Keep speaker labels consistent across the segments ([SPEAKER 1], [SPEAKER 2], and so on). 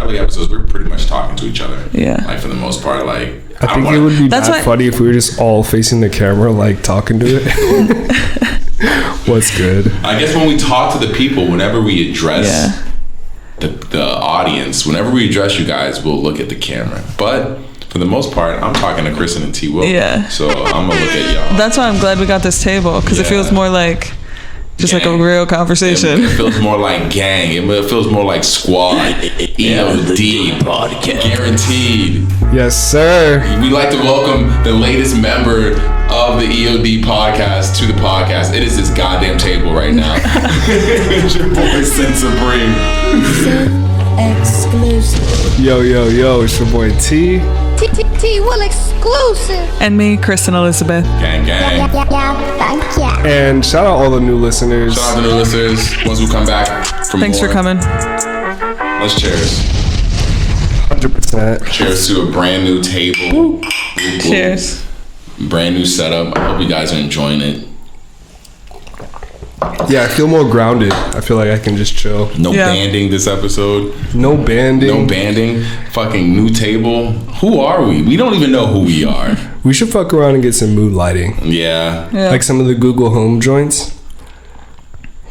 [SPEAKER 1] early episodes, we're pretty much talking to each other.
[SPEAKER 2] Yeah.
[SPEAKER 1] Like for the most part, like
[SPEAKER 3] I think it would be funny if we were just all facing the camera, like talking to it. What's good?
[SPEAKER 1] I guess when we talk to the people, whenever we address the audience, whenever we address you guys, we'll look at the camera. But for the most part, I'm talking to Kristen and T. Will.
[SPEAKER 2] Yeah.
[SPEAKER 1] So I'm gonna look at y'all.
[SPEAKER 2] That's why I'm glad we got this table, because it feels more like just gang. Like a real conversation.
[SPEAKER 1] It feels more like gang. It feels more like squad. EOD podcast. Guaranteed.
[SPEAKER 3] Yes, sir.
[SPEAKER 1] We'd like to welcome the latest member of the EOD podcast to the podcast. It is this goddamn table right now. It's your boy, Sin Supreme.
[SPEAKER 4] Exclusive.
[SPEAKER 3] Yo, it's your boy T.
[SPEAKER 4] T Will exclusive.
[SPEAKER 2] And me, Kristen Elizabeth.
[SPEAKER 1] Gang.
[SPEAKER 4] Yeah, thank you.
[SPEAKER 3] And shout out all the new listeners.
[SPEAKER 1] Shout out the new listeners. Ones who come back for
[SPEAKER 2] Thanks
[SPEAKER 1] more.
[SPEAKER 2] for coming.
[SPEAKER 1] Let's cheers.
[SPEAKER 3] 100%.
[SPEAKER 1] Cheers to a brand new table.
[SPEAKER 2] Cheers.
[SPEAKER 1] Brand new setup. I hope you guys are enjoying it.
[SPEAKER 3] Yeah, I feel more grounded. I feel like I can just chill.
[SPEAKER 1] No banding this episode.
[SPEAKER 3] No banding. Fucking
[SPEAKER 1] new table. Who are we? We don't even know who we are.
[SPEAKER 3] We should fuck around and get some mood lighting.
[SPEAKER 1] Yeah.
[SPEAKER 3] Like some of the Google Home joints.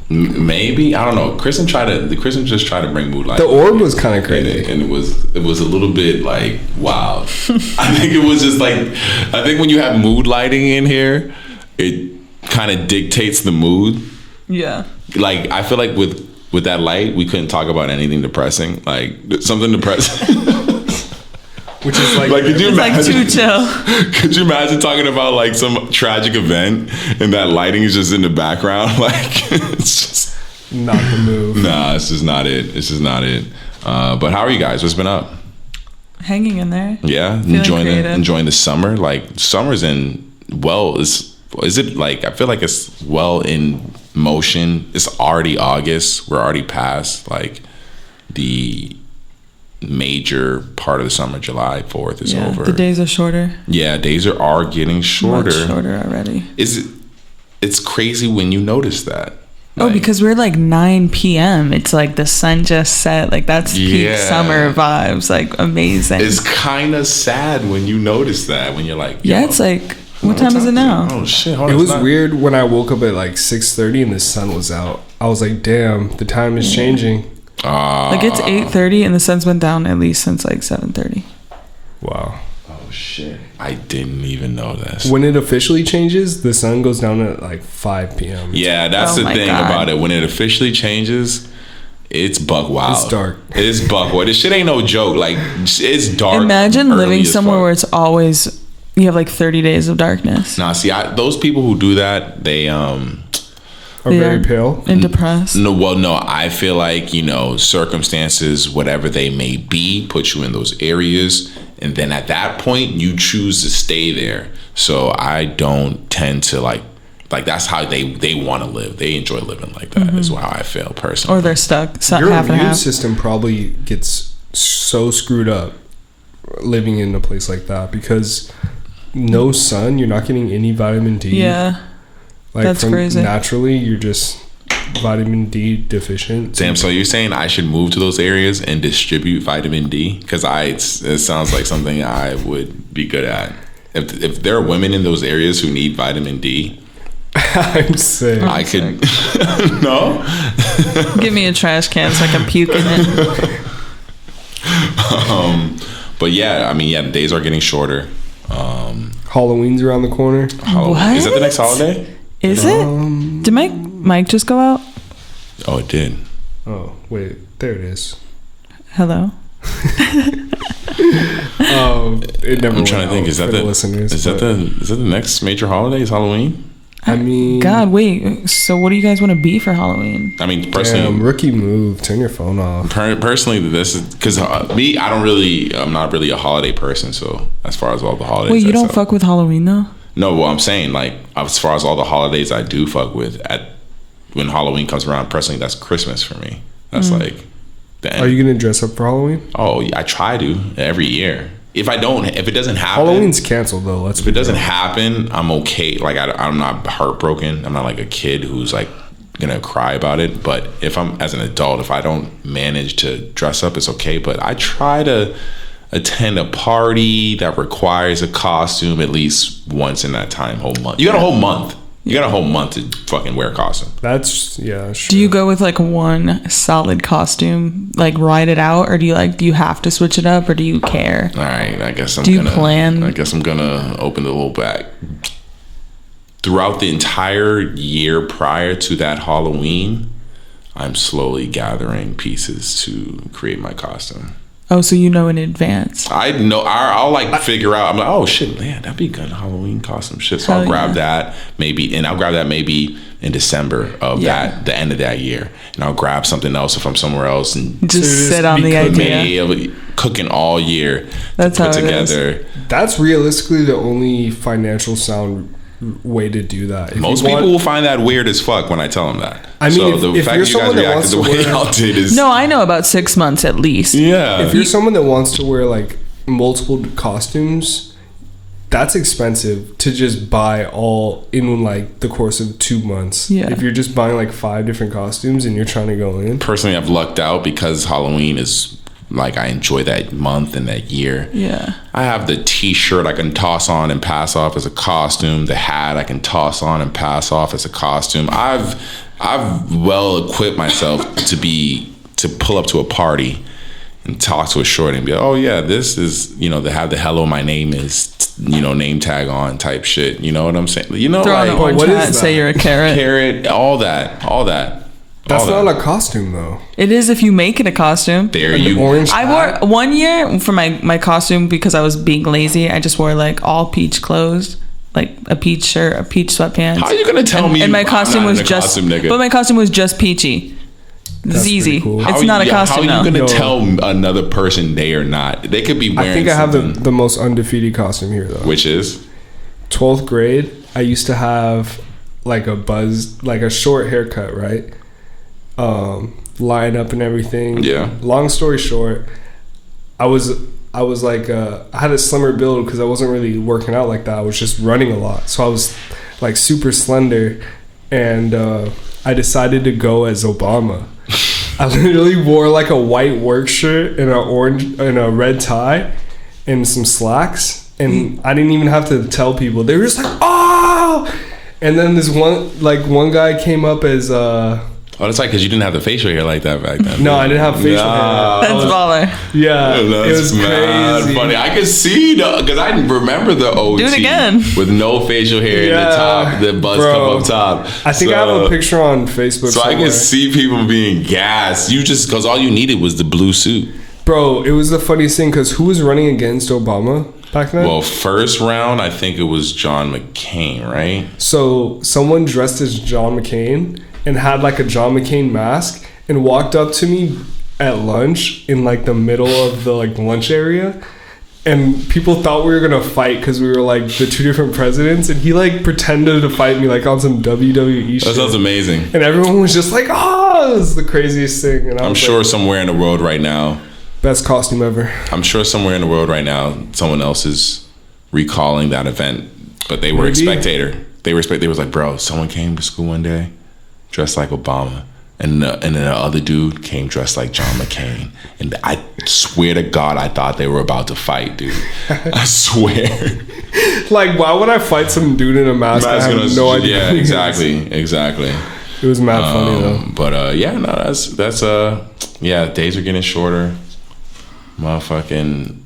[SPEAKER 1] Maybe. I don't know. Kristen just tried to bring mood lighting.
[SPEAKER 3] The orb was kind of crazy.
[SPEAKER 1] And it was a little bit like, wow. I think it was just like, I think when you have mood lighting in here, it kind of dictates the mood.
[SPEAKER 2] Yeah.
[SPEAKER 1] Like, I feel like with that light, we couldn't talk about anything depressing. Like, something depressing.
[SPEAKER 3] Which is like
[SPEAKER 1] could you imagine,
[SPEAKER 2] like too chill.
[SPEAKER 1] Could you imagine talking about like some tragic event and that lighting is just in the background? Like, it's just
[SPEAKER 3] not the move.
[SPEAKER 1] Nah, it's just not it. But how are you guys? What's been up?
[SPEAKER 2] Hanging in there.
[SPEAKER 1] Yeah, enjoying the summer. Like, summer's is it like, I feel like it's well in motion. It's already August. We're already past like the major part of the summer. July 4th is over.
[SPEAKER 2] The days are shorter.
[SPEAKER 1] Yeah, days are getting shorter.
[SPEAKER 2] Much shorter already.
[SPEAKER 1] It's crazy when you notice that.
[SPEAKER 2] Like, because we're like 9 p.m. It's like the sun just set. Like, that's peak summer vibes. Like, amazing.
[SPEAKER 1] It's kind of sad when you notice that. When you're like,
[SPEAKER 2] it's like, what time is it now?
[SPEAKER 1] Oh shit!
[SPEAKER 3] It was weird when I woke up at like 6:30 and the sun was out. I was like, damn, the time is changing.
[SPEAKER 2] Like, it's 8:30 and the sun's been down at least since like 7:30.
[SPEAKER 3] Wow.
[SPEAKER 1] Oh shit! I didn't even know this.
[SPEAKER 3] When it officially changes, the sun goes down at like 5 p.m.
[SPEAKER 1] Yeah, that's the thing about it. When it officially changes, it's buck wild.
[SPEAKER 3] It's dark.
[SPEAKER 1] It's buck wild. This shit ain't no joke. Like, it's dark.
[SPEAKER 2] Imagine living somewhere where it's always, you have like 30 days of darkness.
[SPEAKER 1] Nah, see, those people who do that, they
[SPEAKER 3] are very pale
[SPEAKER 2] and depressed.
[SPEAKER 1] No, I feel like, circumstances, whatever they may be, put you in those areas, and then at that point you choose to stay there. So I don't tend to like that's how they want to live. They enjoy living like that. Is how I feel personally.
[SPEAKER 2] Or they're stuck.
[SPEAKER 3] Your
[SPEAKER 2] half and
[SPEAKER 3] immune
[SPEAKER 2] half.
[SPEAKER 3] system probably gets so screwed up living in a place like that, because no sun, you're not getting any vitamin D.
[SPEAKER 2] Yeah.
[SPEAKER 3] Like,
[SPEAKER 2] that's crazy.
[SPEAKER 3] Naturally, you're just vitamin D deficient.
[SPEAKER 1] Damn, so you're saying I should move to those areas and distribute vitamin D? Because it sounds like something I would be good at. If there are women in those areas who need vitamin D,
[SPEAKER 3] I'm sick.
[SPEAKER 1] I could. No?
[SPEAKER 2] Give me a trash can so I can puke in it.
[SPEAKER 1] But yeah, the days are getting shorter.
[SPEAKER 3] Halloween's around the corner.
[SPEAKER 2] What?
[SPEAKER 1] Is that the next holiday?
[SPEAKER 2] Is it? Did Mike just go out?
[SPEAKER 1] Oh, it did.
[SPEAKER 3] Oh, wait. There it is.
[SPEAKER 2] Hello?
[SPEAKER 3] It never.
[SPEAKER 1] I'm trying to think. Is that the next major holiday? Is Halloween?
[SPEAKER 2] God, wait. So what do you guys want to be for Halloween?
[SPEAKER 1] Personally,
[SPEAKER 3] rookie move. Turn your phone off.
[SPEAKER 1] Personally, this is because I'm not really a holiday person. So as far as all the holidays,
[SPEAKER 2] wait, you don't fuck with Halloween though?
[SPEAKER 1] No, well, I'm saying, like, as far as all the holidays I do fuck with, when Halloween comes around, personally, that's Christmas for me. That's like the end.
[SPEAKER 3] Are you gonna dress up for Halloween?
[SPEAKER 1] Oh, I try to every year. If it doesn't happen,
[SPEAKER 3] Halloween's canceled though.
[SPEAKER 1] If it doesn't happen, I'm okay. Like, I'm not heartbroken. I'm not like a kid who's like gonna cry about it. But if I'm as an adult, if I don't manage to dress up, it's okay. But I try to attend a party that requires a costume at least once in that whole month. You got a whole month. You got a whole month to fucking wear a costume.
[SPEAKER 3] That's sure.
[SPEAKER 2] Do you go with like one solid costume, like ride it out, or do you have to switch it up, or do you care?
[SPEAKER 1] All right, I guess I'm gonna open the little bag. Throughout the entire year prior to that Halloween, I'm slowly gathering pieces to create my costume.
[SPEAKER 2] Oh, so you know in advance.
[SPEAKER 1] I know. I'll like figure out. I'm like, oh shit, man, that'd be good Halloween costume shit. So I'll grab that maybe in December of the end of that year, and I'll grab something else if I'm somewhere else and
[SPEAKER 2] just sit on the idea.
[SPEAKER 1] Cooking all year.
[SPEAKER 2] That's
[SPEAKER 1] to put
[SPEAKER 2] how
[SPEAKER 1] together.
[SPEAKER 2] It is.
[SPEAKER 3] That's realistically the only financial sound way to do that.
[SPEAKER 1] Most people will find that weird as fuck when I tell them that.
[SPEAKER 3] I mean,
[SPEAKER 1] so
[SPEAKER 3] if
[SPEAKER 1] the fact
[SPEAKER 3] you're
[SPEAKER 1] that you guys
[SPEAKER 3] someone that
[SPEAKER 1] reacted
[SPEAKER 3] wants
[SPEAKER 1] the
[SPEAKER 3] to
[SPEAKER 1] way
[SPEAKER 3] wear,
[SPEAKER 1] y'all did is
[SPEAKER 2] no, I know about 6 months at least.
[SPEAKER 1] Yeah.
[SPEAKER 3] If you're someone that wants to wear like multiple costumes, that's expensive to just buy all in like the course of 2 months.
[SPEAKER 2] Yeah.
[SPEAKER 3] If you're just buying like 5 different costumes and you're trying to go in.
[SPEAKER 1] Personally, I've lucked out because Halloween is like I enjoy that month and that year.
[SPEAKER 2] Yeah.
[SPEAKER 1] I have the t-shirt I can toss on and pass off as a costume. The hat I can toss on and pass off as a costume. I've well equipped myself to pull up to a party and talk to a shorty and be like, oh yeah, this is, they have the hello my name is, name tag on type shit. You know what I'm saying?
[SPEAKER 2] Throw on an orange hat and say you're a carrot.
[SPEAKER 1] Carrot, all that.
[SPEAKER 3] That's not a costume though.
[SPEAKER 2] It is if you make it a costume.
[SPEAKER 1] There you
[SPEAKER 3] orange
[SPEAKER 2] I wore one year for my costume because I was being lazy. I just wore like all peach clothes, like a peach shirt, a peach sweatpants.
[SPEAKER 1] How are you gonna tell me?
[SPEAKER 2] And my costume was
[SPEAKER 1] costume, nigga?
[SPEAKER 2] but my costume was just peachy. It's easy.
[SPEAKER 3] Cool.
[SPEAKER 2] It's not a costume.
[SPEAKER 1] How are you
[SPEAKER 2] no.
[SPEAKER 1] gonna tell another person they are not? They could be wearing.
[SPEAKER 3] I think I have the most undefeated costume here though.
[SPEAKER 1] Which is
[SPEAKER 3] 12th grade. I used to have like a short haircut, right? Line up and everything.
[SPEAKER 1] Yeah.
[SPEAKER 3] Long story short, I was like I had a slimmer build because I wasn't really working out like that. I was just running a lot, so I was like super slender, and I decided to go as Obama. I literally wore like a white work shirt and a red tie and some slacks, and I didn't even have to tell people. They were just like, oh! And then this one guy came up as
[SPEAKER 1] oh, that's like because you didn't have the facial hair like that back then.
[SPEAKER 3] No, I didn't have facial hair.
[SPEAKER 2] That's baller.
[SPEAKER 3] Yeah,
[SPEAKER 1] that's
[SPEAKER 3] it was
[SPEAKER 1] mad
[SPEAKER 3] crazy.
[SPEAKER 1] funny. I could see because I remember the OT.
[SPEAKER 2] Do it again.
[SPEAKER 1] With no facial hair in the top, the buzz come up top.
[SPEAKER 3] I think I have a picture on Facebook.
[SPEAKER 1] So
[SPEAKER 3] somewhere.
[SPEAKER 1] I can see people being gassed. You just because all you needed was the blue suit.
[SPEAKER 3] Bro, it was the funniest thing because who was running against Obama back then?
[SPEAKER 1] Well, first round, I think it was John McCain, right?
[SPEAKER 3] So someone dressed as John McCain and had like a John McCain mask and walked up to me at lunch in like the middle of the like lunch area, and people thought we were gonna fight because we were like the two different presidents, and he like pretended to fight me like on some WWE shit.
[SPEAKER 1] That sounds amazing.
[SPEAKER 3] And everyone was just like, oh, this is the craziest thing. And
[SPEAKER 1] I'm sure somewhere in the world right now,
[SPEAKER 3] best costume ever.
[SPEAKER 1] I'm sure somewhere in the world right now, someone else is recalling that event, but they were a spectator. They was like, bro, someone came to school one day dressed like Obama, and then the other dude came dressed like John McCain, and I swear to God, I thought they were about to fight, dude. I swear.
[SPEAKER 3] Like, why would I fight some dude in a mask? I have no idea.
[SPEAKER 1] Yeah, exactly.
[SPEAKER 3] It was mad funny though.
[SPEAKER 1] But yeah, no, that's yeah, days are getting shorter. Motherfucking,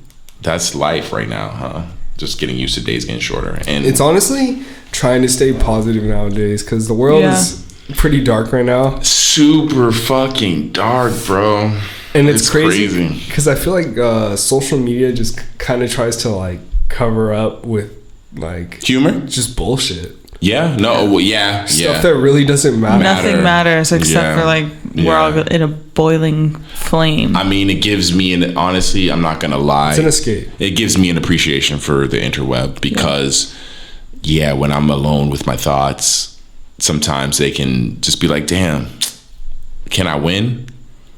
[SPEAKER 1] that's life right now, huh? Just getting used to days getting shorter, and
[SPEAKER 3] it's honestly trying to stay positive nowadays because the world is pretty dark right now.
[SPEAKER 1] Super fucking dark, bro.
[SPEAKER 3] And it's crazy because I feel like social media just kind of tries to like cover up with like
[SPEAKER 1] humor,
[SPEAKER 3] just bullshit.
[SPEAKER 1] Yeah, no, well, yeah,
[SPEAKER 3] stuff that really doesn't matter.
[SPEAKER 2] Nothing matters except for like we're all in a boiling flame.
[SPEAKER 1] I mean, it gives me honestly, I'm not gonna lie,
[SPEAKER 3] it's an escape.
[SPEAKER 1] It gives me an appreciation for the interweb because when I'm alone with my thoughts, sometimes they can just be like, damn, can I win?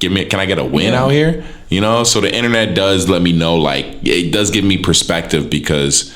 [SPEAKER 1] Can I get a win out here? You know, so the internet does let me know, like, it does give me perspective because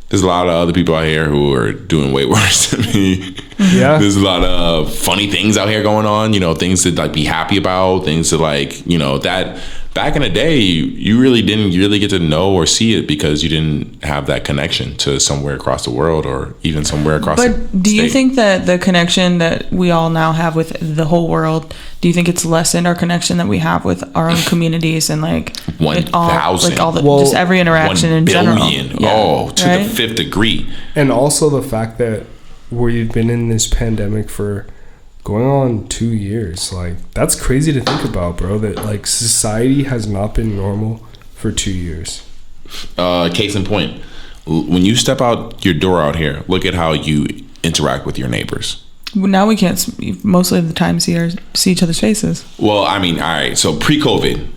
[SPEAKER 1] There's a lot of other people out here who are doing way worse than me.
[SPEAKER 3] Yeah.
[SPEAKER 1] There's a lot of funny things out here going on, you know, things to like be happy about, things to like, you know, that back in the day, you really didn't really get to know or see it because you didn't have that connection to somewhere across the world or even somewhere across the
[SPEAKER 2] But do you
[SPEAKER 1] state.
[SPEAKER 2] think that the connection that we all now have with the whole world, do you think it's lessened our connection that we have with our own communities and like
[SPEAKER 1] 1,000.
[SPEAKER 2] like all the
[SPEAKER 3] Well,
[SPEAKER 2] just every interaction
[SPEAKER 1] 1
[SPEAKER 2] in general?
[SPEAKER 1] billion.
[SPEAKER 2] Yeah.
[SPEAKER 1] Oh, to
[SPEAKER 2] Right?
[SPEAKER 1] the 5th degree.
[SPEAKER 3] And also the fact that we've been in this pandemic for going on 2 years. Like, that's crazy to think about, bro. That like society has not been normal for 2 years.
[SPEAKER 1] Case in point, when you step out your door out here, look at how you interact with your neighbors.
[SPEAKER 2] Now we can't most of the time see each other's faces.
[SPEAKER 1] Well, I mean, all right. So pre-COVID,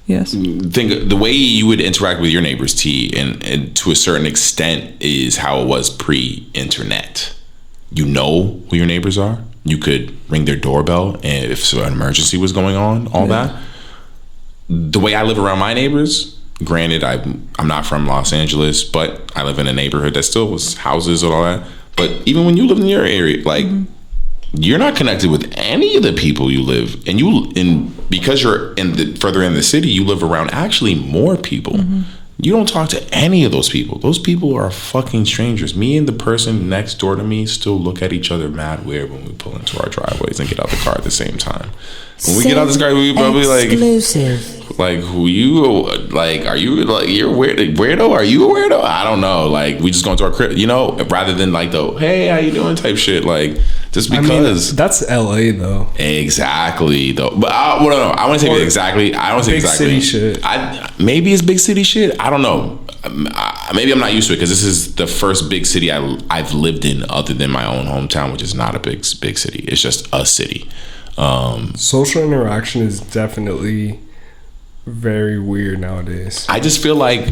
[SPEAKER 2] Yes.
[SPEAKER 1] think the way you would interact with your neighbors, T, and to a certain extent, is how it was pre-internet. You know who your neighbors are. You could ring their doorbell, and if an emergency was going on, all that. The way I live around my neighbors, granted, I'm not from Los Angeles, but I live in a neighborhood that still was houses and all that. But even when you live in your area, like you're not connected with any of the people you live, and because you're further in the city, you live around actually more people. You don't talk to any of those people. Those people are fucking strangers. Me and the person next door to me still look at each other mad weird when we pull into our driveways and get out the car at the same time. When we get out this car, we probably like, who you, like, are you, like, you're weirdo? Are you a weirdo? I don't know. Like, we just go into our crib, you know, rather than like the, hey, how you doing type shit. Like, just because.
[SPEAKER 3] I mean, that's LA though.
[SPEAKER 1] Exactly though. But I want to say exactly. I don't say
[SPEAKER 3] big
[SPEAKER 1] exactly.
[SPEAKER 3] city shit.
[SPEAKER 1] Maybe it's big city shit. I don't know. Maybe I'm not used to it because this is the first big city I've lived in other than my own hometown, which is not a big city. It's just a city.
[SPEAKER 3] Social interaction is definitely very weird nowadays.
[SPEAKER 1] I just feel like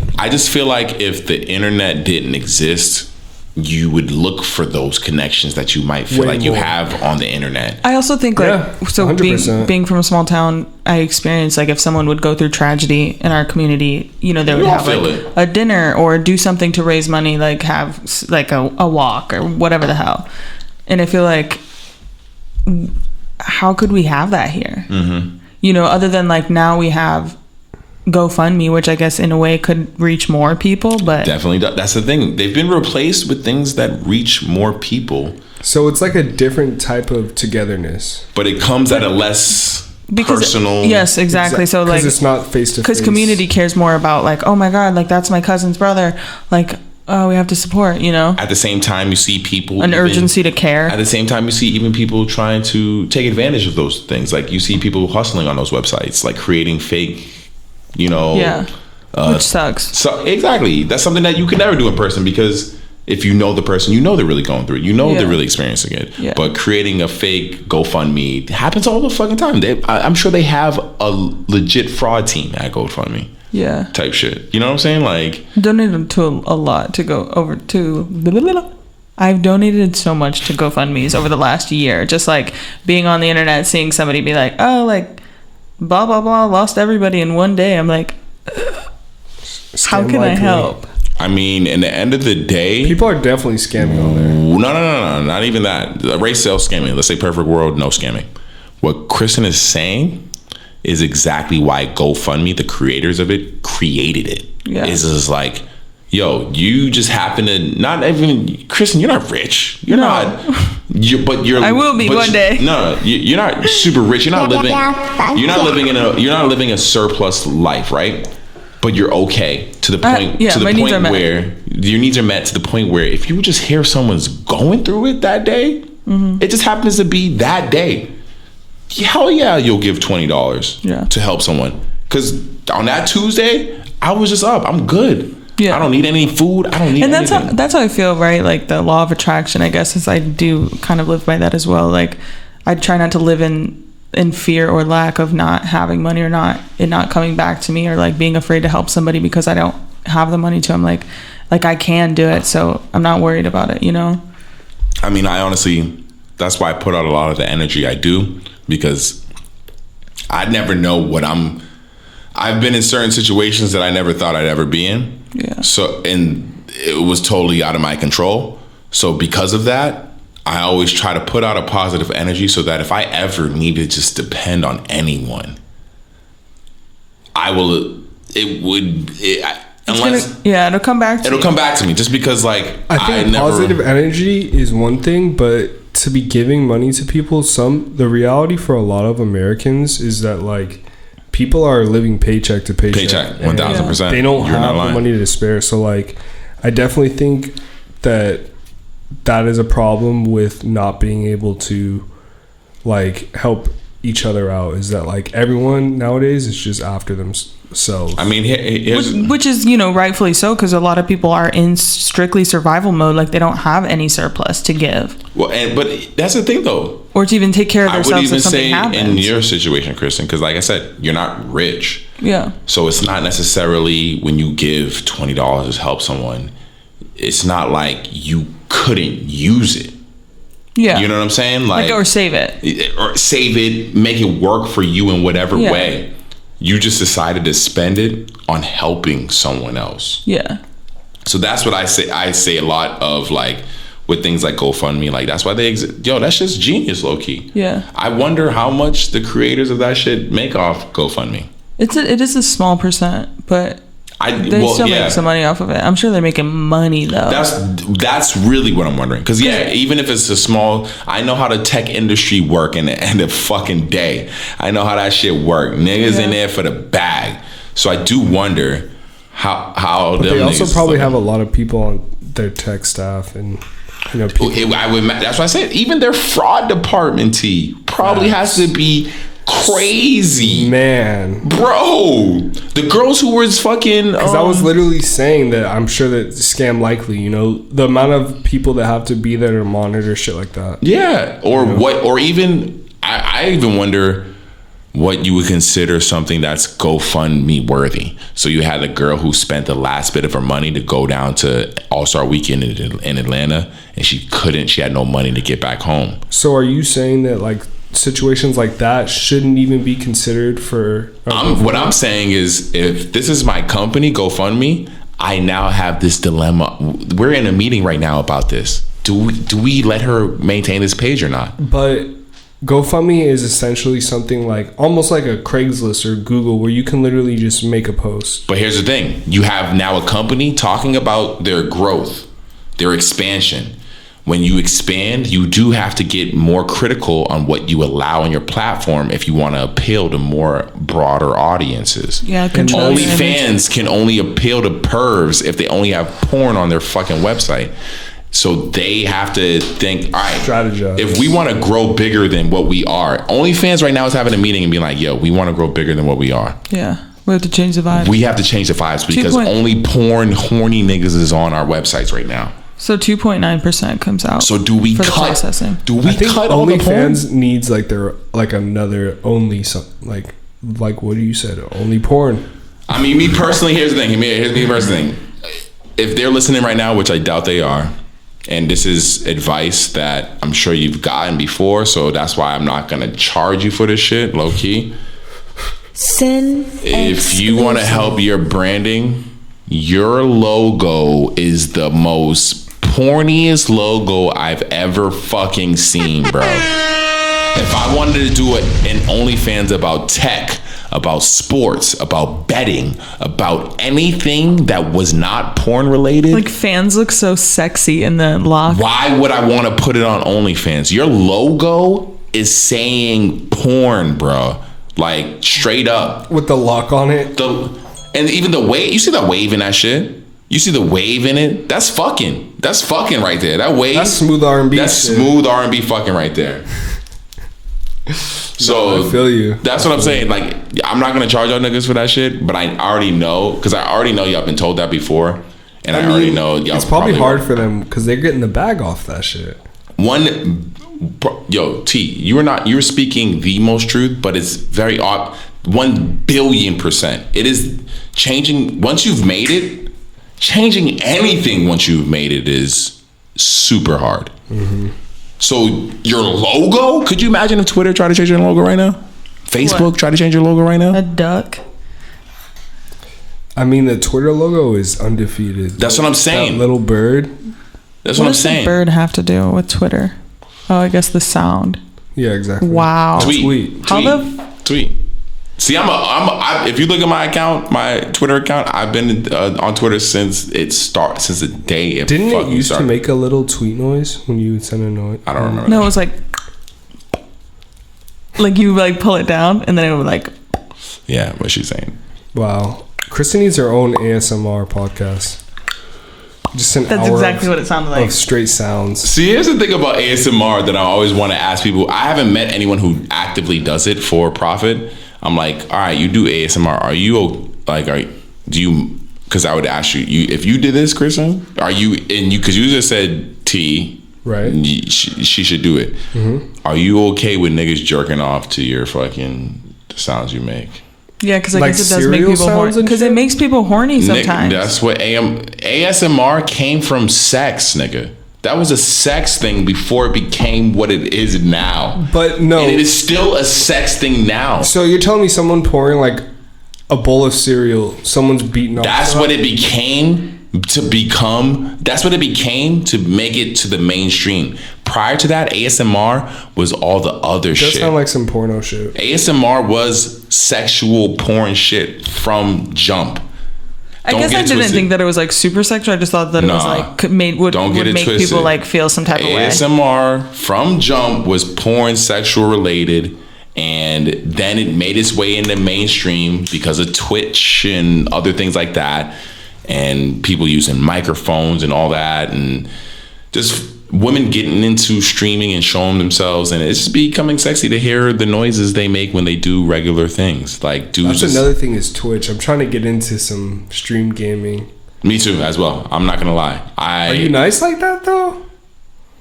[SPEAKER 1] if the internet didn't exist, you would look for those connections that you might feel
[SPEAKER 3] Way
[SPEAKER 1] like you
[SPEAKER 3] more.
[SPEAKER 1] have on the internet.
[SPEAKER 2] I also think like
[SPEAKER 3] 100%.
[SPEAKER 2] being from a small town, I experienced like if someone would go through tragedy in our community, you know, they would
[SPEAKER 1] all
[SPEAKER 2] have
[SPEAKER 1] feel
[SPEAKER 2] like
[SPEAKER 1] it.
[SPEAKER 2] a dinner or do something to raise money, like have like a walk or whatever the hell. And I feel like how could we have that here? You know, other than like now we have GoFundMe, which I guess in a way could reach more people, but
[SPEAKER 1] Definitely, that's the thing. They've been replaced with things that reach more people,
[SPEAKER 3] So it's like a different type of togetherness.
[SPEAKER 1] but it comes at a less personal.
[SPEAKER 2] Yes, exactly. So like,
[SPEAKER 3] because it's not face to face.
[SPEAKER 2] because community cares more about like, oh my god, like that's my cousin's brother, like oh we have to support, you know,
[SPEAKER 1] At the same time, you see people
[SPEAKER 2] an urgency to care.
[SPEAKER 1] At the same time, you see even people trying to take advantage of those things. Like you see people hustling on those websites, like creating fake, you know.
[SPEAKER 2] Yeah, which sucks.
[SPEAKER 1] So exactly, that's something that you can never do in person because if you know the person, you know they're really going through it. You know they're really experiencing it.
[SPEAKER 2] Yeah.
[SPEAKER 1] But creating a fake GoFundMe happens all the fucking time. I'm sure they have a legit fraud team at GoFundMe.
[SPEAKER 2] Yeah,
[SPEAKER 1] Type shit. You know what I'm saying? Like
[SPEAKER 2] donated to a lot to go over to. I've donated so much to GoFundMe's over the last year. Just like being on the internet, seeing somebody be like, oh, like blah blah blah, lost everybody in one day. I'm like, how can I help?
[SPEAKER 1] I mean, in the end of the day,
[SPEAKER 3] People are definitely scamming on there.
[SPEAKER 1] No, not even that. Race sales scamming. Let's say perfect world, no scamming. What Kristen is saying is exactly why GoFundMe, the creators of it, created it.
[SPEAKER 2] Yeah.
[SPEAKER 1] It's just like, yo, you just happen to not even Kristen. You're not rich. You're not. But you're.
[SPEAKER 2] I will be
[SPEAKER 1] but
[SPEAKER 2] one day.
[SPEAKER 1] No, you're not super rich. You're not living. You're not living in a. You're not living a surplus life, right? But you're okay to the point.
[SPEAKER 2] Yeah,
[SPEAKER 1] to the
[SPEAKER 2] my needs
[SPEAKER 1] point
[SPEAKER 2] are met.
[SPEAKER 1] where your needs are met to the point where if you just hear someone's going through it that day, it just happens to be that day. Hell yeah, you'll give $20 to help someone. Because on that Tuesday, I was just up. I'm good.
[SPEAKER 2] Yeah.
[SPEAKER 1] I don't need any food. I don't need
[SPEAKER 2] And
[SPEAKER 1] anything.
[SPEAKER 2] that's how I feel, right? Like the law of attraction, I guess, is I do kind of live by that as well. Like I try not to live in fear or lack of not having money or it not coming back to me or like being afraid to help somebody because I don't have the money to. I'm like I can do it, so I'm not worried about it, you know?
[SPEAKER 1] I mean, I honestly, that's why I put out a lot of the energy I do, because I never know what I've been in certain situations that I never thought I'd ever be in.
[SPEAKER 2] Yeah.
[SPEAKER 1] So, and it was totally out of my control. So because of that, I always try to put out a positive energy so that if I ever need to just depend on anyone, it'll
[SPEAKER 2] come back to
[SPEAKER 1] it'll come back to me, just because like
[SPEAKER 3] I think positive energy is one thing, but to be giving money to people, the reality for a lot of Americans is that like people are living paycheck to paycheck.
[SPEAKER 1] 1,000%.
[SPEAKER 3] They don't have the money to spare. So like I definitely think that is a problem with not being able to like help each other out, is that like everyone nowadays is just after themselves.
[SPEAKER 1] I mean,
[SPEAKER 2] which is, rightfully so, because a lot of people are in strictly survival mode. Like they don't have any surplus to give.
[SPEAKER 1] Well, but that's the thing though.
[SPEAKER 2] Or to even take care of themselves.
[SPEAKER 1] I would even
[SPEAKER 2] if something
[SPEAKER 1] say
[SPEAKER 2] happens.
[SPEAKER 1] in your situation, Kristen, because like I said, you're not rich.
[SPEAKER 2] Yeah.
[SPEAKER 1] So it's not necessarily when you give $20 to help someone, it's not like you couldn't use it.
[SPEAKER 2] Yeah.
[SPEAKER 1] You know what I'm saying? Like
[SPEAKER 2] or save it.
[SPEAKER 1] Or save it, make it work for you in whatever way. You just decided to spend it on helping someone else.
[SPEAKER 2] Yeah.
[SPEAKER 1] So that's what I say. I say a lot of like with things like GoFundMe, like that's why they exist. Yo, that's just genius, low key.
[SPEAKER 2] Yeah.
[SPEAKER 1] I wonder how much the creators of that shit make off GoFundMe.
[SPEAKER 2] It is a small percent, but they still make some money off of it. I'm sure they're making money though.
[SPEAKER 1] That's really what I'm wondering. Because even if it's a small, I know how the tech industry work in the end of fucking day. I know how that shit work. Niggas in there for the bag. So I do wonder how
[SPEAKER 3] but they also probably have a lot of people on their tech staff and people.
[SPEAKER 1] That's why I said even their fraud department probably has to be crazy,
[SPEAKER 3] man,
[SPEAKER 1] bro. The girls who were fucking
[SPEAKER 3] because I was literally saying that I'm sure that scam likely, the amount of people that have to be there to monitor shit like that.
[SPEAKER 1] Yeah, or what, or even I even wonder what you would consider something that's GoFundMe worthy. So you had a girl who spent the last bit of her money to go down to All-Star Weekend in Atlanta, and she had no money to get back home.
[SPEAKER 3] So are you saying that like situations like that shouldn't even be considered for
[SPEAKER 1] what I'm saying is, if this is my company, GoFundMe, I now have this dilemma. We're in a meeting right now about this. Do we let her maintain this page or not?
[SPEAKER 3] But GoFundMe is essentially something like almost like a Craigslist or Google, where you can literally just make a post.
[SPEAKER 1] But here's the thing. You have now a company talking about their growth, their expansion. When you expand, you do have to get more critical on what you allow on your platform if you want to appeal to more broader audiences.
[SPEAKER 2] Yeah,
[SPEAKER 1] OnlyFans can only appeal to pervs if they only have porn on their fucking website. So they have to think, all right,
[SPEAKER 3] strategize.
[SPEAKER 1] If we want to grow bigger than what we are, OnlyFans right now is having a meeting and being like, yo, we want to grow bigger than what we are.
[SPEAKER 2] Yeah. We have to change the vibes.
[SPEAKER 1] We have to change the vibes because only porn, horny niggas is on our websites right now.
[SPEAKER 2] So 2.9% comes out.
[SPEAKER 1] So do we cut?
[SPEAKER 2] Processing.
[SPEAKER 1] Do we cut all the porn?
[SPEAKER 3] OnlyFans needs like their like another only like what you said, only porn.
[SPEAKER 1] I mean, me personally, here's the thing. Here's me personally. If they're listening right now, which I doubt they are, and this is advice that I'm sure you've gotten before, so that's why I'm not gonna charge you for this shit, low key. If you want to help your branding, your logo is the most porniest logo I've ever fucking seen, bro. If I wanted to do an OnlyFans about tech, about sports, about betting, about anything that was not porn related,
[SPEAKER 2] like fans look so sexy in the lock.
[SPEAKER 1] Why would I want to put it on OnlyFans? Your logo is saying porn, bro. Like straight up
[SPEAKER 3] with the lock on it.
[SPEAKER 1] And even the wave, you see the wave in that shit? You see the wave in it? That's fucking right there. That wave.
[SPEAKER 3] That's smooth R&B.
[SPEAKER 1] That's smooth R&B fucking right there. So
[SPEAKER 3] no, I feel you.
[SPEAKER 1] That's what I'm saying. Like, I'm not gonna charge y'all niggas for that shit, but I already know, because I already know y'all been told that before, and I already know y'all.
[SPEAKER 3] It's probably hard for them because they're getting the bag off that shit.
[SPEAKER 1] Yo, T, you're speaking the most truth, but it's very odd. 1 billion%. It is changing once you've made it. Changing anything once you've made it is super hard. Mm-hmm. So your logo? Could you imagine if Twitter tried to change your logo right now? Facebook tried to change your logo right now?
[SPEAKER 2] A duck.
[SPEAKER 3] I mean, the Twitter logo is undefeated.
[SPEAKER 1] That's what I'm saying.
[SPEAKER 3] That little bird.
[SPEAKER 1] That's what I'm saying.
[SPEAKER 2] What does the bird have to do with Twitter? Oh, I guess the sound.
[SPEAKER 3] Yeah, exactly.
[SPEAKER 2] Wow.
[SPEAKER 1] Tweet. See, if you look at my account, my Twitter account, I've been on Twitter since the day it
[SPEAKER 3] Didn't
[SPEAKER 1] fucking
[SPEAKER 3] it used
[SPEAKER 1] started.
[SPEAKER 3] to make a little tweet noise when you would send a noise?
[SPEAKER 1] I don't remember.
[SPEAKER 2] No, it was like you like pull it down and then it would like.
[SPEAKER 1] Yeah, what she's saying.
[SPEAKER 3] Wow. Kristen needs her own ASMR podcast. Just an
[SPEAKER 2] That's
[SPEAKER 3] hour
[SPEAKER 2] exactly what it sounded like.
[SPEAKER 3] of straight sounds.
[SPEAKER 1] See, here's the thing about ASMR that I always want to ask people. I haven't met anyone who actively does it for profit. I'm like, all right, you do ASMR. Are you do you? Because I would ask you, if you did this, Kristen, are you in you? Because you just said T,
[SPEAKER 3] right?
[SPEAKER 1] She should do it. Mm-hmm. Are you okay with niggas jerking off to your fucking sounds you make?
[SPEAKER 2] Yeah, because I
[SPEAKER 3] Like
[SPEAKER 2] guess it does make people horny. Because it makes people horny sometimes.
[SPEAKER 1] That's what ASMR came from sex, nigga. That was a sex thing before it became what it is now.
[SPEAKER 3] But no.
[SPEAKER 1] And it is still a sex thing now.
[SPEAKER 3] So you're telling me someone pouring like a bowl of cereal, someone's beating off.
[SPEAKER 1] That's what it became to become. That's what it became to make it to the mainstream. Prior to that, ASMR was all the other shit.
[SPEAKER 3] That sound like some porno shit.
[SPEAKER 1] ASMR was sexual porn shit from jump.
[SPEAKER 2] I guess I didn't think that it was like super sexual. I just thought that it was like would make people like feel some type of way.
[SPEAKER 1] ASMR from jump was porn sexual related, and then it made its way into mainstream because of Twitch and other things like that, and people using microphones and all that, and just women getting into streaming and showing themselves, and it's just becoming sexy to hear the noises they make when they do regular things. Like dudes.
[SPEAKER 3] That's another thing is Twitch. I'm trying to get into some stream gaming.
[SPEAKER 1] Me too, as well. I'm not gonna lie.
[SPEAKER 3] Are you nice like that though?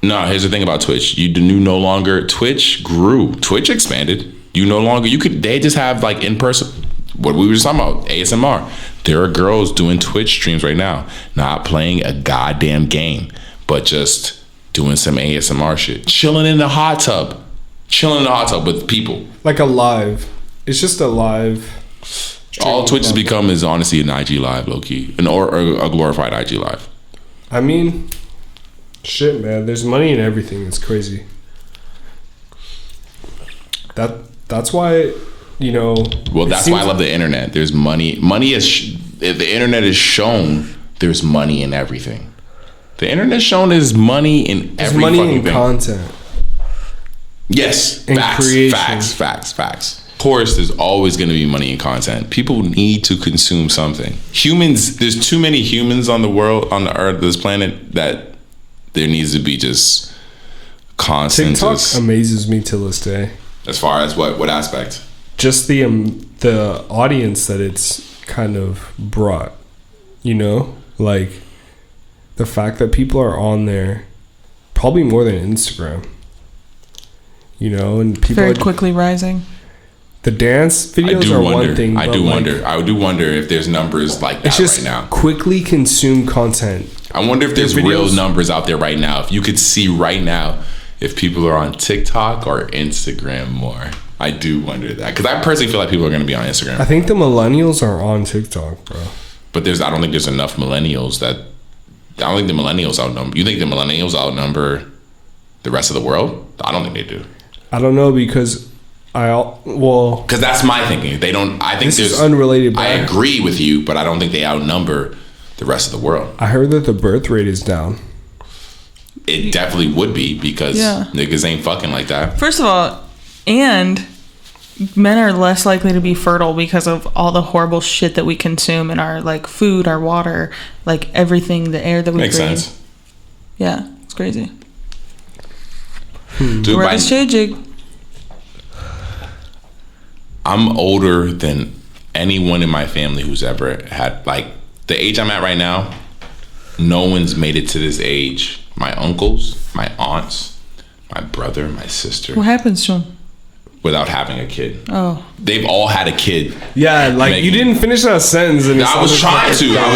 [SPEAKER 1] No, here's the thing about Twitch. You no longer. Twitch grew. Twitch expanded. They just have like in person. What we were just talking about, ASMR. There are girls doing Twitch streams right now, not playing a goddamn game, but just doing some ASMR shit, chilling in the hot tub with people. Like
[SPEAKER 3] a live. It's just a live.
[SPEAKER 1] All Twitch has become is honestly an IG live, low key, or a glorified IG live.
[SPEAKER 3] I mean, shit, man. There's money in everything. It's crazy. That's why, you know.
[SPEAKER 1] Well, that's why I love the internet. There's money. Money is the internet is shown. There's money in everything. The internet shown is money in every fucking thing. There's money in
[SPEAKER 3] content.
[SPEAKER 1] Yes,
[SPEAKER 3] and
[SPEAKER 1] facts. Of course, there's always going to be money in content. People need to consume something. Humans, there's too many humans on the world, on the earth, this planet, that there needs to be just constant.
[SPEAKER 3] TikTok amazes me till this day.
[SPEAKER 1] As far as what aspect?
[SPEAKER 3] Just the audience that it's kind of brought. You know, like the fact that people are on there probably more than Instagram. You know, and people
[SPEAKER 2] very quickly rising.
[SPEAKER 3] The dance videos are one thing.
[SPEAKER 1] I do wonder if there's numbers like that right now.
[SPEAKER 3] Quickly consume content.
[SPEAKER 1] I wonder if there's real numbers out there right now. If you could see right now if people are on TikTok or Instagram more. I do wonder that. Because I personally feel like people are going to be on Instagram.
[SPEAKER 3] I think the millennials are on TikTok, bro.
[SPEAKER 1] But I don't think there's enough millennials that... I don't think the millennials outnumber... You think the millennials outnumber the rest of the world? I don't think they do.
[SPEAKER 3] I don't know because... Because
[SPEAKER 1] that's my thinking. They don't... I think
[SPEAKER 3] this is unrelated.
[SPEAKER 1] I agree with you, but I don't think they outnumber the rest of the world.
[SPEAKER 3] I heard that the birth rate is down.
[SPEAKER 1] It definitely would be because niggas ain't fucking like that.
[SPEAKER 2] First of all, and men are less likely to be fertile because of all the horrible shit that we consume in our like food, our water, like everything, the air that we breathe.
[SPEAKER 1] Makes sense.
[SPEAKER 2] Yeah, it's crazy.
[SPEAKER 1] Dude,
[SPEAKER 2] the world is changing.
[SPEAKER 1] I'm older than anyone in my family who's ever had, like, the age I'm at right now, no one's made it to this age. My uncles, my aunts, my brother, my sister.
[SPEAKER 2] What happens to them?
[SPEAKER 1] Without having a kid.
[SPEAKER 2] Oh.
[SPEAKER 1] They've all had a kid.
[SPEAKER 3] Yeah, like, you didn't finish that sentence. And
[SPEAKER 1] I was trying to. I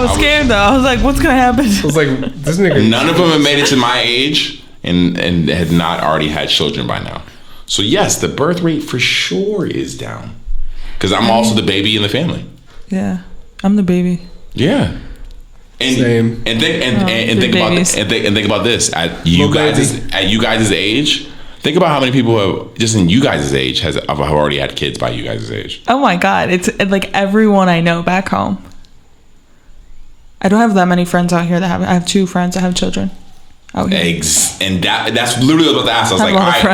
[SPEAKER 2] was scared, though. I was like, what's going to happen?
[SPEAKER 3] I was like, this nigga.
[SPEAKER 1] None of them have made it to my age and had not already had children by now. So yes, the birth rate for sure is down. Because I'm also the baby in the family.
[SPEAKER 2] Yeah, I'm the baby.
[SPEAKER 1] Yeah. And,
[SPEAKER 3] Same.
[SPEAKER 1] And think about this. At you guys' age, think about how many people have just in you guys' age have already had kids by you guys' age.
[SPEAKER 2] Oh my God, it's like everyone I know back home. I don't have that many friends out here that have. I have 2 friends that have children.
[SPEAKER 1] Eggs, and that's literally what I was about to ask. I was like, all right,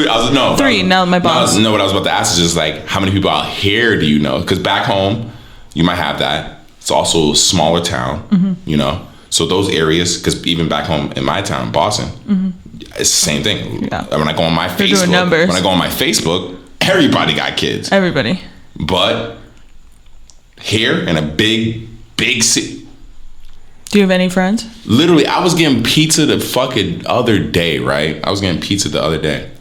[SPEAKER 1] I was no
[SPEAKER 2] 3. Now my boss.
[SPEAKER 1] No, what I was about to ask is just like, how many people out here do you know? Because back home, you might have that. It's also a smaller town, you know. So those areas, because even back home in my town, Boston, it's the same thing. Yeah. When I go on my Facebook, everybody got kids.
[SPEAKER 2] Everybody.
[SPEAKER 1] But here in a big city.
[SPEAKER 2] Do you have any friends?
[SPEAKER 1] Literally, I was getting pizza the fucking other day, right? I was getting pizza the other day.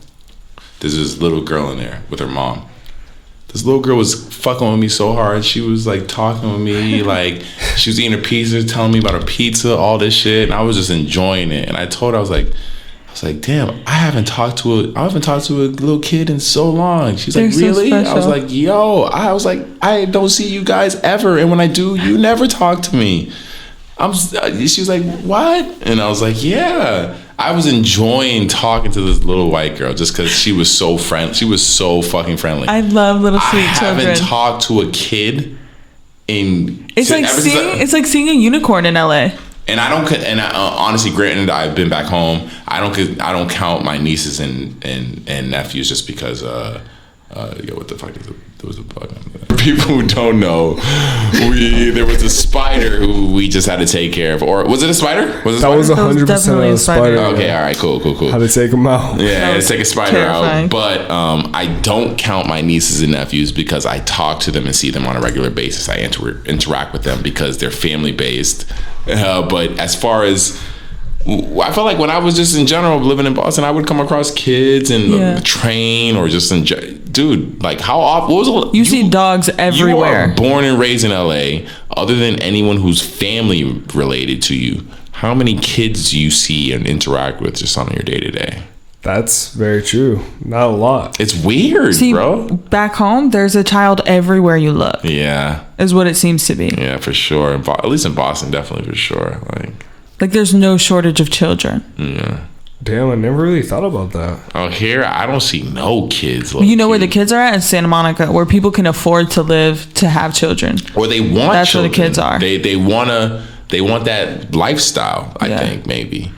[SPEAKER 1] There's this little girl in there with her mom. This little girl was fucking with me so hard. She was like talking with me, like she was eating her pizza, telling me about her pizza, all this shit, and I was just enjoying it. And I told her, I was like, damn, I haven't talked to a little kid in so long. She's like, really? I was like, yo, I don't see you guys ever, and when I do, you never talk to me. She was like, what? And I was like, yeah. I was enjoying talking to this little white girl just because she was so friendly. She was so fucking friendly.
[SPEAKER 2] I love little sweet children.
[SPEAKER 1] I haven't talked to a kid in.
[SPEAKER 2] It's like seeing a unicorn in LA.
[SPEAKER 1] And honestly, granted, I've been back home. I don't count my nieces and nephews just because. What the fuck is it? There was a bug. For people who don't know, there was a spider who we just had to take care of. Or was it a spider?
[SPEAKER 3] That was 100% a spider.
[SPEAKER 1] Okay, all right, cool.
[SPEAKER 3] How to take them out?
[SPEAKER 1] Yeah, to take a spider out. But I don't count my nieces and nephews because I talk to them and see them on a regular basis. I interact with them because they're family based. But as far as I felt like when I was just in general living in Boston, I would come across kids in the train or just dude, like how often?
[SPEAKER 2] You see dogs everywhere.
[SPEAKER 1] You are born and raised in LA. Other than anyone who's family related to you, how many kids do you see and interact with just on your day to day?
[SPEAKER 3] That's very true. Not a lot.
[SPEAKER 1] It's weird, bro.
[SPEAKER 2] Back home, there's a child everywhere you look.
[SPEAKER 1] Yeah,
[SPEAKER 2] is what it seems to be.
[SPEAKER 1] Yeah, for sure. At least in Boston, definitely for sure.
[SPEAKER 2] Like there's no shortage of children.
[SPEAKER 1] Yeah.
[SPEAKER 3] Damn, I never really thought about that.
[SPEAKER 1] Oh, here I don't see no kids.
[SPEAKER 2] You know where the kids are at? In Santa Monica, where people can afford to live to have children.
[SPEAKER 1] Or they want.
[SPEAKER 2] That's
[SPEAKER 1] children.
[SPEAKER 2] where the kids are.
[SPEAKER 1] They want that lifestyle. I think maybe.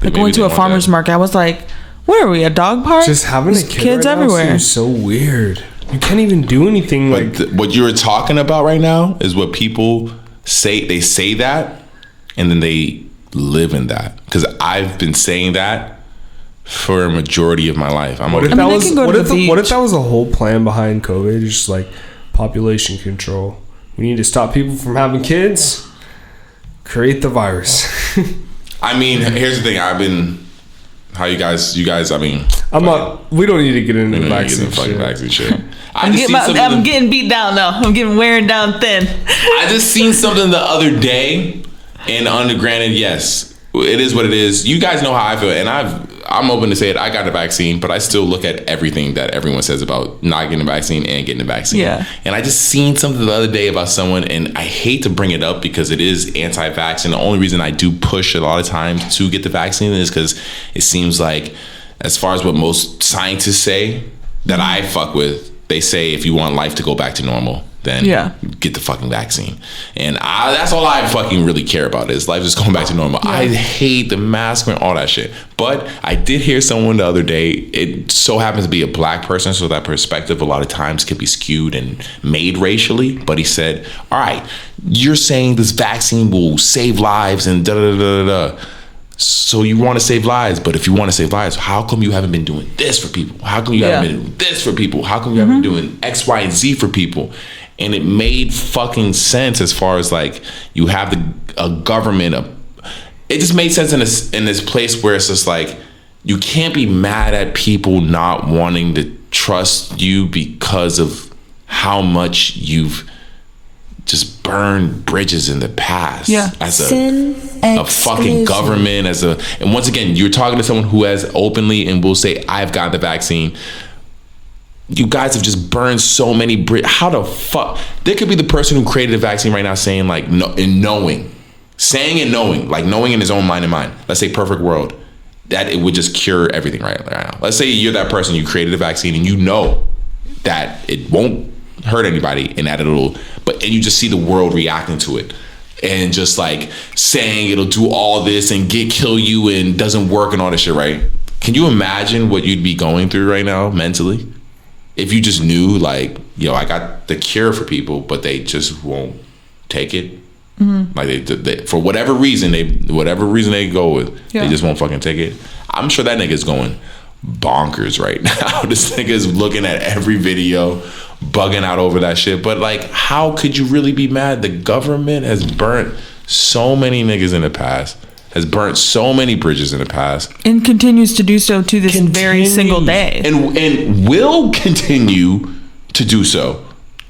[SPEAKER 2] Like going to a farmer's market, I was like, "What are we? A dog park?
[SPEAKER 3] Just having a kid
[SPEAKER 2] kids
[SPEAKER 3] right
[SPEAKER 2] everywhere.
[SPEAKER 3] Now seems so weird. You can't even do anything
[SPEAKER 1] what you're talking about right now is what people say. They say that, and then they live in that, because I've been saying that for a majority of my life.
[SPEAKER 3] What if that was a whole plan behind COVID? Just like population control. We need to stop people from having kids. Create the virus.
[SPEAKER 1] I mean, here's the thing. How you guys. I mean,
[SPEAKER 3] we don't need to get into the vaccine shit.
[SPEAKER 2] I'm getting beat down now. I'm getting wearing down thin.
[SPEAKER 1] I just seen something the other day. And granted, yes, it is what it is. You guys know how I feel, and I'm open to say it. I got the vaccine, but I still look at everything that everyone says about not getting the vaccine and getting the vaccine.
[SPEAKER 2] Yeah.
[SPEAKER 1] And I just seen something the other day about someone, and I hate to bring it up because it is anti-vax, and the only reason I do push a lot of times to get the vaccine is because it seems like, as far as what most scientists say that I fuck with, they say if you want life to go back to normal, then get the fucking vaccine. And that's all I fucking really care about is life just going back to normal. I hate the mask and all that shit. But I did hear someone the other day, it so happens to be a black person, so that perspective a lot of times can be skewed and made racially. But he said, all right, you're saying this vaccine will save lives and da-da-da-da-da. So you want to save lives, but if you want to save lives, how come you haven't been doing this for people? How come you haven't been doing this for people? How come you haven't been doing X, Y, and Z for people? And it made fucking sense as far as like you have a government. It just made sense in this place where it's just like you can't be mad at people not wanting to trust you because of how much you've just burned bridges in the past.
[SPEAKER 2] Yeah.
[SPEAKER 1] As a fucking government, and once again, you're talking to someone who has openly and will say, I've got the vaccine. You guys have just burned so many bridges. How the fuck? There could be the person who created the vaccine right now saying like, no, and knowing, saying and knowing, like knowing in his own mind and mind. Let's say perfect world, that it would just cure everything right now. Let's say you're that person, you created a vaccine and you know that it won't hurt anybody and that and you just see the world reacting to it and just like saying it'll do all this and kill you and doesn't work and all this shit, right? Can you imagine what you'd be going through right now mentally? If you just knew like, yo, I got the cure for people, but they just won't take it. Mm-hmm. Like they for whatever reason they go with, they just won't fucking take it. I'm sure that nigga's going bonkers right now. This nigga's looking at every video, bugging out over that shit. But like, how could you really be mad? The government has burnt so many niggas in the past, has burnt so many bridges in the past, and continues to do so to this very single day, and will continue to do so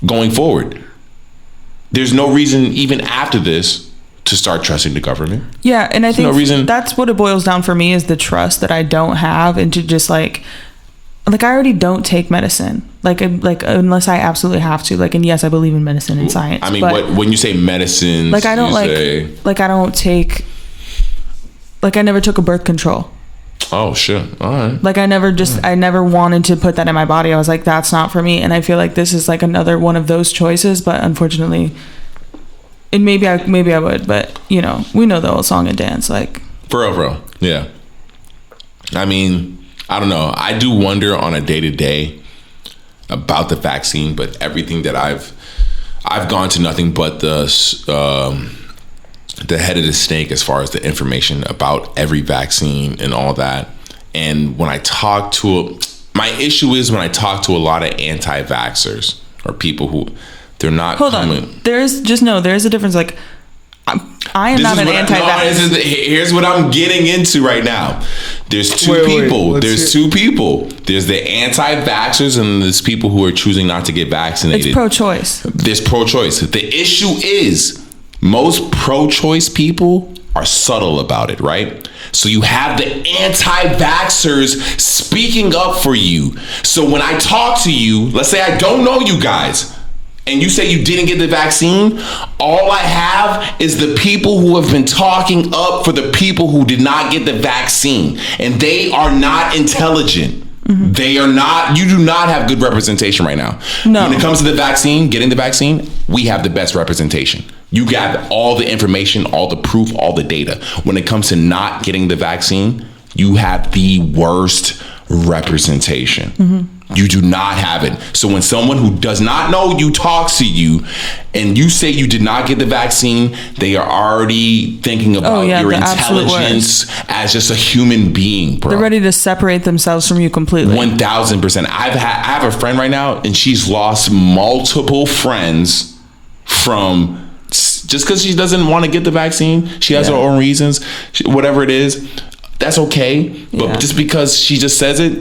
[SPEAKER 1] going forward. There's no reason even after this to start trusting the government. Yeah, and I think no reason. That's what it boils down for me, is the trust that I don't have, and to just like I already don't take medicine, like unless I absolutely have to, like, and yes, I believe in medicine and science. I mean, when you say medicine, like I don't I don't take, like I never took a birth control. Oh shit! All right. Like I never wanted to put that in my body. I was like, that's not for me. And I feel like this is like another one of those choices. But unfortunately, and maybe I would. But you know, we know the old song and dance, like for real, bro. Yeah. I mean, I don't know. I do wonder on a day-to-day about the vaccine, but everything that I've gone to nothing but the head of the snake as far as the information about every vaccine and all that. And when I talk to my issue is when I talk to a lot of anti-vaxxers or people who they're not there's a difference. Like I am not an anti-vax. Here's what I'm getting into right now. There's two people. There's the anti-vaxxers and there's people who are choosing not to get vaccinated. It's pro-choice. There's pro-choice. The issue is most pro-choice people are subtle about it, right? So you have the anti-vaxxers speaking up for you. So when I talk to you, let's say I don't know you guys, and you say you didn't get the vaccine, all I have is the people who have been talking up for the people who did not get the vaccine. And they are not intelligent. Mm-hmm. They are not, you do not have good representation right now. No. When it comes to the vaccine, getting the vaccine, we have the best representation. You got all the information, all the proof, all the data. When it comes to not getting the vaccine, you have the worst representation. Mm-hmm. You do not have it. So when someone who does not know you talks to you and you say you did not get the vaccine, they are already thinking about your intelligence as just a human being, bro. They're ready to separate themselves from you completely. 1000%. I have a friend right now and she's lost multiple friends from just because she doesn't want to get the vaccine. She has her own reasons, whatever it is. That's okay. But just because she just says it,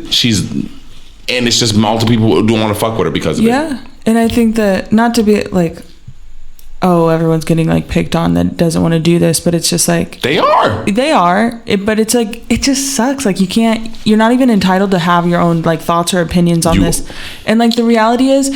[SPEAKER 1] and it's just multiple people who don't want to fuck with her because of it. Yeah. And I think that, not to be like, oh, everyone's getting like picked on that doesn't want to do this, but it's just like they are, but it's like, it just sucks. Like you're not even entitled to have your own like thoughts or opinions on this. And like the reality is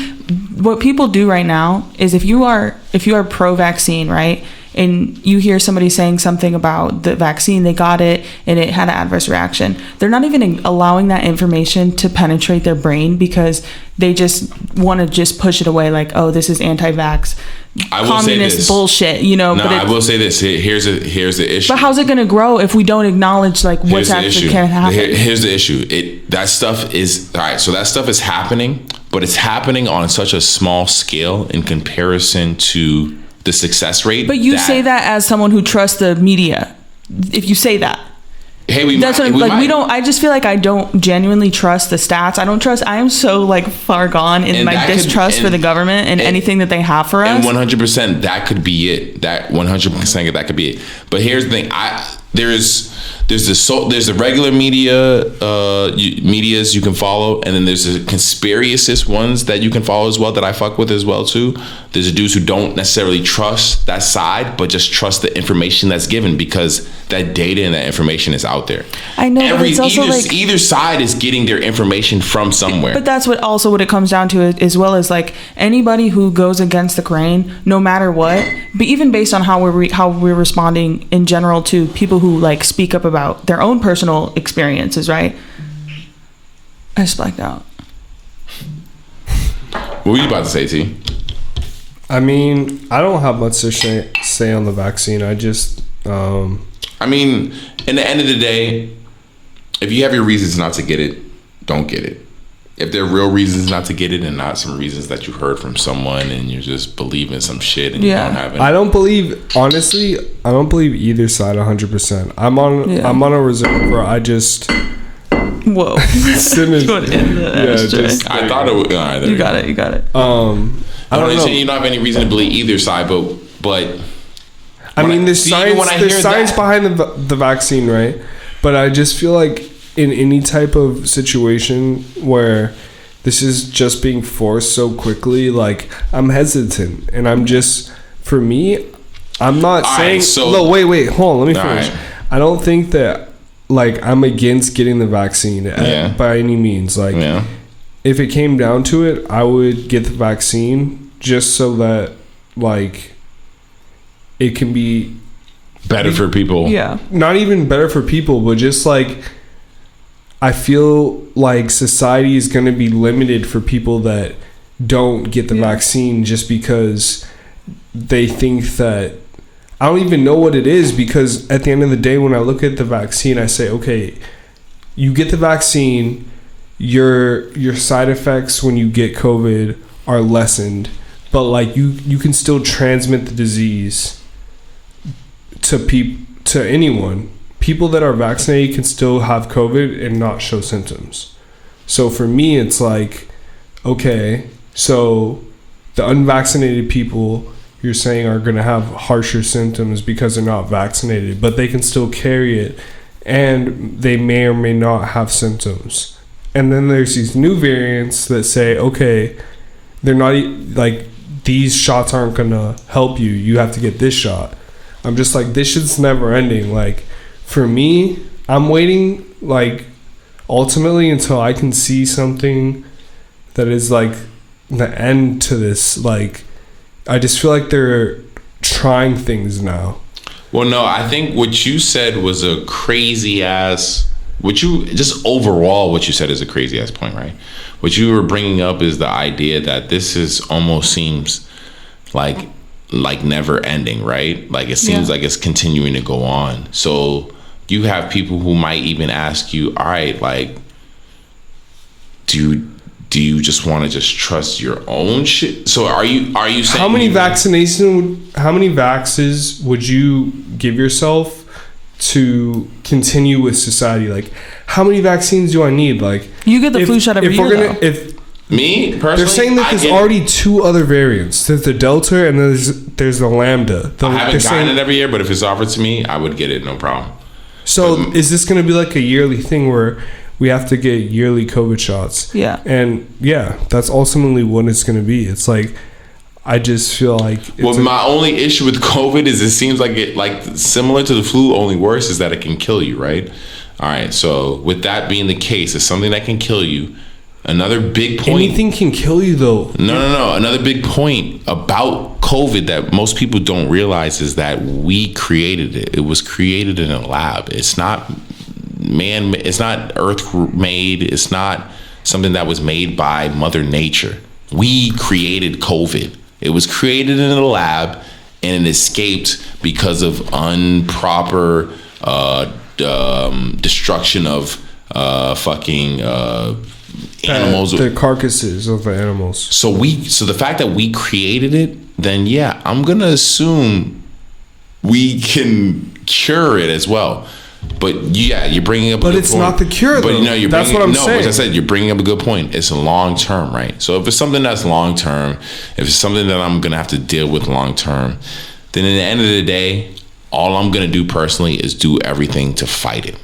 [SPEAKER 1] what people do right now is if you are pro-vaccine, right, and you hear somebody saying something about the vaccine, they got it and it had an adverse reaction, they're not even allowing that information to penetrate their brain because they just want to just push it away like, oh, this is anti-vax, communist bullshit, you know. No, but I will say this. Here's the issue. But how's it going to grow if we don't acknowledge like what's actually can happen? Here's the issue. That stuff is all right. So that stuff is happening, but it's happening on such a small scale in comparison to the success rate. But you say that as someone who trusts the media. If you say that, hey, we don't. I just feel like I don't genuinely trust the stats. I am so like far gone in my distrust for the government and anything that they have for us. And 100%, that could be it. That 100% that could be it. But here's the thing. there's the regular medias you can follow, and then there's the conspiracist ones that you can follow as well that I fuck with as well too. There's the dudes who don't necessarily trust that side, but just trust the information that's given because that data and that information is out there.
[SPEAKER 2] I know, but it's also
[SPEAKER 1] either side is getting their information from somewhere.
[SPEAKER 2] But that's what it comes down to, as well as like anybody who goes against the grain, no matter what. But even based on how we're responding in general to people who like speak up about their own personal experiences, right? I just blacked out.
[SPEAKER 1] What were you about to say, T?
[SPEAKER 3] I mean, I don't have much to say on the vaccine. I just,
[SPEAKER 1] I mean, in the end of the day, if you have your reasons not to get it, don't get it. If there are real reasons not to get it and not some reasons that you heard from someone and you're just believing some shit and you don't have it.
[SPEAKER 3] I don't believe either side 100%. I'm on a reserve where I just...
[SPEAKER 2] Whoa.
[SPEAKER 3] I
[SPEAKER 1] thought it would... All right,
[SPEAKER 2] you got it.
[SPEAKER 1] I don't know. You don't have any reason to believe either side, but
[SPEAKER 3] I mean, there's science behind the vaccine, right? But I just feel like in any type of situation where this is just being forced so quickly, like I'm hesitant, and I'm just, for me, I'm not saying. No, wait, hold on, let me finish. Right. I don't think that like I'm against getting the vaccine by any means. Like, if it came down to it, I would get the vaccine just so that like it can be
[SPEAKER 1] better for people.
[SPEAKER 2] Yeah,
[SPEAKER 3] not even better for people, but just like I feel like society is going to be limited for people that don't get the vaccine just because they think that, I don't even know what it is, because at the end of the day, when I look at the vaccine, I say, okay, you get the vaccine, your side effects when you get COVID are lessened, but like you can still transmit the disease to anyone. People that are vaccinated can still have COVID and not show symptoms. So for me, it's like, okay, so the unvaccinated people you're saying are going to have harsher symptoms because they're not vaccinated, but they can still carry it and they may or may not have symptoms. And then there's these new variants that say, okay, they're not like, these shots aren't going to help you. You have to get this shot. I'm just like, this shit's never ending. Like, for me, I'm waiting like ultimately until I can see something that is like the end to this. Like, I just feel like they're trying things now.
[SPEAKER 1] Well, no, I think what you said was a crazy ass. What you said is a crazy ass point, right? What you were bringing up is the idea that this is almost seems like never ending, right? Like it seems like it's continuing to go on. So you have people who might even ask you, all right, like, do you just want to just trust your own shit? So are you saying
[SPEAKER 3] how many vaxes would you give yourself to continue with society? Like, how many vaccines do I need? Like,
[SPEAKER 2] you get the flu shot every year.
[SPEAKER 1] Me personally,
[SPEAKER 3] they're saying that there's already two other variants. There's the Delta and there's the Lambda.
[SPEAKER 1] I haven't gotten it every year, but if it's offered to me, I would get it, no problem.
[SPEAKER 3] So is this going to be like a yearly thing where we have to get yearly COVID shots?
[SPEAKER 2] Yeah.
[SPEAKER 3] And that's ultimately what it's going to be. It's like, I just feel like...
[SPEAKER 1] my only issue with COVID is it seems like it, like similar to the flu, only worse is that it can kill you, right? All right. So with that being the case, it's something that can kill you. Another big point...
[SPEAKER 3] Anything can kill you, though.
[SPEAKER 1] No. Another big point about COVID that most people don't realize is that we created it. It was created in a lab. It's not it's not earth-made. It's not something that was made by Mother Nature. We created COVID. It was created in a lab, and it escaped because of improper destruction of animals,
[SPEAKER 3] the carcasses of the animals.
[SPEAKER 1] So the fact that we created it, then I'm gonna assume we can cure it as well. But you're bringing up.
[SPEAKER 3] But it's point. Not the cure, though. But that's what I'm saying.
[SPEAKER 1] As I said, you're bringing up a good point. It's long term, right? So if it's something that's long term, if it's something that I'm gonna have to deal with long term, then at the end of the day, all I'm gonna do personally is do everything to fight it.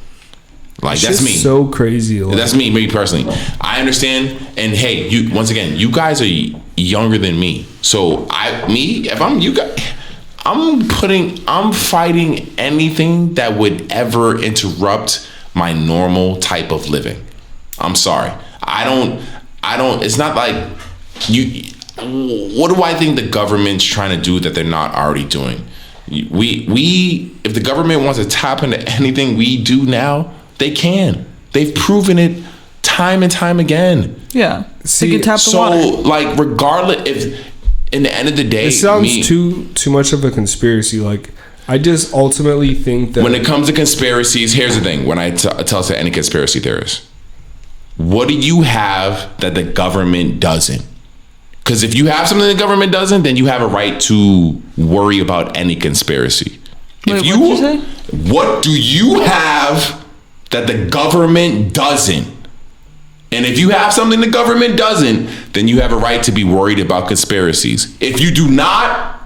[SPEAKER 1] Like, that's me.
[SPEAKER 3] So crazy. Like,
[SPEAKER 1] that's me personally. I understand. And hey, once again, you guys are younger than me. So if I'm you guys, I'm fighting anything that would ever interrupt my normal type of living. I'm sorry. I don't, it's not like what do I think the government's trying to do that they're not already doing? If the government wants to tap into anything we do now, they can. They've proven it time and time again.
[SPEAKER 2] Yeah. See, they can tap the water.
[SPEAKER 1] Like, regardless, if in the end of the day,
[SPEAKER 3] it sounds too much of a conspiracy. Like, I just ultimately think that
[SPEAKER 1] when it comes to conspiracies, here's the thing. When I tell to any conspiracy theorist, what do you have that the government doesn't? Because if you have something the government doesn't, then you have a right to worry about any conspiracy.
[SPEAKER 2] Wait, what did you say?
[SPEAKER 1] What do you have that the government doesn't? And if you have something the government doesn't, then you have a right to be worried about conspiracies. If you do not,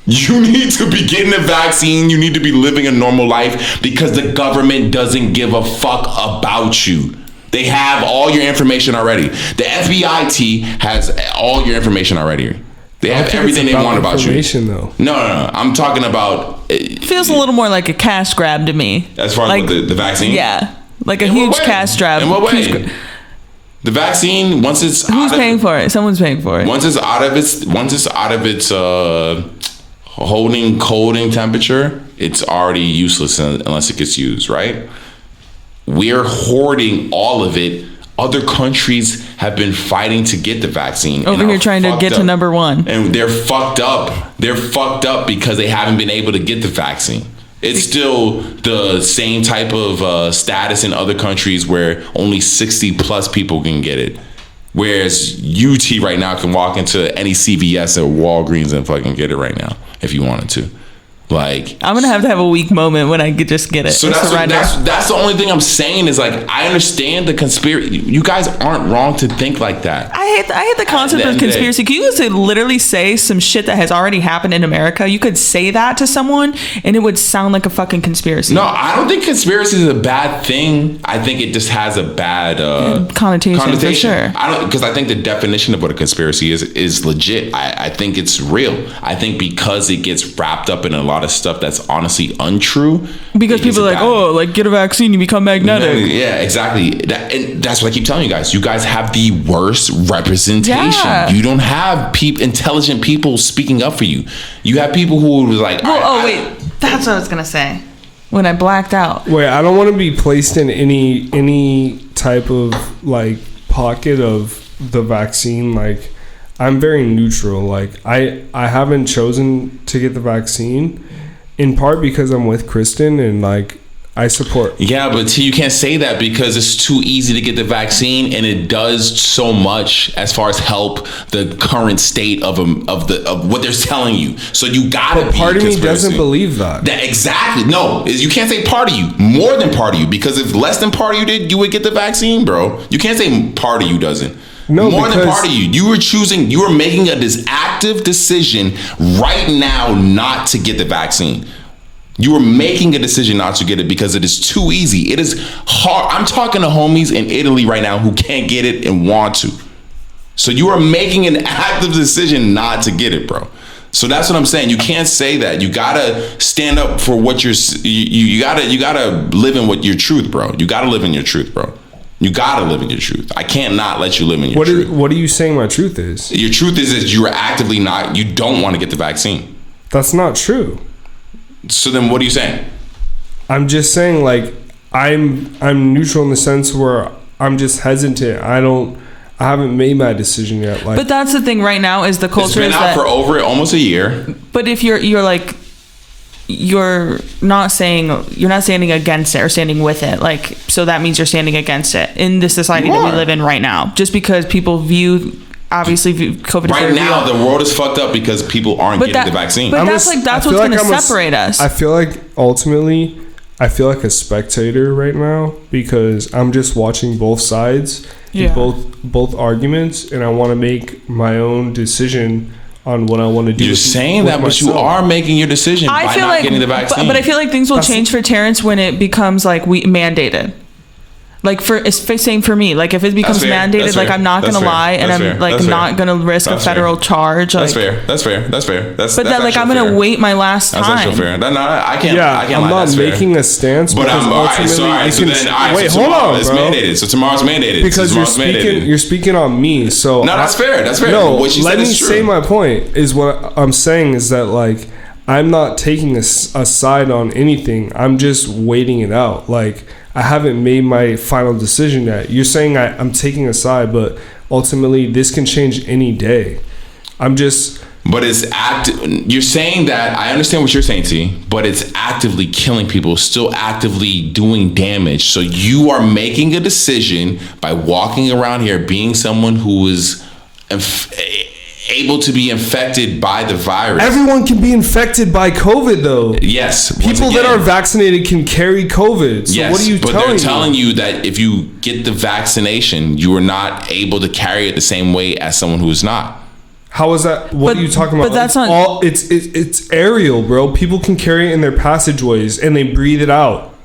[SPEAKER 1] you need to be getting a vaccine. You need to be living a normal life because the government doesn't give a fuck about you. They have all your information already. The FBI has all your information already. They have everything they want about you.
[SPEAKER 3] Though.
[SPEAKER 1] No. I'm talking about.
[SPEAKER 2] It feels a little more like a cash grab to me.
[SPEAKER 1] As far as the vaccine?
[SPEAKER 2] Yeah. Like a huge cash grab.
[SPEAKER 1] In what way? The vaccine, once it's
[SPEAKER 2] who's paying for it? Someone's paying for it.
[SPEAKER 1] Once it's out of its holding temperature, it's already useless unless it gets used, right? We're hoarding all of it. Other countries have been fighting to get the vaccine.
[SPEAKER 2] Over here trying to get to number one.
[SPEAKER 1] And they're fucked up. They're fucked up because they haven't been able to get the vaccine. It's still the same type of status in other countries where only 60 plus people can get it. Whereas UT right now can walk into any CVS or Walgreens and fucking get it right now if you wanted to. Like,
[SPEAKER 2] I'm gonna have to have a weak moment when I just get it.
[SPEAKER 1] So that's the only thing I'm saying is, like, I understand the conspiracy. You guys aren't wrong to think like that.
[SPEAKER 2] I hate the concept of conspiracy. Can you just literally say some shit that has already happened in America? You could say that to someone and it would sound like a fucking conspiracy.
[SPEAKER 1] No, I don't think conspiracy is a bad thing. I think it just has a bad
[SPEAKER 2] connotation. For sure.
[SPEAKER 1] Because I think the definition of what a conspiracy is legit. I think it's real. I think because it gets wrapped up in a lot of stuff that's honestly untrue,
[SPEAKER 2] because people are like, oh, like, get a vaccine, you become magnetic.
[SPEAKER 1] Yeah, exactly. And that's what I keep telling you guys. You guys have the worst representation.
[SPEAKER 2] Yeah.
[SPEAKER 1] You don't have intelligent people speaking up for you. You have people who was like,
[SPEAKER 2] wait, that's what I was gonna say when I blacked out.
[SPEAKER 3] Wait, I don't want to be placed in any type of like pocket of the vaccine. Like, I'm very neutral. Like, I haven't chosen to get the vaccine, in part because I'm with Kristen and like I support. Yeah,
[SPEAKER 1] but you can't say that because it's too easy to get the vaccine, and it does so much as far as help the current state of what they're telling you. So you gotta.
[SPEAKER 3] But part of me doesn't believe that.
[SPEAKER 1] Exactly. No, you can't say part of you. More than part of you, because if less than part of you did, you would get the vaccine, bro. You can't say part of you doesn't.
[SPEAKER 3] No,
[SPEAKER 1] more than part of you. You were making a active decision right now not to get the vaccine. You were making a decision not to get it because it is too easy. It is hard. I'm talking to homies in Italy right now who can't get it and want to. So you are making an active decision not to get it, bro. So that's what I'm saying. You can't say that. You gotta stand up for what you gotta live in what your truth, bro. You gotta live in your truth, bro. You gotta live in your truth. I can't not let you live in your truth.
[SPEAKER 3] What are you saying my truth is?
[SPEAKER 1] Your truth is that you are actively you don't want to get the vaccine.
[SPEAKER 3] That's not true.
[SPEAKER 1] So then what are you saying?
[SPEAKER 3] I'm just saying, like, I'm neutral in the sense where I'm just hesitant. I haven't made my decision yet. Like,
[SPEAKER 2] but that's the thing right now is the culture.
[SPEAKER 1] It's been out for over almost a year.
[SPEAKER 2] But if you're like, you're not standing against it or standing with it, like, so that means you're standing against it in the society that we live in right now. Just because people view COVID
[SPEAKER 1] right now, the world is fucked up because people aren't getting the vaccine.
[SPEAKER 2] But that's what's going to separate us.
[SPEAKER 3] I feel like ultimately, I feel like a spectator right now because I'm just watching both sides, both arguments, and I want to make my own decision on what I want to do.
[SPEAKER 1] You're saying that, but you are making your decision by not getting the vaccine.
[SPEAKER 2] But I feel like things will change for Terrence when it becomes like we mandated. Like it's same for me. Like if it becomes mandated, like I'm not gonna lie, and I'm like not gonna risk a federal charge.
[SPEAKER 1] That's fair. That's fair.
[SPEAKER 2] But then like I'm gonna wait my last time.
[SPEAKER 1] That's actually fair. No, I can't.
[SPEAKER 3] Yeah,
[SPEAKER 1] I can't
[SPEAKER 3] I'm not making a stance.
[SPEAKER 1] But I'm alright. So then, wait, hold on, it's mandated. So tomorrow's mandated.
[SPEAKER 3] Because you're speaking on me. So
[SPEAKER 1] no, that's fair. That's fair.
[SPEAKER 3] No, let me say my point. Is what I'm saying is that like I'm not taking a side on anything. I'm just waiting it out. Like. I haven't made my final decision yet. You're saying I'm taking a side, but ultimately this can change any day.
[SPEAKER 1] But it's you're saying that, I understand what you're saying, T, but it's actively killing people, still actively doing damage. So you are making a decision by walking around here being someone who is able to be infected by the virus.
[SPEAKER 3] Everyone can be infected by COVID, though.
[SPEAKER 1] Yes.
[SPEAKER 3] People that are vaccinated can carry COVID. So
[SPEAKER 1] yes,
[SPEAKER 3] what are you
[SPEAKER 1] but they're telling you that if you get the vaccination, you are not able to carry it the same way as someone who is not.
[SPEAKER 3] How is that? What are you talking about?
[SPEAKER 2] But that's not.
[SPEAKER 3] It's aerial, bro. People can carry it in their passageways and they breathe it out.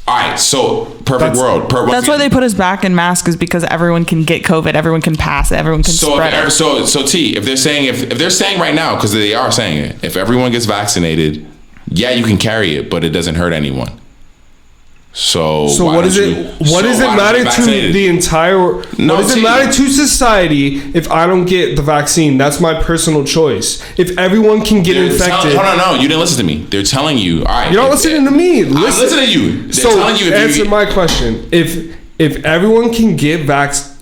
[SPEAKER 1] All right, so perfect world.
[SPEAKER 2] That's why they put us back in masks, is because everyone can get COVID, everyone can pass it, everyone can spread it.
[SPEAKER 1] So T, if they're saying right now, because they are saying it, if everyone gets vaccinated, yeah, you can carry it, but it doesn't hurt anyone. So
[SPEAKER 3] what does it matter to the entire? What does it matter to society if I don't get the vaccine? That's my personal choice. If everyone can get infected,
[SPEAKER 1] no, you didn't listen to me. They're telling you, all right.
[SPEAKER 3] You're not listening to me.
[SPEAKER 1] I'm listening to you. They're telling you.
[SPEAKER 3] Answer my question. If everyone can get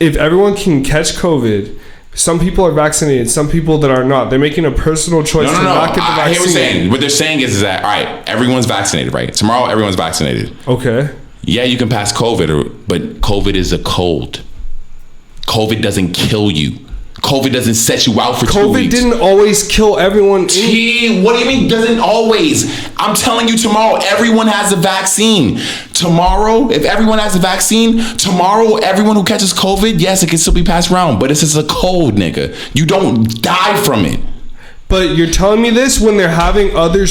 [SPEAKER 3] if everyone can catch COVID. Some people are vaccinated, some people that are not. They're making a personal choice to not get the vaccine.
[SPEAKER 1] I hear what you're saying. What they're saying is that, all right, everyone's vaccinated, right? Tomorrow, everyone's vaccinated.
[SPEAKER 3] Okay.
[SPEAKER 1] Yeah, you can pass COVID, but COVID is a cold. COVID doesn't kill you. COVID doesn't set you out for 2 weeks.
[SPEAKER 3] COVID didn't always kill everyone.
[SPEAKER 1] What do you mean doesn't always? I'm telling you, tomorrow everyone has a vaccine. Tomorrow, if everyone has a vaccine, tomorrow everyone who catches COVID, yes, it can still be passed around, but it's just a cold, nigga. You don't die from it.
[SPEAKER 3] But you're telling me this when they're having other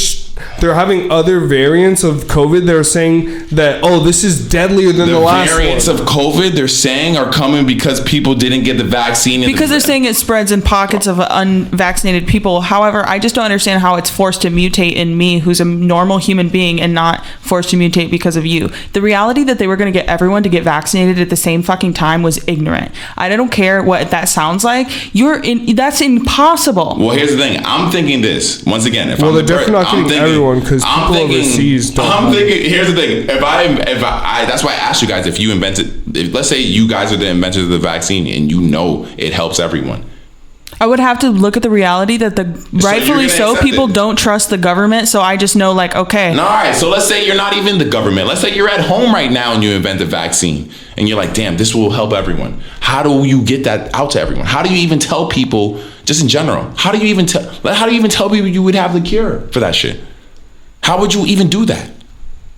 [SPEAKER 3] variants of COVID. They're saying that, oh, this is deadlier than the last one. The
[SPEAKER 1] variants of COVID they're saying are coming because people didn't get the vaccine.
[SPEAKER 2] Because they're saying it spreads in pockets of unvaccinated people. However, I just don't understand how it's forced to mutate in me, who's a normal human being, and not forced to mutate because of you. The reality that they were going to get everyone to get vaccinated at the same fucking time was ignorant. I don't care what that sounds like. That's impossible.
[SPEAKER 1] Well, here's the thing. I'm thinking this once again.
[SPEAKER 3] They're definitely not getting everyone because people overseas don't.
[SPEAKER 1] I'm thinking. Here's the thing. If I, that's why I asked you guys if you invented. Let's say you guys are the inventors of the vaccine and you know it helps everyone.
[SPEAKER 2] I would have to look at the reality that rightfully so people don't trust the government. So I just know, like, okay.
[SPEAKER 1] No, all right. So let's say you're not even the government. Let's say you're at home right now and you invent the vaccine and you're like, damn, this will help everyone. How do you get that out to everyone? How do you even tell people, just in general? How do you even tell people you would have the cure for that shit? How would you even do that?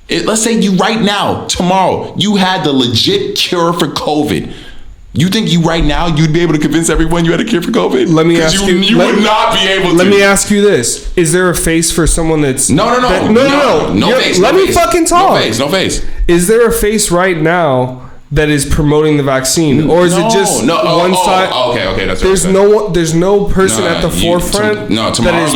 [SPEAKER 1] Let's say you right now, tomorrow, you had the legit cure for COVID. You think right now you'd be able to convince everyone you had a cure for COVID?
[SPEAKER 3] Let me ask you.
[SPEAKER 1] You would not be able to.
[SPEAKER 3] Let me ask you this: is there a face for someone that's
[SPEAKER 1] no face?
[SPEAKER 3] Let me fucking talk.
[SPEAKER 1] No face.
[SPEAKER 3] Is there a face right now that is promoting the vaccine, or is it just one side? Okay, that's right. There's no person at the forefront.
[SPEAKER 1] Tomorrow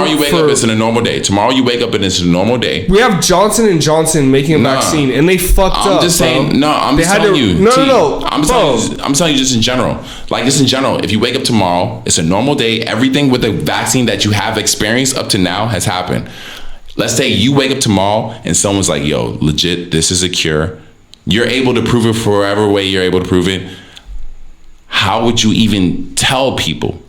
[SPEAKER 1] you wake up. It's in a normal day. Tomorrow you wake up and it's a normal day.
[SPEAKER 3] We have Johnson & Johnson making a vaccine, and they fucked up.
[SPEAKER 1] I'm just saying. I'm telling you. I'm telling you just in general. Like just in general, if you wake up tomorrow, it's a normal day. Everything with the vaccine that you have experienced up to now has happened. Let's say you wake up tomorrow and someone's like, "Yo, legit, this is a cure." You're able to prove it for whatever way you're able to prove it. How would you even tell people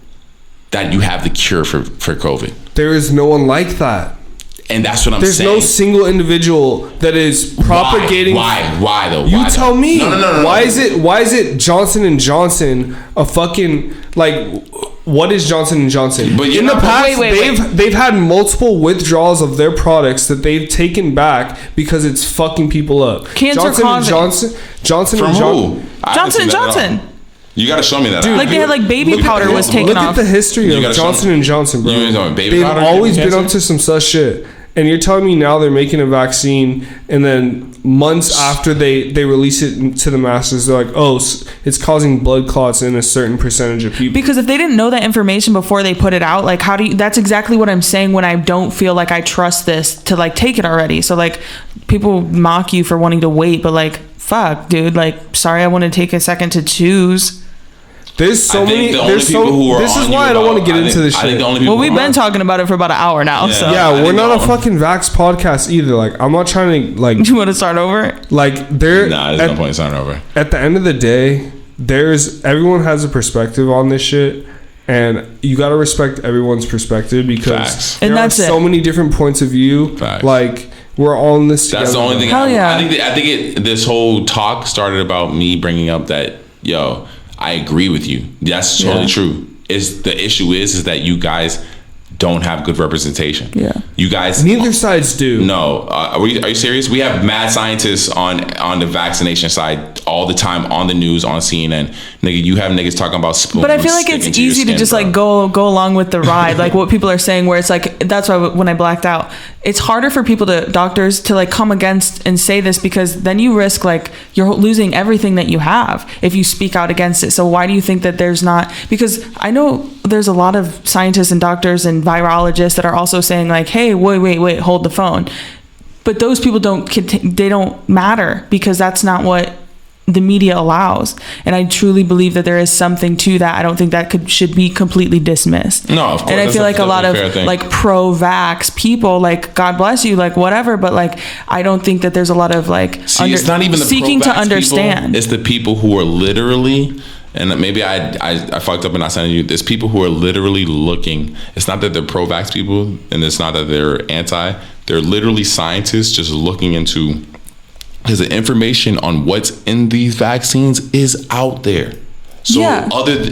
[SPEAKER 1] that you have the cure for COVID?
[SPEAKER 3] There is no one like that.
[SPEAKER 1] And that's what I'm saying.
[SPEAKER 3] There's no single individual that is propagating.
[SPEAKER 1] Why though?
[SPEAKER 3] You tell me.
[SPEAKER 1] No.
[SPEAKER 3] Why is it Johnson & Johnson a fucking like? What is Johnson & Johnson?
[SPEAKER 1] But
[SPEAKER 3] in the past, they've had multiple withdrawals of their products that they've taken back because it's fucking people up.
[SPEAKER 2] Cancer
[SPEAKER 3] Johnson & Johnson.
[SPEAKER 2] Johnson & Johnson.
[SPEAKER 1] You got to show me that.
[SPEAKER 2] Like they had like baby powder was taken off.
[SPEAKER 3] Look at the history of Johnson & Johnson, bro. They've always been up to some such shit. And you're telling me now they're making a vaccine, and then months after they release it to the masses, they're like, oh, it's causing blood clots in a certain percentage of people.
[SPEAKER 2] Because if they didn't know that information before they put it out, like how do you, that's exactly what I'm saying when I don't feel like I trust this to like take it already. So like people mock you for wanting to wait, but like, fuck, dude, like, sorry, I want to take a second to choose.
[SPEAKER 3] There's so many. There's so. This is why I don't want to get into this shit.
[SPEAKER 2] Well, we've been talking about it for about an hour now.
[SPEAKER 3] Yeah,
[SPEAKER 2] so
[SPEAKER 3] yeah, we're not a fucking Vax podcast either. Like, I'm not trying to like.
[SPEAKER 2] You want to start over?
[SPEAKER 3] Like, there's
[SPEAKER 1] no point starting over.
[SPEAKER 3] At the end of the day, everyone has a perspective on this shit, and you gotta respect everyone's perspective because there are so many different points of view.
[SPEAKER 1] Facts.
[SPEAKER 3] Like, we're all in this together.
[SPEAKER 1] That's the only thing.
[SPEAKER 2] Hell yeah.
[SPEAKER 1] I think this whole talk started about me bringing up that I agree with you. That's totally true. The issue is that you guys don't have good representation.
[SPEAKER 2] Yeah.
[SPEAKER 1] You guys.
[SPEAKER 3] Neither sides do.
[SPEAKER 1] No. Are you serious? We have mad scientists on the vaccination side all the time on the news on CNN. Nigga, you have niggas talking about spoons.
[SPEAKER 2] But I feel like it's easy to just like go along with the ride, like what people are saying. Where it's like that's why when I blacked out, it's harder for doctors to like come against and say this because then you risk like you're losing everything that you have if you speak out against it. So why do you think that there's not? Because I know there's a lot of scientists and doctors and virologists that are also saying like, hey, wait, hold the phone. But those people don't matter because that's not what the media allows. And I truly believe that there is something to that. I don't think that should be completely dismissed.
[SPEAKER 1] No, of course.
[SPEAKER 2] And I feel like a lot of like pro-vax people, like God bless you, like whatever, but like I don't think that there's a lot of like
[SPEAKER 1] it's not even the
[SPEAKER 2] seeking to
[SPEAKER 1] pro-vax
[SPEAKER 2] understand.
[SPEAKER 1] People, it's the people who are literally, and maybe I fucked up and not sending you. There's people who are literally looking. It's not that they're pro-vax people, and it's not that they're anti. They're literally scientists just looking into. Because the information on what's in these vaccines is out there. So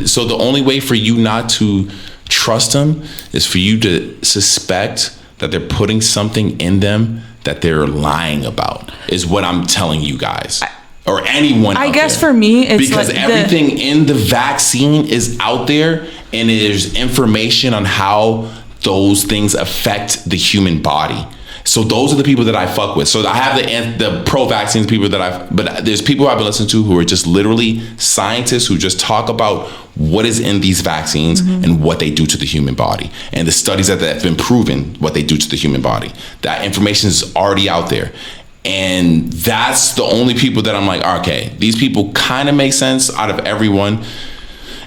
[SPEAKER 1] so the only way for you not to trust them is for you to suspect that they're putting something in them that they're lying about, is what I'm telling you guys. Or anyone
[SPEAKER 2] I guess
[SPEAKER 1] there.
[SPEAKER 2] For me, it's
[SPEAKER 1] because
[SPEAKER 2] like
[SPEAKER 1] everything in the vaccine is out there, and there's information on how those things affect the human body. So those are the people that I fuck with. So I have the pro-vaccines people but there's people I've been listening to who are just literally scientists who just talk about what is in these vaccines and what they do to the human body. And the studies that have been proven what they do to the human body. That information is already out there. And that's the only people that I'm like, okay, these people kind of make sense out of everyone.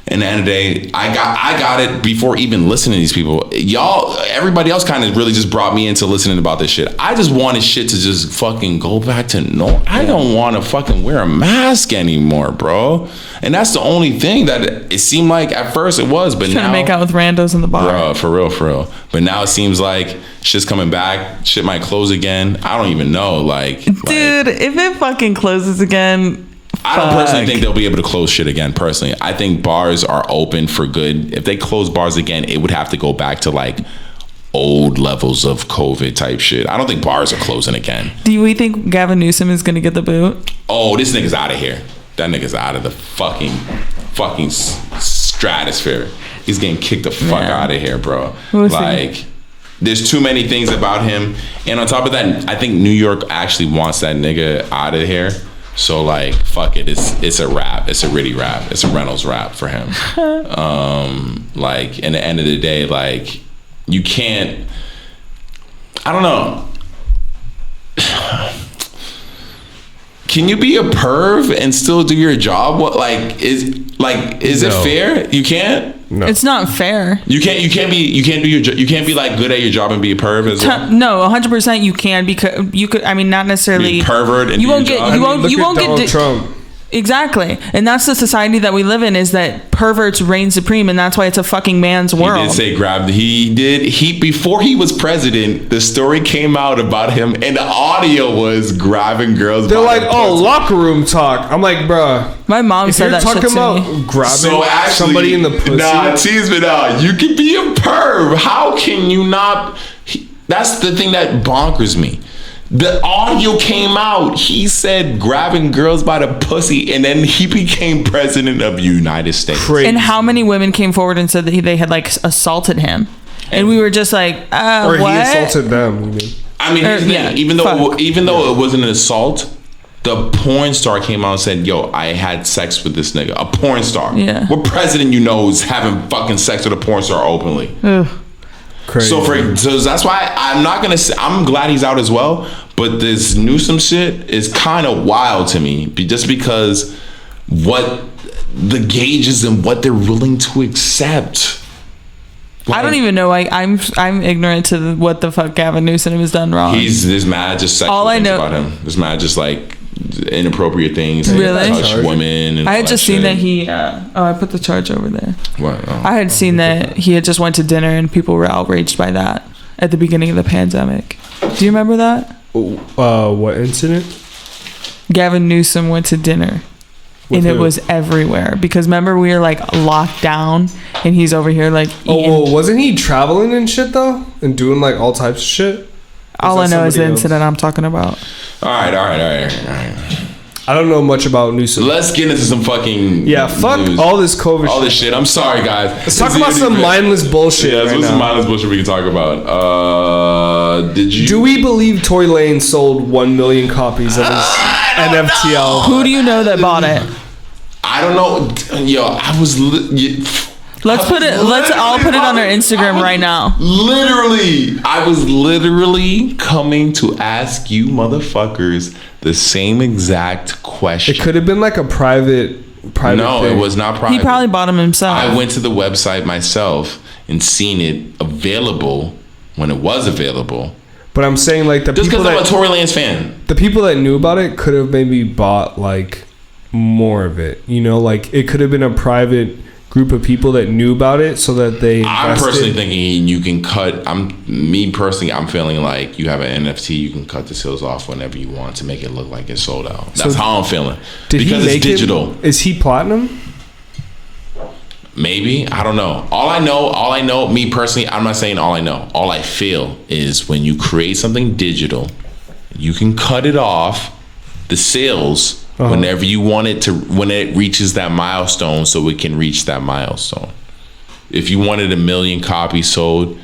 [SPEAKER 1] And at the end of the day, I got it before even listening to these people. Everybody else kind of really just brought me into listening about this shit. I just wanted shit to just fucking go back to normal. I don't want to fucking wear a mask anymore, bro. And that's the only thing that it seemed like at first it was, but now
[SPEAKER 2] trying to make out with randos in the bar.
[SPEAKER 1] Bro, for real. But now it seems like shit's coming back. Shit might close again. I don't even know.
[SPEAKER 2] Dude, if it fucking closes again.
[SPEAKER 1] I don't personally think they'll be able to close shit again, personally. I think bars are open for good. If they close bars again, it would have to go back to like old levels of COVID type shit. I don't think bars are closing again.
[SPEAKER 2] Do we think Gavin Newsom is going to get the boot?
[SPEAKER 1] Oh, this nigga's out of here. That nigga's out of the fucking stratosphere. He's getting kicked the fuck out of here, bro.
[SPEAKER 2] We'll see.
[SPEAKER 1] There's too many things about him. And on top of that, I think New York actually wants that nigga out of here. So like, fuck it. It's a rap. It's a Ritty rap. It's a Reynolds rap for him. Like, in the end of the day, like, you can't. I don't know. Can you be a perv and still do your job? What is it fair? You can't.
[SPEAKER 3] No.
[SPEAKER 2] It's not fair.
[SPEAKER 1] You can't be like good at your job and be a perv as well.
[SPEAKER 2] No, 100% you can, because you could. I mean, not necessarily
[SPEAKER 1] be a pervert. And
[SPEAKER 2] you won't get. You won't get.
[SPEAKER 3] Trump.
[SPEAKER 2] Exactly, and that's the society that we live in. Is that perverts reign supreme, and that's why it's a fucking man's world.
[SPEAKER 1] He did say grab. He before he was president, the story came out about him, and the audio was grabbing girls.
[SPEAKER 3] They're like, oh, locker room talk. I'm like, bruh.
[SPEAKER 2] My mom said that shit to me.
[SPEAKER 3] If you're talking about grabbing somebody in the pussy,
[SPEAKER 1] tease me out. You can be a perv. How can you not? That's the thing that bonkers me. The audio came out. He said grabbing girls by the pussy, and then he became president of the United States.
[SPEAKER 3] Crazy.
[SPEAKER 2] And how many women came forward and said that they had like assaulted him? And we were just like,
[SPEAKER 3] or
[SPEAKER 2] what?
[SPEAKER 3] he assaulted them. You mean?
[SPEAKER 1] I mean, here's the thing. Even though it wasn't an assault, the porn star came out and said, "Yo, I had sex with this nigga." A porn star.
[SPEAKER 2] Yeah.
[SPEAKER 1] What president you know is having fucking sex with a porn star openly?
[SPEAKER 2] Ugh.
[SPEAKER 3] Crazy.
[SPEAKER 1] So that's why I'm not gonna say, I'm glad he's out as well, but this Newsom shit is kind of wild to me, just because what the gauges and what they're willing to accept.
[SPEAKER 2] I don't even know. I'm ignorant to what the fuck Gavin Newsom has done wrong.
[SPEAKER 1] There's mad just sexual
[SPEAKER 2] all I
[SPEAKER 1] things
[SPEAKER 2] know
[SPEAKER 1] about him. There's mad just like inappropriate things.
[SPEAKER 2] Really?
[SPEAKER 1] Touch women. And
[SPEAKER 2] I
[SPEAKER 1] all
[SPEAKER 2] had
[SPEAKER 1] that
[SPEAKER 2] just seen
[SPEAKER 1] shit.
[SPEAKER 2] that he. I put the charge over there.
[SPEAKER 1] What? Oh.
[SPEAKER 2] I had seen that he had just went to dinner and people were outraged by that at the beginning of the pandemic. Do you remember that?
[SPEAKER 3] What incident?
[SPEAKER 2] Gavin Newsom went to dinner.
[SPEAKER 3] With
[SPEAKER 2] and it
[SPEAKER 3] who?
[SPEAKER 2] was everywhere because remember we were like locked down and he's over here like eating.
[SPEAKER 3] Oh, wasn't he traveling and shit though, and doing like all types of shit?
[SPEAKER 2] All I know is the
[SPEAKER 3] somebody else?
[SPEAKER 2] incident I'm talking about.
[SPEAKER 1] All right.
[SPEAKER 3] I don't know much about Newsom.
[SPEAKER 1] Let's get into some fucking
[SPEAKER 3] Fuck
[SPEAKER 1] news.
[SPEAKER 3] all this COVID
[SPEAKER 1] All
[SPEAKER 3] shit.
[SPEAKER 1] this shit. I'm sorry, guys.
[SPEAKER 3] Let's talk about some mindless bullshit.
[SPEAKER 1] Yeah,
[SPEAKER 3] right
[SPEAKER 1] what's some
[SPEAKER 3] now.
[SPEAKER 1] mindless bullshit we can talk about?
[SPEAKER 3] Do we believe Tory Lanez sold 1 million copies of his NFT album?
[SPEAKER 2] Who do you know that bought it?
[SPEAKER 1] I don't know. Yo, I was.
[SPEAKER 2] Let's all put it on our Instagram right now.
[SPEAKER 1] I was literally coming to ask you motherfuckers the same exact question.
[SPEAKER 3] It could have been like a private
[SPEAKER 1] No,
[SPEAKER 3] thing.
[SPEAKER 1] it was not private.
[SPEAKER 2] He probably bought them himself.
[SPEAKER 1] I went to the website myself and seen it available when it was available.
[SPEAKER 3] But I'm saying like
[SPEAKER 1] Just because I'm a Tory Lanez fan.
[SPEAKER 3] the people that knew about it could have maybe bought like more of it. You know, like it could have been a private group of people that knew about it so that they
[SPEAKER 1] I'm
[SPEAKER 3] invested.
[SPEAKER 1] personally thinking you can cut. I'm feeling like you have an NFT, you can cut the sales off whenever you want to make it look like it's sold out. That's
[SPEAKER 3] So
[SPEAKER 1] how I'm feeling.
[SPEAKER 3] Did
[SPEAKER 1] because
[SPEAKER 3] he make
[SPEAKER 1] it's digital.
[SPEAKER 3] Is he platinum?
[SPEAKER 1] Maybe, I don't know. All I know, me personally, I'm not saying all I know. All I feel is when you create something digital, you can cut it off the sales whenever you want it to, when it reaches that milestone, so it can reach that milestone. If you wanted 1 million copies sold,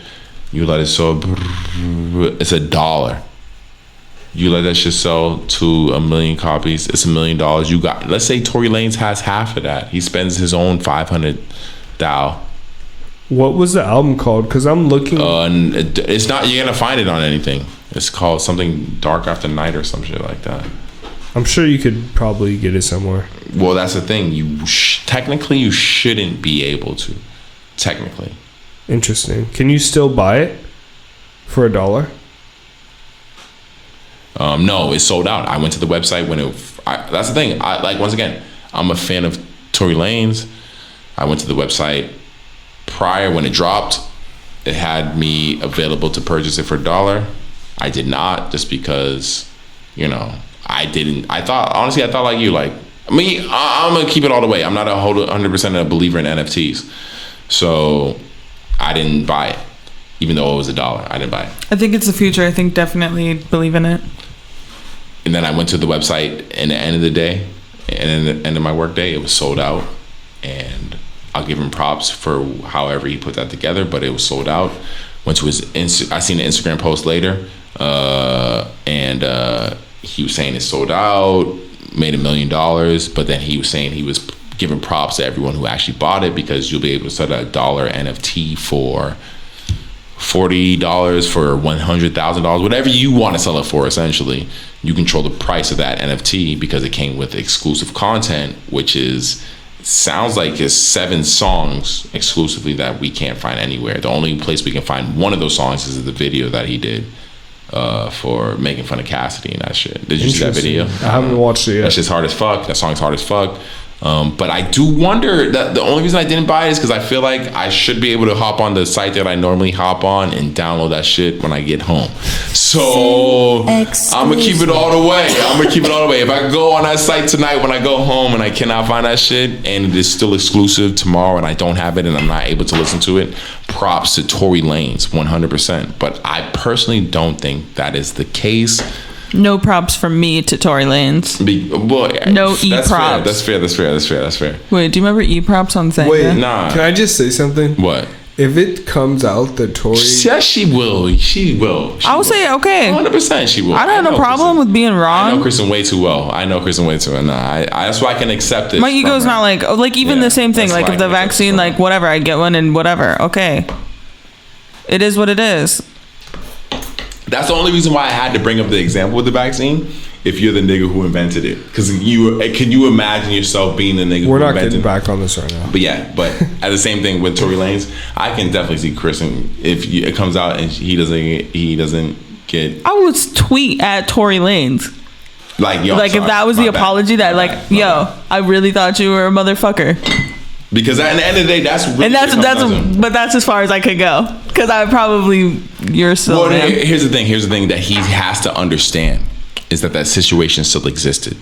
[SPEAKER 1] you let it sell. It's $1. You let that shit sell to 1 million copies. It's $1 million. You got. Let's say Tory Lanez has half of that. He spends his own 500 thou.
[SPEAKER 3] What was the album called? Because I'm looking.
[SPEAKER 1] It's not. You're gonna find it on anything. It's called something Dark After Night or some shit like that.
[SPEAKER 3] I'm sure you could probably get it somewhere.
[SPEAKER 1] Well, that's the thing. Technically you shouldn't be able to. Technically.
[SPEAKER 3] Interesting. Can you still buy it for $1?
[SPEAKER 1] No, it's sold out. I went to the website when that's the thing. Once again, I'm a fan of Tory Lanez. I went to the website prior when it dropped. It had me available to purchase it for $1. I did not, just because, I didn't. I thought like you, like me. I'm gonna keep it all the way. I'm not 100% a believer in NFTs, so I didn't buy it, even though it was $1. I didn't buy it.
[SPEAKER 2] I think it's the future. I think definitely believe in it.
[SPEAKER 1] And then I went to the website, and at the end of the day, and at the end of my work day, it was sold out. And I'll give him props for however he put that together, but it was sold out. Went to his I seen an Instagram post later, and he was saying it's sold out, made $1 million, but then he was saying he was giving props to everyone who actually bought it, because you'll be able to sell a $1 NFT for $40, for $100,000, whatever you want to sell it for. Essentially, you control the price of that NFT because it came with exclusive content, which sounds like it's 7 songs exclusively that we can't find anywhere. The only place we can find one of those songs is the video that he did for making fun of Cassidy and that shit. Did you see that video?
[SPEAKER 3] I haven't watched it yet.
[SPEAKER 1] That shit's hard as fuck. That song's hard as fuck. But I do wonder that the only reason I didn't buy it is because I feel like I should be able to hop on the site that I normally hop on and download that shit when I get home. So I'm gonna keep it all the way. If I go on that site tonight when I go home and I cannot find that shit, and it is still exclusive tomorrow and I don't have it and I'm not able to listen to it, props to Tory Lanez 100%. But I personally don't think that is the case.
[SPEAKER 2] No props from me to Tory Lanez. No E-props.
[SPEAKER 1] That's fair.
[SPEAKER 2] Wait, do you remember E-props on Zanga?
[SPEAKER 3] Wait,
[SPEAKER 1] Nah.
[SPEAKER 3] Can I just say something?
[SPEAKER 1] What?
[SPEAKER 3] If it comes out that Tory...
[SPEAKER 1] Yes, she will. She will.
[SPEAKER 2] I would say, okay.
[SPEAKER 1] 100% she will.
[SPEAKER 2] I don't have no problem with being wrong.
[SPEAKER 1] I know Kristen way too well. Nah, that's why I can accept it.
[SPEAKER 2] My ego's not like even the same thing. Like if the vaccine, like whatever, I get one and whatever. Okay. It is what it is.
[SPEAKER 1] That's the only reason why I had to bring up the example with the vaccine. If you're the nigga who invented it, because can you imagine yourself being the nigga?
[SPEAKER 3] We're
[SPEAKER 1] who
[SPEAKER 3] not
[SPEAKER 1] invented
[SPEAKER 3] getting back on this right now.
[SPEAKER 1] But at the same thing with Tory Lanez, I can definitely see Kristen if it comes out and he doesn't get.
[SPEAKER 2] I would tweet at Tory Lanez.
[SPEAKER 1] Like yo,
[SPEAKER 2] like if that was the apology that like yo, I really thought you were a motherfucker.
[SPEAKER 1] Because at the end of the day, that's really
[SPEAKER 2] but that's as far as I could go. Because I probably you're still.
[SPEAKER 1] Well, here's the thing that he has to understand is that situation still existed.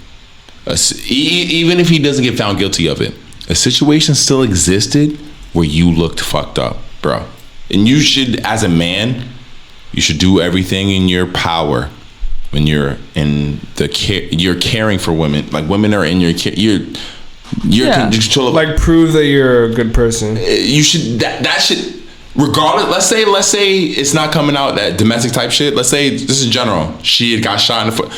[SPEAKER 1] Even if he doesn't get found guilty of it, a situation still existed where you looked fucked up, bro. And you should, as a man, you should do everything in your power when you're in you're caring for women. Like women are in your care.
[SPEAKER 3] Like prove that you're a good person.
[SPEAKER 1] You should that should. Regardless, let's say it's not coming out that domestic type shit. Let's say this is general. She had got shot in the foot.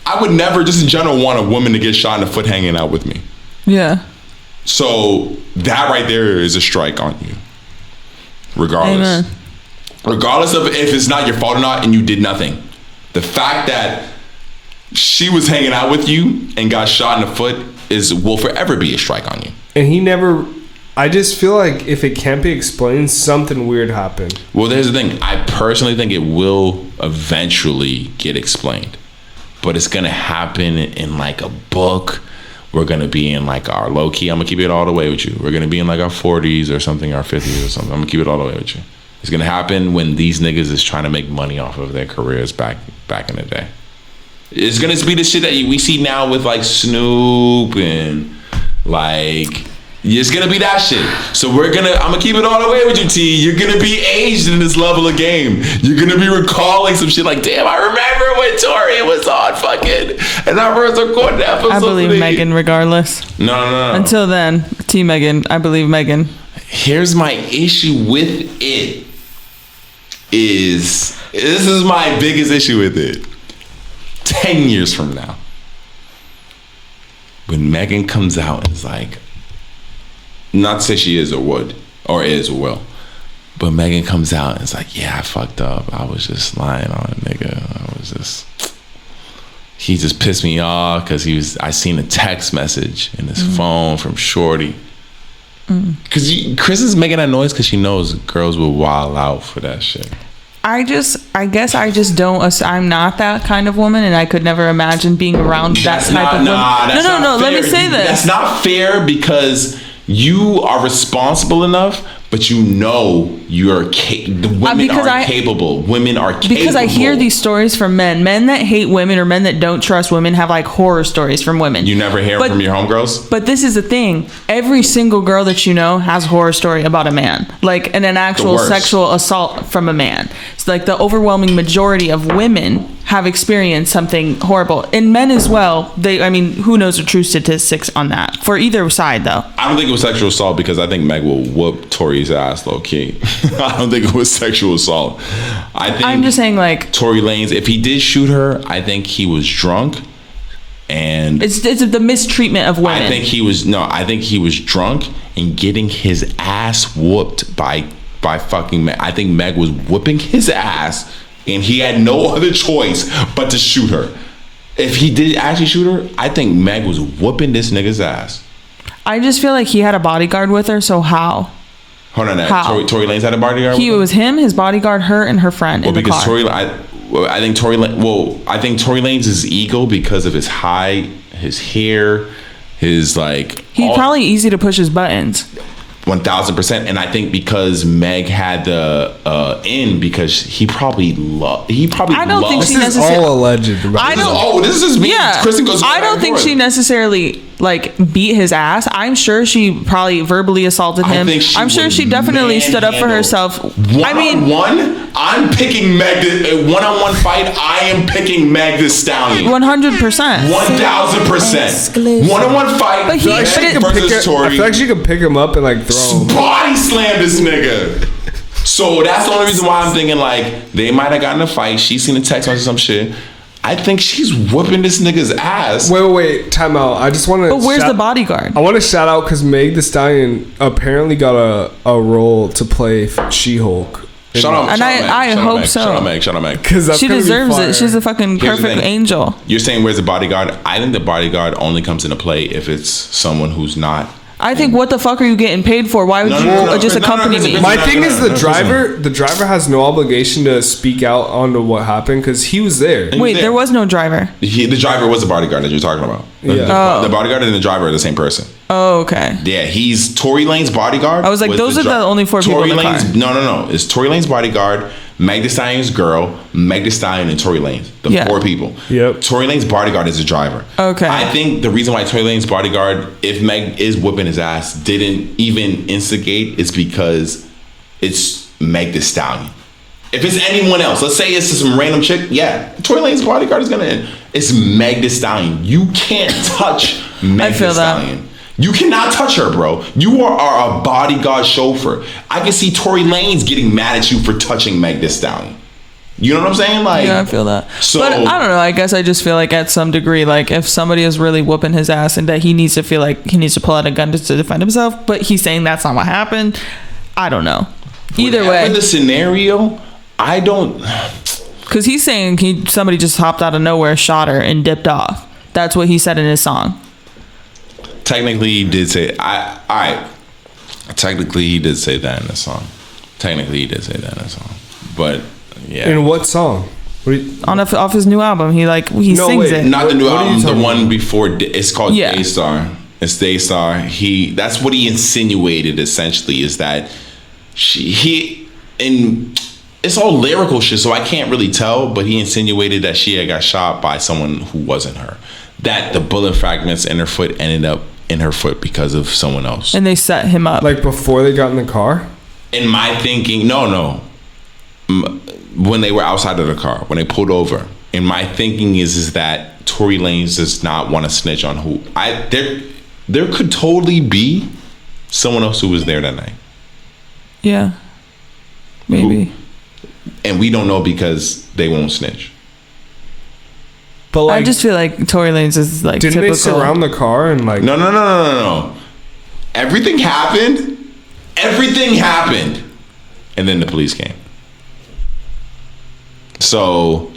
[SPEAKER 1] I would never, just in general, want a woman to get shot in the foot hanging out with me.
[SPEAKER 2] Yeah.
[SPEAKER 1] So that right there is a strike on you. Regardless. Amen. Regardless of if it's not your fault or not and you did nothing. The fact that she was hanging out with you and got shot in the foot will forever be a strike on you.
[SPEAKER 3] And he never... I just feel like if it can't be explained, something weird happened.
[SPEAKER 1] Well, there's the thing. I personally think it will eventually get explained. But it's going to happen in like a book. We're going to be in like our low key. I'm going to keep it all the way with you. We're going to be in like our 40s or something, our 50s or something. I'm going to keep it all the way with you. It's going to happen when these niggas is trying to make money off of their careers back in the day. It's going to be the shit that we see now with like Snoop and like... It's gonna be that shit. So I'm gonna keep it all the way with you, T. You're gonna be aged in this level of game. You're gonna be recalling some shit like, damn, I remember when Tori was on fucking and I first recorded the episode.
[SPEAKER 2] I believe Megan regardless.
[SPEAKER 1] No.
[SPEAKER 2] Until then, T Megan, I believe Megan.
[SPEAKER 1] Here's my issue with it. This is my biggest issue with it. 10 years from now, when Megan comes out and is like, not to say she is or would, or is or will, but Megan comes out and it's like, yeah, I fucked up. I was just lying on a nigga. He just pissed me off because I seen a text message in his phone from Shorty. Because Chris is making that noise because she knows girls will wild out for that shit.
[SPEAKER 2] I guess I just don't. I'm not that kind of woman, and I could never imagine being around that type of woman. No. Let me say this.
[SPEAKER 1] That's not fair because you are responsible enough, but you know the women are capable. Women are capable.
[SPEAKER 2] Because I hear these stories from men that hate women or men that don't trust women have like horror stories from women.
[SPEAKER 1] You never hear from your homegirls?
[SPEAKER 2] But this is the thing. Every single girl that you know has a horror story about a man. Like an actual sexual assault from a man. It's like the overwhelming majority of women have experienced something horrible. And men as well. Who knows the true statistics on that? For either side though.
[SPEAKER 1] I don't think it was sexual assault because I think Meg will whoop Tori's ass low key. I don't think it was sexual assault. I'm
[SPEAKER 2] just saying like
[SPEAKER 1] Tory Lanez, if he did shoot her, I think he was drunk and
[SPEAKER 2] it's the mistreatment of women.
[SPEAKER 1] I think he was drunk and getting his ass whooped by fucking Meg. I think Meg was whooping his ass and he had no other choice but to shoot her. If he did actually shoot her, I think Meg was whooping this nigga's ass.
[SPEAKER 2] I just feel like he had a bodyguard with her, so how?
[SPEAKER 1] Hold on, Tory Lanez had a bodyguard.
[SPEAKER 2] It was him, his bodyguard, her, and her friend in the car.
[SPEAKER 1] I think Tory Lanez's ego because of his height, his hair, his like.
[SPEAKER 2] He's probably easy to push his buttons.
[SPEAKER 1] 1000%, and I think because Meg had the in because he probably loved.
[SPEAKER 2] I don't think she
[SPEAKER 3] necessarily. This is all alleged.
[SPEAKER 1] This is me.
[SPEAKER 2] Yeah,
[SPEAKER 1] Kristen goes.
[SPEAKER 2] I don't think she necessarily like beat his ass. I'm sure she probably verbally assaulted him. I'm sure she definitely stood up for herself. I mean,
[SPEAKER 1] I'm picking Meg. One-on-one fight. I am picking Meg Thee Stallion.
[SPEAKER 2] 100%.
[SPEAKER 1] 1000%. One-on-one fight.
[SPEAKER 2] But
[SPEAKER 1] versus Tory.
[SPEAKER 3] I feel like she could pick him up and like throw him.
[SPEAKER 1] Body slam this nigga. So that's the only reason why I'm thinking like they might have gotten a fight. She's seen a text message or some shit. I think she's whooping this nigga's ass.
[SPEAKER 3] Wait, time out. I just want to.
[SPEAKER 2] But where's the bodyguard?
[SPEAKER 3] I want to shout out because Meg Thee Stallion apparently got a role to play She-Hulk.
[SPEAKER 1] Shut up,
[SPEAKER 2] and I hope so.
[SPEAKER 1] Shut up, Meg.
[SPEAKER 3] Because
[SPEAKER 2] she deserves it. She's a fucking perfect angel.
[SPEAKER 1] You're saying where's the bodyguard? I think the bodyguard only comes into play if it's someone who's not.
[SPEAKER 2] I think what the fuck are you getting paid for? Why would you just accompany me?
[SPEAKER 3] My thing is the driver has no obligation to speak out onto what happened because he was there.
[SPEAKER 2] Wait, there was no driver.
[SPEAKER 1] The driver was the bodyguard that you're talking about.
[SPEAKER 3] Yeah.
[SPEAKER 1] The bodyguard and the driver are the same person.
[SPEAKER 2] Oh, okay.
[SPEAKER 1] Yeah, he's Tory Lanez bodyguard.
[SPEAKER 2] I was like, those are the only four people in the car.
[SPEAKER 1] No. It's Tory Lanez bodyguard, Meg Thee Stallion's girl, Meg Thee Stallion, and Tory Lanez. The four people.
[SPEAKER 3] Yep.
[SPEAKER 1] Tory Lanez bodyguard is the driver.
[SPEAKER 2] Okay.
[SPEAKER 1] I think the reason why Tory Lanez bodyguard, if Meg is whooping his ass, didn't even instigate is because it's Meg Thee Stallion. If it's anyone else, let's say it's some random chick, Tory Lanez bodyguard is gonna. It's Meg Thee Stallion. You can't touch Meg Thee Stallion. You cannot touch her, bro. You are a bodyguard chauffeur. I can see Tory Lanez getting mad at you for touching Meg Thee Stallion. You know what I'm saying? Like,
[SPEAKER 2] yeah, I feel that.
[SPEAKER 1] So,
[SPEAKER 2] but I don't know. I guess I just feel like at some degree, like if somebody is really whooping his ass and that he needs to feel like he needs to pull out a gun to defend himself, but he's saying that's not what happened. I don't know. Either way,
[SPEAKER 1] the scenario, I don't.
[SPEAKER 2] Because he's saying somebody just hopped out of nowhere, shot her, and dipped off. That's what he said in his song.
[SPEAKER 1] Technically, he did say. Technically, he did say that in the song. But yeah.
[SPEAKER 3] In what song?
[SPEAKER 2] Off his new album, he sings it.
[SPEAKER 1] Not the new album. The one before. It's called Daystar. It's Daystar. That's what he insinuated. Essentially, is that it's all lyrical shit, so I can't really tell. But he insinuated that she had got shot by someone who wasn't her. That the bullet fragments in her foot ended up in her foot because of someone else.
[SPEAKER 2] And they set him up.
[SPEAKER 3] Like before they got in the car?
[SPEAKER 1] In my thinking, no. When they were outside of the car, when they pulled over. In my thinking is that Tory Lanez does not want to snitch on who. There could totally be someone else who was there that night.
[SPEAKER 2] Yeah. Maybe.
[SPEAKER 1] And we don't know because they won't snitch.
[SPEAKER 3] But
[SPEAKER 2] I just feel like Tory Lanez is like
[SPEAKER 3] didn't
[SPEAKER 2] typical.
[SPEAKER 3] they surround the car and like
[SPEAKER 1] No. Everything happened, and then the police came. So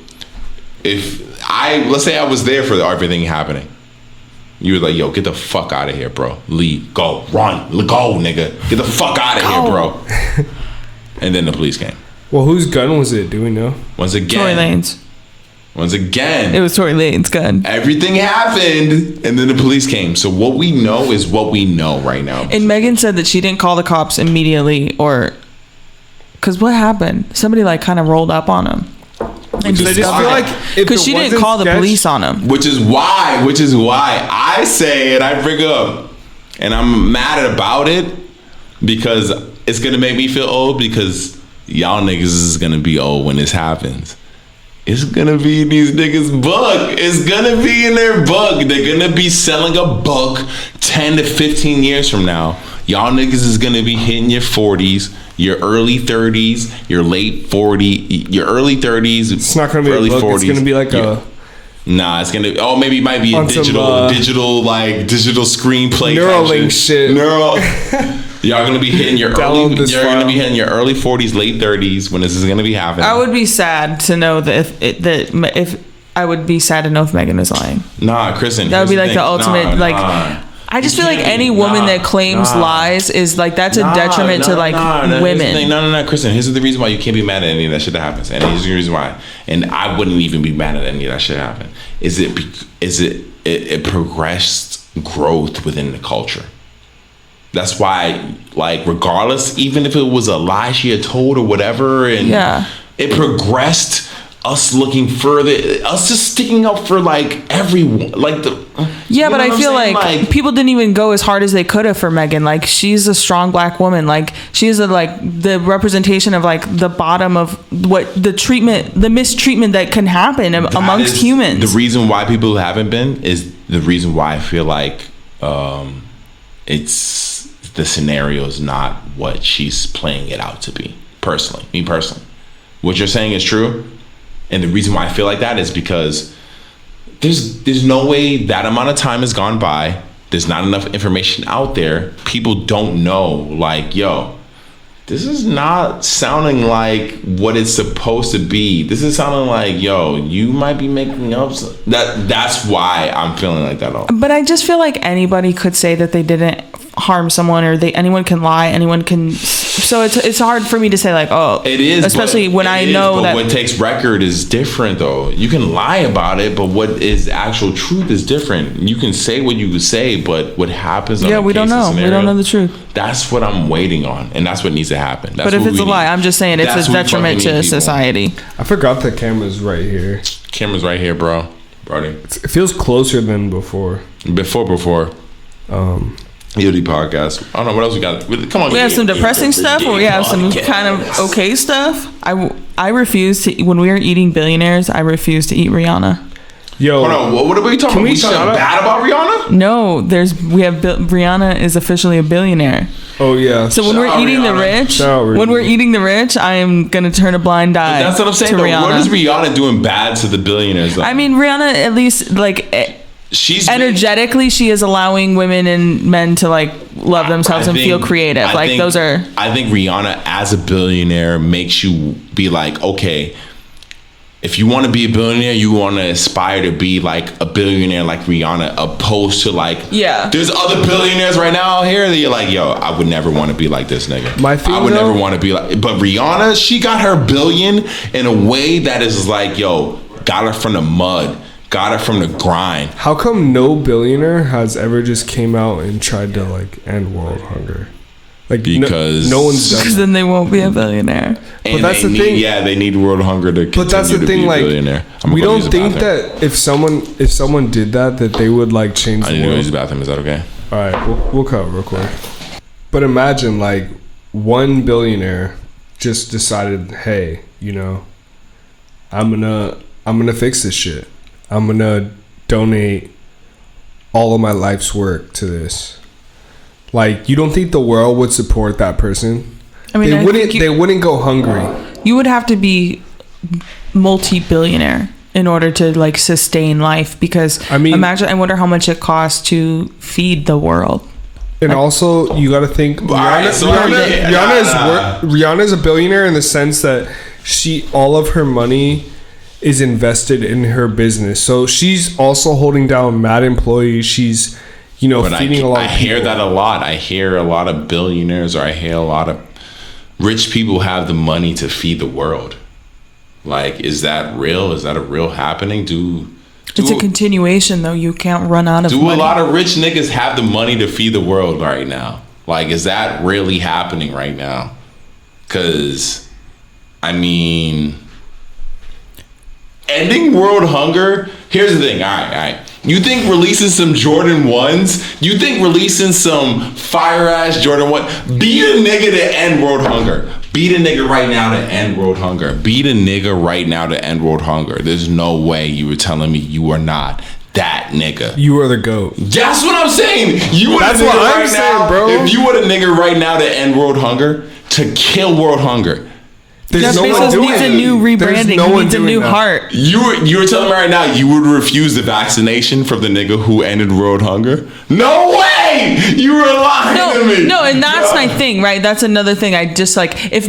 [SPEAKER 1] let's say I was there for everything happening. You were like, yo, get the fuck out of here, bro. Leave, go, run, go, nigga. Get the fuck out of here, bro. And then the police came.
[SPEAKER 3] Well, whose gun was it? Do we know?
[SPEAKER 1] Once again,
[SPEAKER 2] Tory Lanez.
[SPEAKER 1] It
[SPEAKER 2] was Tory Lanez's gun.
[SPEAKER 1] Everything happened, and then the police came. So what we know is what we know right now.
[SPEAKER 2] And Megan said that she didn't call the cops immediately, because what happened? Somebody like kind of rolled up on him. And
[SPEAKER 3] I just feel like
[SPEAKER 2] because she didn't call the police on him.
[SPEAKER 1] Which is why I say, and I bring up, and I'm mad about it because it's gonna make me feel old because y'all niggas is gonna be old when this happens. It's gonna be in these niggas' book. It's gonna be in their book. They're gonna be selling a book 10 to 15 years from now. Y'all niggas is gonna be hitting your 40s, your early 30s, your late 40s, your early 30s.
[SPEAKER 3] It's not gonna be
[SPEAKER 1] early
[SPEAKER 3] a book.
[SPEAKER 1] 40s.
[SPEAKER 3] It's gonna be like
[SPEAKER 1] Nah, it's gonna. Oh, maybe it might be a digital screenplay.
[SPEAKER 3] Neuralink shit.
[SPEAKER 1] Y'all gonna be hitting your early 40s, late 30s when this is gonna be happening.
[SPEAKER 2] I would be sad to know that if I would be sad to know if Megan is lying.
[SPEAKER 1] Nah, Kristen.
[SPEAKER 2] That would be like the ultimate I just feel like any woman that claims lies is like that's a detriment to women.
[SPEAKER 1] No, Kristen. Here's the reason why you can't be mad at any of that shit that happens, and here's the reason why. And I wouldn't even be mad at any of that shit that happened. It progressed growth within the culture. That's why, like, regardless, even if it was a lie she had told or whatever, and it progressed us looking further, us just sticking up for like everyone, like the.
[SPEAKER 2] Yeah, but I feel
[SPEAKER 1] saying?
[SPEAKER 2] like people didn't even go as hard as they could have for Megan. Like, she's a strong black woman. Like, she's the representation of like the bottom of what the mistreatment that can happen amongst humans.
[SPEAKER 1] The reason why people haven't been is the reason why I feel like it's the scenario is not what she's playing it out to be. Personally, me personally, what you're saying is true, and the reason why I feel like that is because there's no way that amount of time has gone by. There's not enough information out there. People don't know, like, yo, this is not sounding like what it's supposed to be. This is sounding like, yo, you might be making up that's why I'm feeling like that all.
[SPEAKER 2] But I just feel like anybody could say that they didn't harm someone, or anyone can lie, anyone can. So it's hard for me to say like, oh,
[SPEAKER 1] it is,
[SPEAKER 2] especially when I know that
[SPEAKER 1] what takes record is different though. You can lie about it, but what is actual truth is different. You can say what you could say, but what happens on
[SPEAKER 2] we don't know. We don't know the truth.
[SPEAKER 1] That's what I'm waiting on, and that's what needs to happen. That's
[SPEAKER 2] but if it's a lie, I'm just saying it's a detriment to society.
[SPEAKER 3] I forgot the camera's right here.
[SPEAKER 1] Camera's right here, bro. Brody.
[SPEAKER 3] It feels closer than before.
[SPEAKER 1] Before. EOD podcast. I don't know what else we got. Come on.
[SPEAKER 2] We have some depressing stuff, or we have some kind of okay stuff. I refuse to, when we are eating billionaires, I refuse to eat Rihanna.
[SPEAKER 3] Yo,
[SPEAKER 1] hold on. What are we talking about? We talking bad about Rihanna?
[SPEAKER 2] No, Rihanna is officially a billionaire.
[SPEAKER 3] Oh yeah.
[SPEAKER 2] So when we're eating the rich, I am gonna turn a blind eye.
[SPEAKER 1] But that's what I'm saying. What is Rihanna doing bad to the billionaires? Though?
[SPEAKER 2] I mean, Rihanna at least like. She's energetically, she is allowing women and men to like love themselves and feel creative. I think
[SPEAKER 1] Rihanna as a billionaire makes you be like, okay, if you want to be a billionaire, you want to aspire to be like a billionaire like Rihanna, opposed to like, there's other billionaires right now out here that you're like, yo, I would never want to be like this nigga. I would never want to be like, but Rihanna, she got her billion in a way that is like, yo, got her from the mud. Got it from the grind.
[SPEAKER 3] How come no billionaire has ever just came out and tried to like end world hunger? Like
[SPEAKER 1] because
[SPEAKER 3] no one's done.
[SPEAKER 2] Because then they won't be a billionaire.
[SPEAKER 1] But that's the thing. Yeah, they need world hunger to continue. But that's the thing. Like,
[SPEAKER 3] we don't think that if someone did that they would like change.
[SPEAKER 1] I need to use the bathroom. Is that okay?
[SPEAKER 3] All right, we'll cut real quick. But imagine like one billionaire just decided, hey, you know, I'm gonna fix this shit. I'm gonna donate all of my life's work to this. Like, you don't think the world would support that person? I mean, they wouldn't go hungry.
[SPEAKER 2] You would have to be multi-billionaire in order to like sustain life, because I wonder how much it costs to feed the world.
[SPEAKER 3] And also, you got to think Rihanna is a billionaire in the sense that all of her money is invested in her business. So she's also holding down mad employees. She's, feeding a lot of people. I
[SPEAKER 1] hear that a lot. I hear a lot of billionaires, or I hear a lot of rich people have the money to feed the world. Like, is that real? Is that a real happening? It's
[SPEAKER 2] a continuation, though. You can't run out of money.
[SPEAKER 1] Do a lot of rich niggas have the money to feed the world right now? Like, is that really happening right now? Because, I mean, ending world hunger, here's the thing. All right. You think releasing some Jordan 1s, you think releasing some fire-ass Jordan 1, beat a nigga to end world hunger. Beat a nigga right now to end world hunger. Beat a nigga right now to end world hunger. There's no way you were telling me you are not that nigga.
[SPEAKER 3] You are the GOAT.
[SPEAKER 1] That's what I'm saying. That's what I'm saying, bro. If you were a nigga right now to end world hunger, to kill world hunger,
[SPEAKER 2] Jeff Bezos needs a new rebranding. He needs a new heart.
[SPEAKER 1] You were telling me right now you would refuse the vaccination from the nigga who ended world hunger? No way! You were lying to me.
[SPEAKER 2] No, and that's my thing, right? That's another thing. I just like, if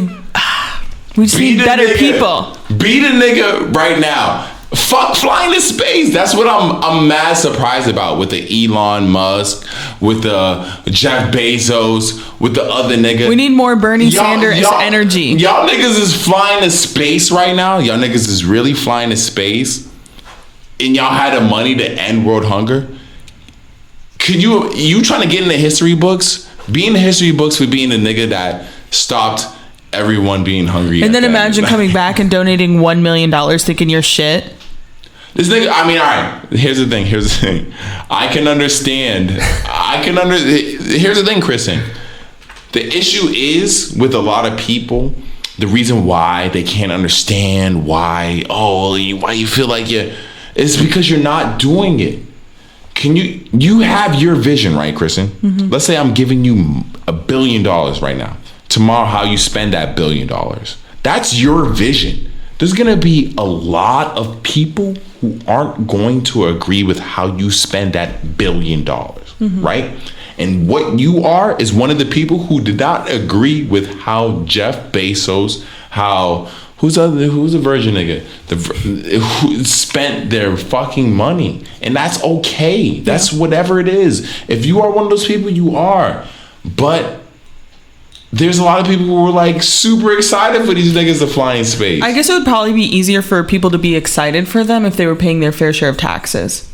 [SPEAKER 2] we just need better people.
[SPEAKER 1] Beat a nigga right now. Fuck flying to space. That's what I'm mad surprised about with the Elon Musk, with the Jeff Bezos, with the other nigga.
[SPEAKER 2] We need more Bernie Sanders energy.
[SPEAKER 1] Y'all niggas is flying to space right now. Y'all niggas is really flying to space, and y'all had the money to end world hunger. Could you trying to get in the history books? Be in the history books for being the nigga that stopped everyone being hungry.
[SPEAKER 2] And then imagine coming back and donating $1 million thinking you're shit.
[SPEAKER 1] This nigga, I mean, all right. Here's the thing. I can understand. Here's the thing, Kristen. The issue is with a lot of people. The reason why they can't understand why you feel like it's because you're not doing it. You have your vision, right, Kristen? Mm-hmm. Let's say I'm giving you $1 billion right now. Tomorrow, how you spend that $1 billion. That's your vision. There's gonna be a lot of people who aren't going to agree with how you spend that $1 billion, right? And what you are is one of the people who did not agree with how Jeff Bezos, who's a virgin nigga, who spent their fucking money. And that's okay. That's whatever it is. If you are one of those people, you are. But there's a lot of people who were like super excited for these niggas to fly in space.
[SPEAKER 2] I guess it would probably be easier for people to be excited for them if they were paying their fair share of taxes.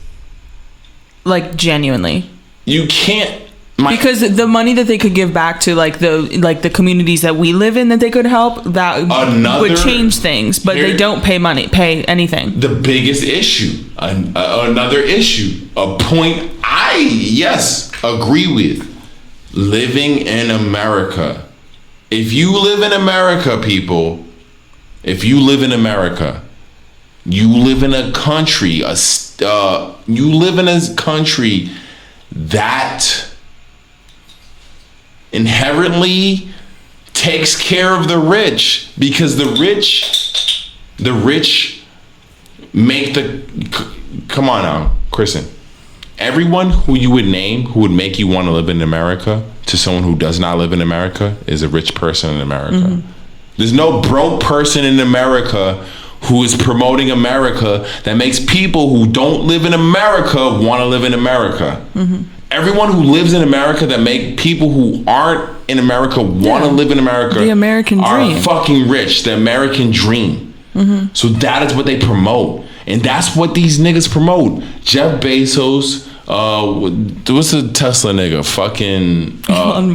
[SPEAKER 2] Like, genuinely.
[SPEAKER 1] You can't.
[SPEAKER 2] Because the money that they could give back to the communities that we live in that they could help, that would change things, but they don't pay anything.
[SPEAKER 1] The biggest issue, another issue, a point I agree with, living in America. If you live in America, people, you live in a country, that inherently takes care of the rich, because the rich make come on now, Kristen. Everyone who you would name who would make you want to live in America to someone who does not live in America is a rich person in America. Mm-hmm. There's no broke person in America who is promoting America that makes people who don't live in America want to live in America. Mm-hmm. Everyone who lives in America that make people who aren't in America want to live in America,
[SPEAKER 2] the American dream,
[SPEAKER 1] are fucking rich. The American dream. Mm-hmm. So that is what they promote, and that's what these niggas promote. Jeff Bezos, what's the Tesla nigga? Fucking Elon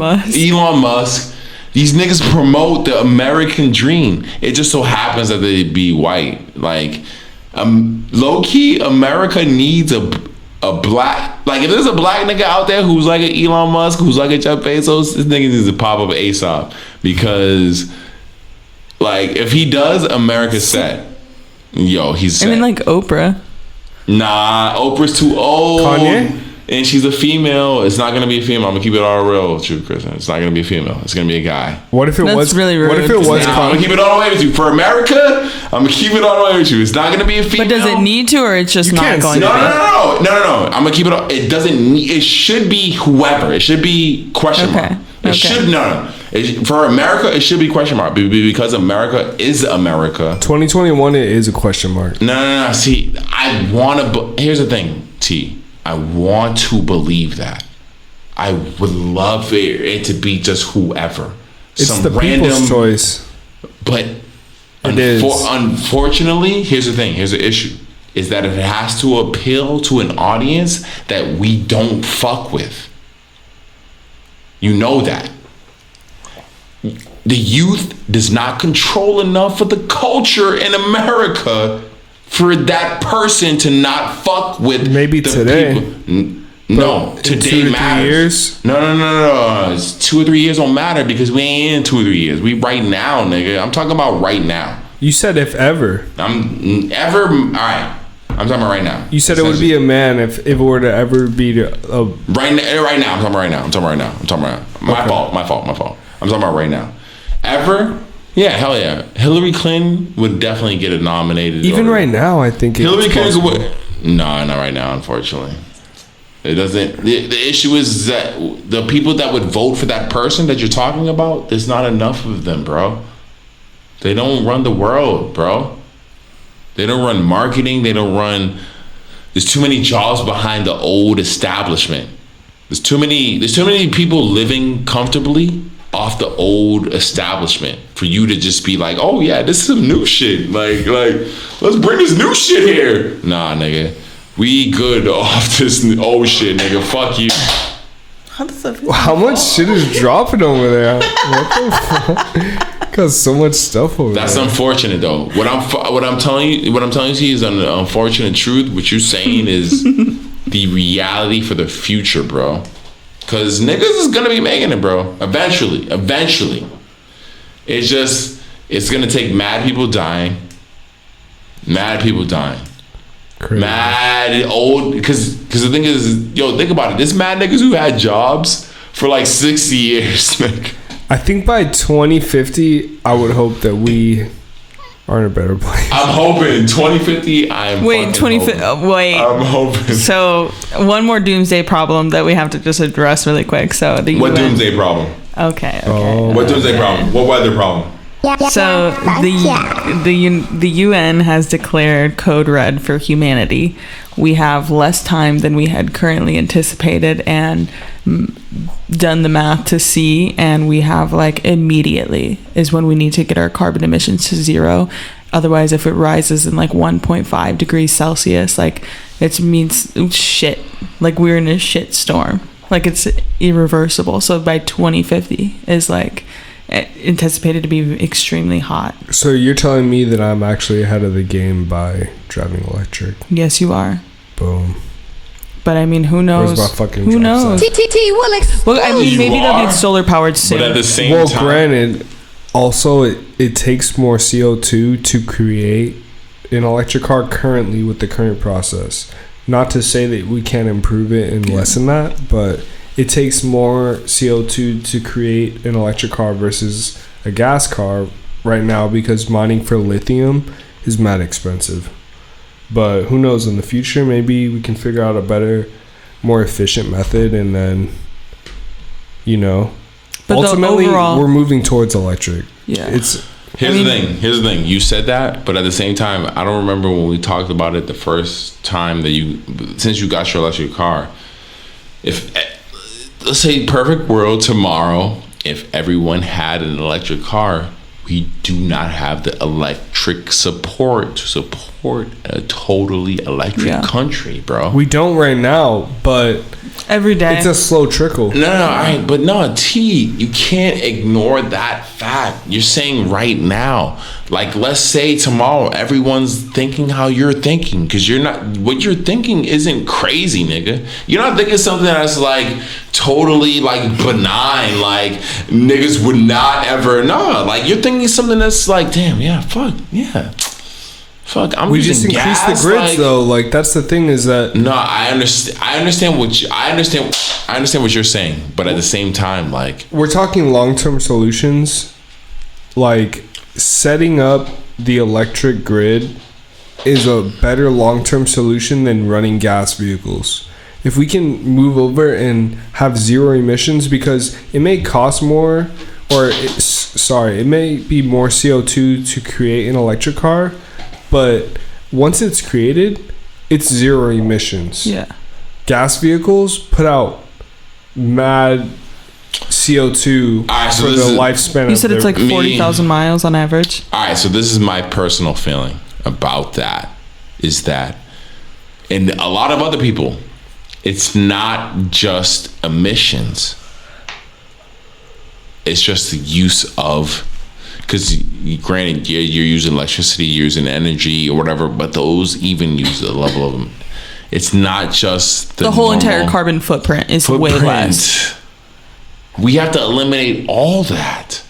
[SPEAKER 1] Musk. These niggas promote the American dream. It just so happens that they be white. Like, low key, America needs a black, like, if there's a black nigga out there who's like an Elon Musk, who's like a Jeff Bezos, this nigga needs to pop up ASAP, because, like, if he does, America's set. He's set.
[SPEAKER 2] I mean, like Oprah.
[SPEAKER 1] Nah, Oprah's too old.
[SPEAKER 3] Kanye?
[SPEAKER 1] And she's a female. It's not gonna be a female. I'm gonna keep it all real with you, Kristen. It's not gonna be a female. It's gonna be a guy.
[SPEAKER 3] What if it was
[SPEAKER 2] really rude?
[SPEAKER 3] What if it was
[SPEAKER 1] Kanye? I'm gonna keep it all the way with you. For America, I'm gonna keep it all the way with you. It's not gonna be a female.
[SPEAKER 2] But does it need to, or it's just not going to be?
[SPEAKER 1] No. I'm gonna keep it all. It doesn't need. It should be whoever. It should be question mark. It should no. For America, it should be question mark, because America is America.
[SPEAKER 3] 2021, it is a question mark.
[SPEAKER 1] No. See, I want to. Here's the thing, T. I want to believe that. I would love it to be just whoever.
[SPEAKER 3] It's
[SPEAKER 1] some
[SPEAKER 3] the
[SPEAKER 1] random
[SPEAKER 3] people's choice.
[SPEAKER 1] But unfortunately, here's the thing. Here's the issue. Is that it has to appeal to an audience that we don't fuck with. You know that. The youth does not control enough of the culture in America for that person to not fuck with.
[SPEAKER 3] Maybe
[SPEAKER 1] the
[SPEAKER 3] today.
[SPEAKER 1] People. No, today
[SPEAKER 3] 2 or 3
[SPEAKER 1] matters.
[SPEAKER 3] years?
[SPEAKER 1] No. It's 2 or 3 years don't matter, because we ain't in 2 or 3 years. We right now, nigga. I'm talking about right now.
[SPEAKER 3] You said if ever.
[SPEAKER 1] All right. I'm talking about right now.
[SPEAKER 3] You said it would be a man if it were to ever be
[SPEAKER 1] right now. I'm talking about right now. My fault. I'm talking about right now. Ever? Yeah, hell yeah. Hillary Clinton would definitely get it nominated.
[SPEAKER 3] Even right now, I think
[SPEAKER 1] Hillary Clinton would. No, not right now, unfortunately. It doesn't. The issue is that the people that would vote for that person that you're talking about, there's not enough of them, bro. They don't run the world, bro. They don't run marketing. There's too many jobs behind the old establishment. There's too many people living comfortably off the old establishment for you to just be like, oh yeah, this is some new shit. Like let's bring this new shit here. Nah, nigga. We good off this old shit, nigga. Fuck you.
[SPEAKER 3] How much shit is dropping over there? What the fuck? Got so much stuff over
[SPEAKER 1] That's
[SPEAKER 3] there.
[SPEAKER 1] unfortunate, though. What I'm telling you is an unfortunate truth. What you're saying is the reality for the future, bro. Because niggas is gonna be making it, bro. Eventually. It's gonna take mad people dying.
[SPEAKER 3] Crazy.
[SPEAKER 1] Mad old. Because the thing is, yo, think about it. This mad niggas who had jobs for like 60 years, like.
[SPEAKER 3] I think by 2050, I would hope that we are in a better place.
[SPEAKER 1] I'm hoping 2050. I'm hoping.
[SPEAKER 2] So one more doomsday problem that we have to just address really quick. So
[SPEAKER 1] What doomsday problem?
[SPEAKER 2] Okay.
[SPEAKER 1] What doomsday problem? What weather problem?
[SPEAKER 2] So the UN has declared code red for humanity. We have less time than we had currently anticipated and done the math to see, and we have like immediately is when we need to get our carbon emissions to zero. Otherwise, if it rises in like 1.5 degrees Celsius, like it means shit. Like we're in a shit storm. Like it's irreversible. So by 2050 is like anticipated to be extremely hot.
[SPEAKER 3] So you're telling me that I'm actually ahead of the game by driving electric?
[SPEAKER 2] Yes, you are.
[SPEAKER 3] Boom.
[SPEAKER 2] But I mean, who knows?
[SPEAKER 3] Where's my fucking
[SPEAKER 2] who
[SPEAKER 3] drop
[SPEAKER 2] knows?
[SPEAKER 3] set?
[SPEAKER 4] TTT will exclusive.
[SPEAKER 2] Well, I mean,
[SPEAKER 1] You
[SPEAKER 2] maybe they'll
[SPEAKER 1] are,
[SPEAKER 2] be solar powered soon.
[SPEAKER 1] But at the same
[SPEAKER 3] Well,
[SPEAKER 1] time,
[SPEAKER 3] granted, also it takes more CO2 to create an electric car currently with the current process. Not to say that we can't improve it and lessen that, but it takes more CO2 to create an electric car versus a gas car right now because mining for lithium is mad expensive. But who knows, in the future, maybe we can figure out a better, more efficient method, and then,
[SPEAKER 2] But
[SPEAKER 3] ultimately,
[SPEAKER 2] overall,
[SPEAKER 3] we're moving towards electric.
[SPEAKER 2] Yeah.
[SPEAKER 3] It's
[SPEAKER 1] Here's the thing. You said that, but at the same time, I don't remember when we talked about it the first time since you got your electric car. If let's say perfect world tomorrow, if everyone had an electric car, we do not have the electric support to support a totally electric country, bro.
[SPEAKER 3] we don't right now, but
[SPEAKER 2] every day.
[SPEAKER 3] it's a slow trickle.
[SPEAKER 1] No, T, you can't ignore that fact. You're saying right now, like let's say tomorrow everyone's thinking how you're thinking, because what you're thinking isn't crazy, nigga. You're not thinking something that's like totally like benign, like niggas would not ever like you're thinking something that's like, damn, yeah, fuck, I'm
[SPEAKER 3] We
[SPEAKER 1] using
[SPEAKER 3] just increase
[SPEAKER 1] gas,
[SPEAKER 3] the grids though. Like that's the thing is that
[SPEAKER 1] no, I understand what you're saying, but at the same time, like
[SPEAKER 3] we're talking long-term solutions. Like setting up the electric grid is a better long-term solution than running gas vehicles. If we can move over and have zero emissions, because it may cost more, it may be more CO2 to create an electric car, but once it's created, it's zero emissions.
[SPEAKER 2] Yeah.
[SPEAKER 3] Gas vehicles put out mad CO2 for the lifespan.
[SPEAKER 2] You said it's like 40,000 miles on average.
[SPEAKER 1] All right, so this is my personal feeling about that, is that, and a lot of other people, it's not just emissions. It's just the use of, because granted, you're using electricity, you're using energy or whatever, but those even use the level of them. It's not just
[SPEAKER 2] the whole entire carbon footprint is way less.
[SPEAKER 1] We have to eliminate all that.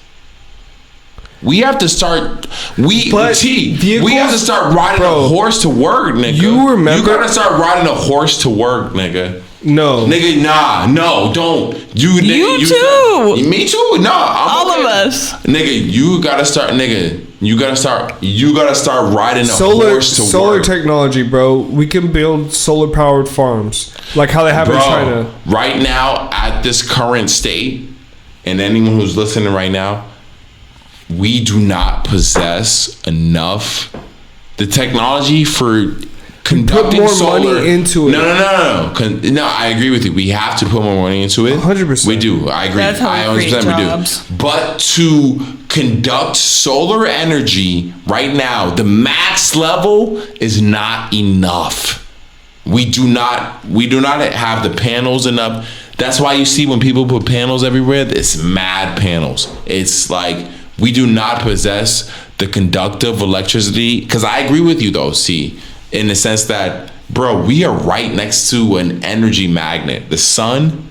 [SPEAKER 1] We have to start. We have to start riding a horse to work, nigga.
[SPEAKER 3] You remember?
[SPEAKER 1] You gotta start riding a horse to work, nigga.
[SPEAKER 3] No,
[SPEAKER 1] nigga, no, don't.
[SPEAKER 2] You too.
[SPEAKER 1] Me too. No,
[SPEAKER 2] all of us.
[SPEAKER 1] Nigga, you gotta start. Nigga, you gotta start riding a horse to work.
[SPEAKER 3] Solar technology, bro. We can build solar powered farms like how they have in China.
[SPEAKER 1] Right now, at this current state, and anyone who's listening right now, we do not possess enough the technology for conducting
[SPEAKER 3] more
[SPEAKER 1] solar.
[SPEAKER 3] Money into it.
[SPEAKER 1] No. No, I agree with you. We have to put more money into it.
[SPEAKER 3] 100%.
[SPEAKER 1] We do. I agree.
[SPEAKER 2] That's how we create jobs.
[SPEAKER 1] We do. But to conduct solar energy right now, the max level is not enough. We do not have the panels enough. That's why you see when people put panels everywhere, it's mad panels. It's like We do not possess the conductive electricity. Because I agree with you though, C, in the sense that, bro, we are right next to an energy magnet. The sun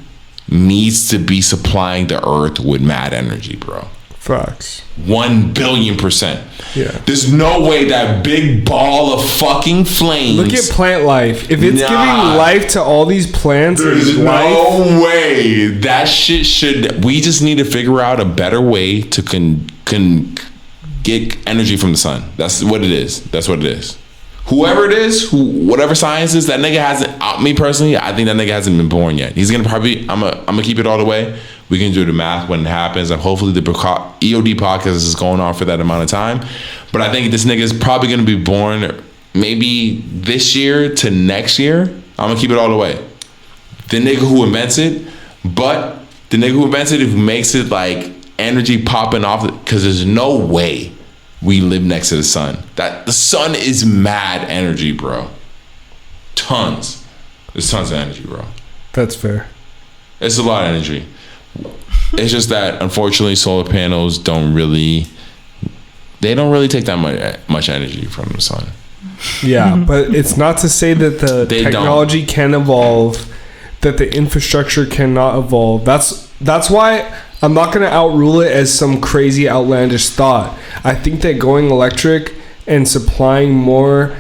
[SPEAKER 1] needs to be supplying the earth with mad energy, bro.
[SPEAKER 3] Facts.
[SPEAKER 1] 1 billion%.
[SPEAKER 3] Yeah.
[SPEAKER 1] There's no way that big ball of fucking flames.
[SPEAKER 3] Look at plant life. If it's giving life to all these plants,
[SPEAKER 1] there's no way that shit should. We just need to figure out a better way to get energy from the sun. That's what it is. That's what it is. Whoever it is, whatever science is, that nigga hasn't. Me personally, I think that nigga hasn't been born yet. He's gonna probably. I'm gonna keep it all the way. We can do the math when it happens, and hopefully the EOD podcast is going on for that amount of time. But I think this nigga is probably gonna be born maybe this year to next year. I'm gonna keep it all the way. The nigga who invents it, but the nigga who invents it, who makes it like energy popping off, because there's no way we live next to the sun. That the sun is mad energy, bro. Tons. There's tons of energy, bro.
[SPEAKER 3] That's fair.
[SPEAKER 1] It's a lot of energy. It's just that unfortunately solar panels don't really take that much energy from the sun.
[SPEAKER 3] Yeah, but it's not to say that the technology can evolve, that the infrastructure cannot evolve. That's why I'm not going to outrule it as some crazy outlandish thought. I think that going electric and supplying more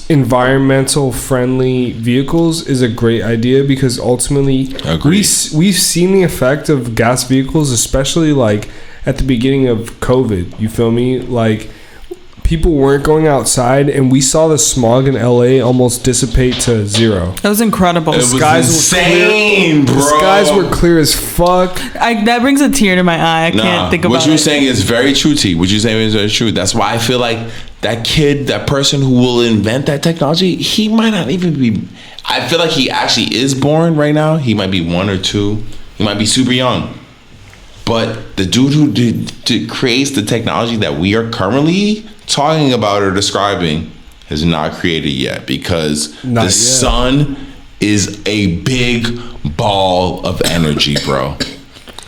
[SPEAKER 3] environmental friendly vehicles is a great idea, because ultimately we've seen the effect of gas vehicles, especially like at the beginning of COVID. You feel me? Like, people weren't going outside, and we saw the smog in LA almost dissipate to zero.
[SPEAKER 2] That was incredible.
[SPEAKER 1] It was insane, bro.
[SPEAKER 3] The skies were clear as fuck.
[SPEAKER 2] That brings a tear to my eye. I can't think about it.
[SPEAKER 1] What you're saying is very true, T. What you're saying is very true. That's why I feel like that kid, that person who will invent that technology, he might not even be. I feel like he actually is born right now. He might be 1 or 2. He might be super young. But the dude who creates the technology that we are currently talking about or describing has not created yet, because the sun is a big ball of energy, bro.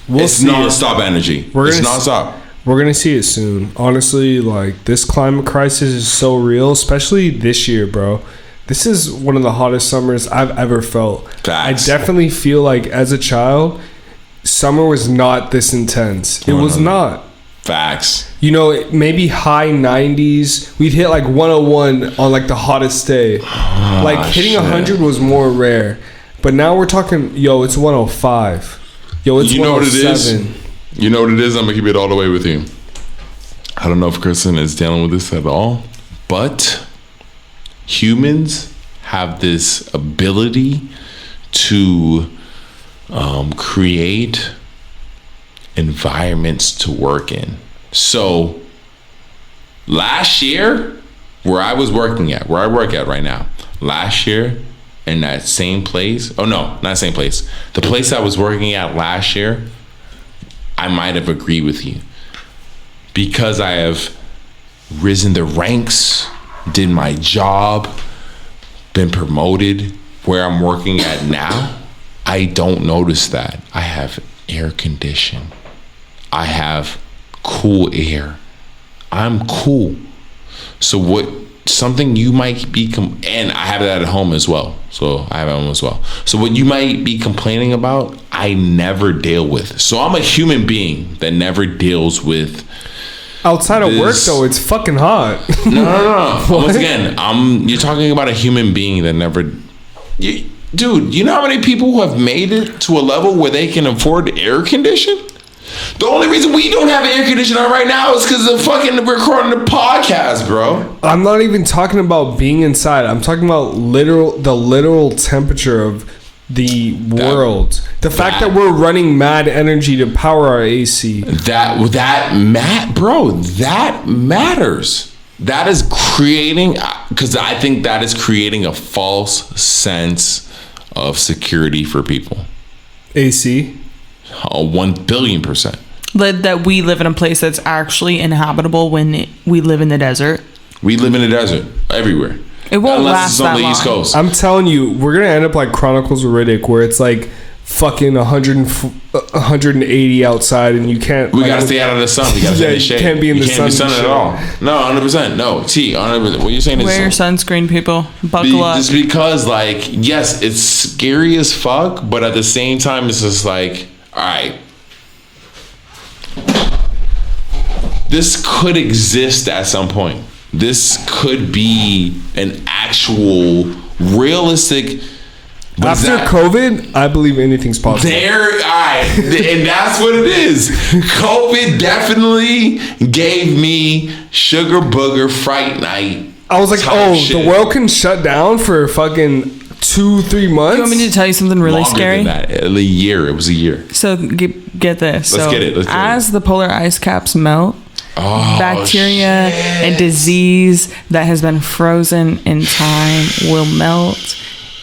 [SPEAKER 1] It's non-stop energy. It's non-stop.
[SPEAKER 3] We're going to see it soon. Honestly, like, this climate crisis is so real, especially this year, bro. This is one of the hottest summers I've ever felt.
[SPEAKER 1] Facts.
[SPEAKER 3] I definitely feel like as a child, summer was not this intense. It was not.
[SPEAKER 1] Facts.
[SPEAKER 3] You know, maybe high 90s. We'd hit like 101 on like the hottest day. Like hitting 100 was more rare. But now we're talking, it's 105. It's 107.
[SPEAKER 1] You know what it is? You know what it is? I'm going to keep it all the way with you. I don't know if Kristen is dealing with this at all, but humans have this ability to create environments to work in. So last year, where I work at right now, last year in that same place, not same place, the place I was working at last year, I might have agreed with you, because I have risen the ranks, did my job, been promoted. Where I'm working at now, I don't notice that. I have air condition. I have cool air. I'm cool. So something you might be, and I have that at home as well. So I have it at home as well. So what you might be complaining about, I never deal with. So I'm a human being that never deals with.
[SPEAKER 3] Outside of work, though, it's fucking hot.
[SPEAKER 1] No. Once again, you're talking about a human being that never. Dude, you know how many people who have made it to a level where they can afford air condition? The only reason we don't have air conditioner right now is because of fucking recording the podcast, bro.
[SPEAKER 3] I'm not even talking about being inside. I'm talking about the literal temperature of the world. The fact that we're running mad energy to power our AC.
[SPEAKER 1] That matters. That is creating, because I think that is creating a false sense of security for people.
[SPEAKER 3] AC?
[SPEAKER 1] 1 billion%.
[SPEAKER 2] That we live in a place that's actually inhabitable when we live in the desert.
[SPEAKER 1] We live in the desert everywhere.
[SPEAKER 2] It won't last that long.
[SPEAKER 1] East Coast.
[SPEAKER 3] I'm telling you, we're gonna end up like Chronicles of Riddick, where it's like fucking 180 outside, and you can't.
[SPEAKER 1] We gotta stay out of the sun. We gotta stay in the shade.
[SPEAKER 3] You can't be in the sun
[SPEAKER 1] at all. No, 100%. No, 100%. What you're saying is
[SPEAKER 2] wear your sunscreen, people. Buckle up.
[SPEAKER 1] Just because, like, yes, it's scary as fuck, but at the same time, it's just like, all right, this could exist at some point. This could be an actual, realistic.
[SPEAKER 3] After COVID, I believe anything's possible.
[SPEAKER 1] And that's what it is. COVID definitely gave me sugar booger fright night.
[SPEAKER 3] I was like, the world can shut down for fucking 2-3 months.
[SPEAKER 2] You want me to tell you something really
[SPEAKER 1] Longer
[SPEAKER 2] scary?
[SPEAKER 1] than that. A year. It was a year.
[SPEAKER 2] So get this.
[SPEAKER 1] Let's get it.
[SPEAKER 2] As the polar ice caps melt, bacteria and disease that has been frozen in time will melt.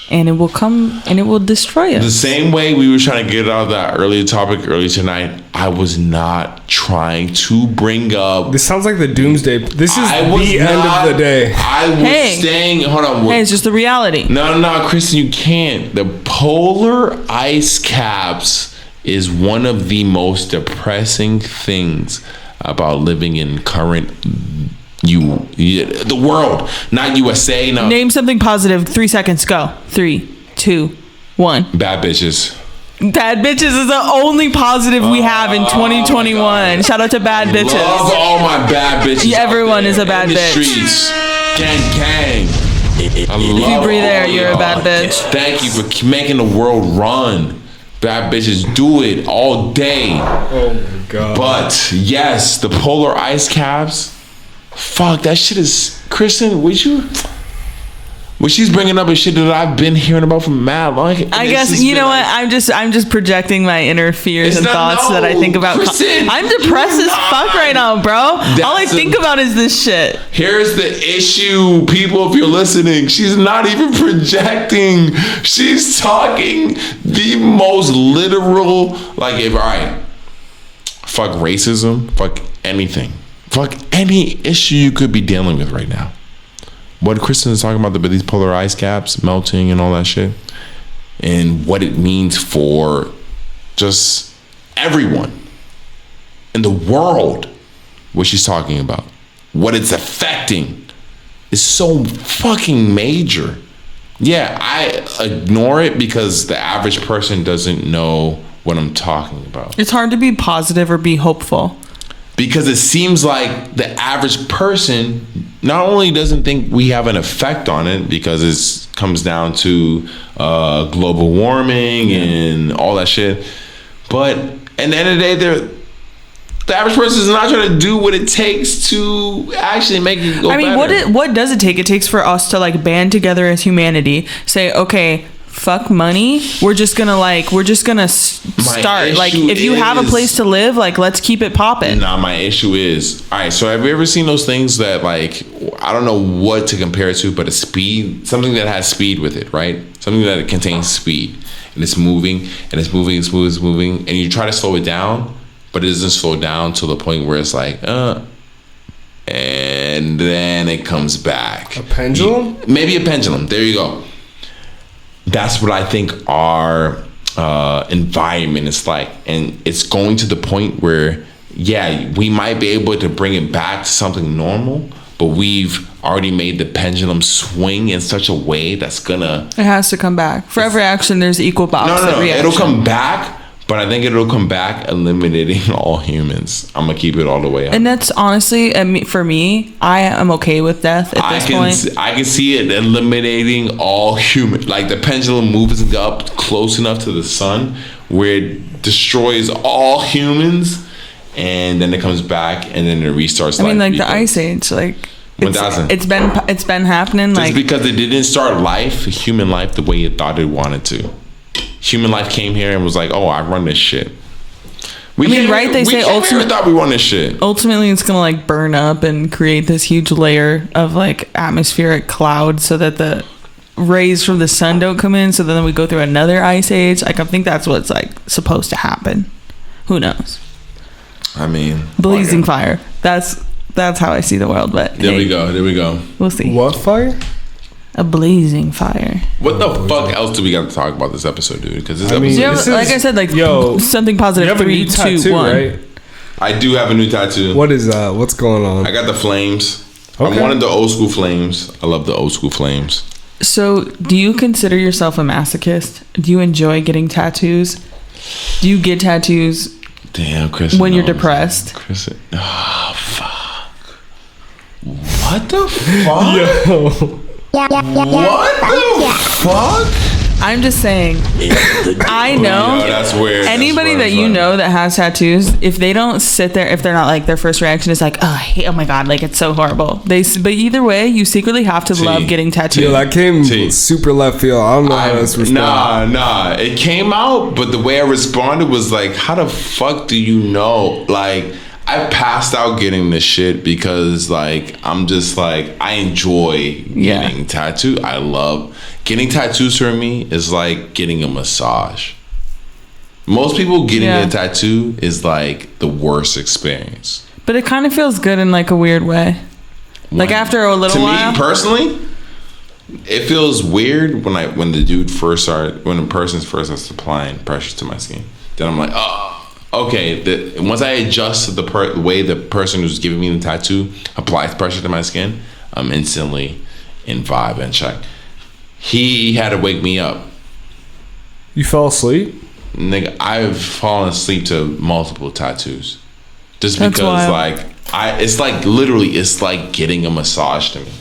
[SPEAKER 2] And it will come and it will destroy us.
[SPEAKER 1] The same way we were trying to get out of that earlier topic earlier tonight, I was not trying to bring up.
[SPEAKER 3] This sounds like the doomsday. This is the end of the day.
[SPEAKER 1] I was staying. Hold on.
[SPEAKER 2] Hey, it's just the reality.
[SPEAKER 1] No, Kristen, you can't. The polar ice caps is one of the most depressing things about living in current the world, not USA. No.
[SPEAKER 2] Name something positive. 3 seconds. Go. 3, 2, 1.
[SPEAKER 1] Bad bitches.
[SPEAKER 2] Bad bitches is the only positive we have in 2021. Shout out to bad bitches.
[SPEAKER 1] Love all my bad bitches.
[SPEAKER 2] Everyone is a bad bitch.
[SPEAKER 1] Streets. Gang.
[SPEAKER 2] If you breathe air, you're a bad bitch.
[SPEAKER 1] Thank you for making the world run. Bad bitches do it all day.
[SPEAKER 3] Oh my god.
[SPEAKER 1] But yes, the polar ice caps. Fuck, that shit is... Kristen, what she's bringing up is shit that I've been hearing about from mad long.
[SPEAKER 2] I guess, you know what? I'm just projecting my inner fears and thoughts that I think about.
[SPEAKER 1] Kristen,
[SPEAKER 2] I'm depressed as fuck right now, bro. All I think about is this shit.
[SPEAKER 1] Here's the issue, people, if you're listening. She's not even projecting. She's talking the most literal, like, all right, fuck racism, fuck anything. Fuck any issue you could be dealing with right now. What Kristen is talking about, these polar ice caps melting and all that shit, and what it means for just everyone in the world, what she's talking about, what it's affecting is so fucking major. Yeah, I ignore it because the average person doesn't know what I'm talking about.
[SPEAKER 2] It's hard to be positive or be hopeful.
[SPEAKER 1] Because it seems like the average person not only doesn't think we have an effect on it, because it comes down to global warming and all that shit, but at the end of the day, the average person is not trying to do what it takes to actually make it go better.
[SPEAKER 2] What does it take? It takes for us to like band together as humanity, say, okay, fuck money. We're just gonna start. Like, if you have a place to live, like, let's keep it popping.
[SPEAKER 1] Nah, my issue is, all right, so have you ever seen those things that, like, I don't know what to compare it to, but something that has speed with it, right? Something that contains speed, and it's moving, and it's moving, it's moving, and you try to slow it down, but it doesn't slow down to the point where it's like, and then it comes back.
[SPEAKER 3] A pendulum?
[SPEAKER 1] Maybe a pendulum. There you go. That's what I think our environment is like. And it's going to the point where, yeah, we might be able to bring it back to something normal, but we've already made the pendulum swing in such a way that's gonna...
[SPEAKER 2] It has to come back. For every action, there's equal opposite reaction.
[SPEAKER 1] It'll come back, but I think it'll come back eliminating all humans. I'm gonna keep it all the way up.
[SPEAKER 2] And that's honestly, for me, I am okay with death at this point.
[SPEAKER 1] I can see it eliminating all humans. Like, the pendulum moves up close enough to the sun where it destroys all humans, and then it comes back, and then it restarts.
[SPEAKER 2] I mean, like the Ice Age, like... It's been happening.
[SPEAKER 1] Just
[SPEAKER 2] like,
[SPEAKER 1] because it didn't start human life, the way it thought it wanted to. Human life came here and was like, "Oh, I run this shit."
[SPEAKER 2] They say ultimately
[SPEAKER 1] thought we run this shit.
[SPEAKER 2] Ultimately, it's gonna like burn up and create this huge layer of like atmospheric cloud, so that the rays from the sun don't come in. So then we go through another ice age. Like, I think that's what's like supposed to happen. Who knows?
[SPEAKER 1] I mean,
[SPEAKER 2] blazing fire. That's how I see the world. But
[SPEAKER 1] there we go.
[SPEAKER 2] We'll see.
[SPEAKER 3] What fire?
[SPEAKER 2] A blazing fire.
[SPEAKER 1] What the fuck else do we got to talk about this episode, dude? Because this episode,
[SPEAKER 2] You have, like I said, like something positive.
[SPEAKER 3] You have a
[SPEAKER 2] 3,
[SPEAKER 3] new
[SPEAKER 2] 2,
[SPEAKER 3] tattoo,
[SPEAKER 2] 1.
[SPEAKER 3] right?
[SPEAKER 1] I do have a new tattoo.
[SPEAKER 3] What is that? What's going on?
[SPEAKER 1] I got the flames.
[SPEAKER 3] Okay.
[SPEAKER 1] I wanted the old school flames. I love the old school flames.
[SPEAKER 2] So, do you consider yourself a masochist? Do you enjoy getting tattoos? Do you get tattoos?
[SPEAKER 1] Damn, Chris.
[SPEAKER 2] When you're depressed?
[SPEAKER 1] Chris. Oh, fuck. What the fuck?
[SPEAKER 3] Yo.
[SPEAKER 1] What the fuck?
[SPEAKER 2] I'm just saying. I know.
[SPEAKER 1] That's weird.
[SPEAKER 2] Anybody that you know that has tattoos, if they don't sit there, if they're not like their first reaction is like, oh my god, like it's so horrible. But either way, you secretly have to love getting tattoos.
[SPEAKER 3] Yo, that came super left field. I don't know how that's responded.
[SPEAKER 1] Nah. It came out, but the way I responded was like, how the fuck do you know? Like, I passed out getting this shit because like I'm just like I enjoy getting tattooed. I love getting tattoos. For me is like getting a massage. Most people getting a tattoo is like the worst experience.
[SPEAKER 2] But it kind of feels good in like a weird way. Like after a little while.
[SPEAKER 1] To me personally, it feels weird when the person first starts applying pressure to my skin. Then I'm like, oh. Okay, once I adjust to the way the person who's giving me the tattoo applies pressure to my skin, I'm instantly in vibe and check. He had to wake me up.
[SPEAKER 3] You fell asleep?
[SPEAKER 1] Nigga, I've fallen asleep to multiple tattoos. Just because it's like literally it's like getting a massage to me.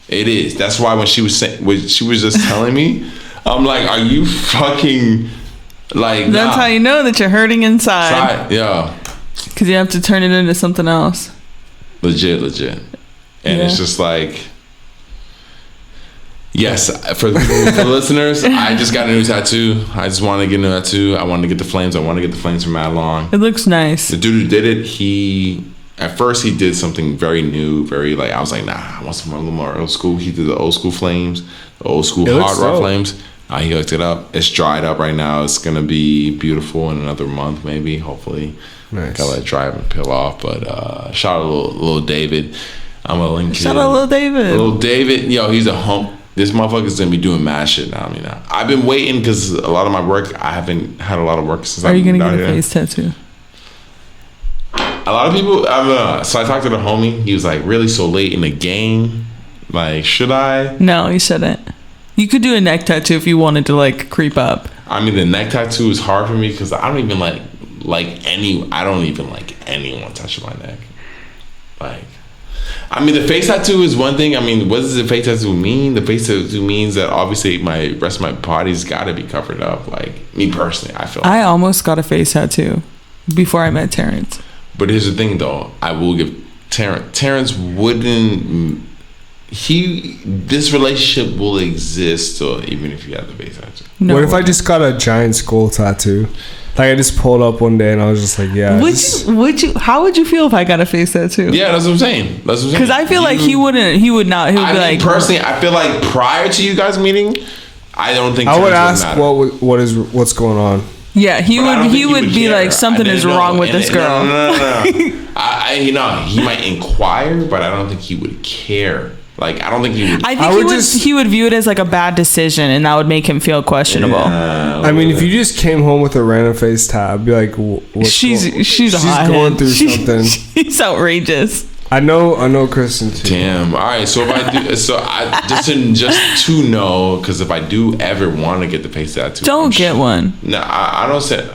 [SPEAKER 1] It is. That's why when she was just telling me, I'm like, are you fucking... Like
[SPEAKER 2] that's how you know that you're hurting inside.
[SPEAKER 1] Yeah,
[SPEAKER 2] because you have to turn it into something else.
[SPEAKER 1] Legit, and it's just like, yes, for the listeners, I just got a new tattoo. I just wanted to get a new tattoo. I wanted to get the flames. I wanted to get the flames from Mad Long.
[SPEAKER 2] It looks nice.
[SPEAKER 1] The dude who did it, at first he did something very new, very like I was like, nah, I want some more old school. He did the old school flames, the old school hard rock flames. He hooked it up. It's dried up right now. It's gonna be beautiful in another month, maybe. Hopefully,
[SPEAKER 3] nice.
[SPEAKER 1] Gotta let it dry up and peel off. But shout out to little David. I'm a link.
[SPEAKER 2] Shout out little David.
[SPEAKER 1] Little David, yo, he's a hump. This motherfucker's gonna be doing mad shit now. I've been waiting because a lot of my work. I haven't had a lot of work since.
[SPEAKER 2] Are you gonna get a face tattoo?
[SPEAKER 1] A lot of people. So I talked to the homie. He was like, "Really, so late in the game? Like, should I?"
[SPEAKER 2] No, you shouldn't. You could do a neck tattoo if you wanted to like creep up.
[SPEAKER 1] I mean, the neck tattoo is hard for me because I don't even like anyone touching my neck. Like, I mean, the face tattoo is one thing. I mean, what does the face tattoo mean? The face tattoo means that obviously my rest of my body's got to be covered up. Like, me personally, I feel.
[SPEAKER 2] I almost got a face tattoo before I met Terrence.
[SPEAKER 1] But here's the thing, though. I will give Terrence wouldn't. This relationship will exist even if you have the face tattoo.
[SPEAKER 3] No. What if I just got a giant skull tattoo? Like I just pulled up one day and I was just like, yeah.
[SPEAKER 2] Would you? How would you feel if I got a face tattoo?
[SPEAKER 1] Yeah, that's what I'm saying. Because
[SPEAKER 2] I feel like he would not. He would be like.
[SPEAKER 1] Personally, I feel like prior to you guys meeting, I don't think.
[SPEAKER 3] I would ask what's going on.
[SPEAKER 2] Yeah, he would be like, something is wrong with this girl.
[SPEAKER 1] No. He might inquire, but I don't think he would care. Like, I don't think he would.
[SPEAKER 2] I think he would view it as like a bad decision, and that would make him feel questionable.
[SPEAKER 1] Yeah,
[SPEAKER 3] I mean, if you just came home with a random face tab, I'd be like,
[SPEAKER 2] she's going through
[SPEAKER 3] something.
[SPEAKER 2] She's outrageous.
[SPEAKER 3] I know Kristen too.
[SPEAKER 1] Damn. All right. So if I do, just to know, because if I do ever want to get the face tattoo,
[SPEAKER 2] don't get one.
[SPEAKER 1] No, I don't say.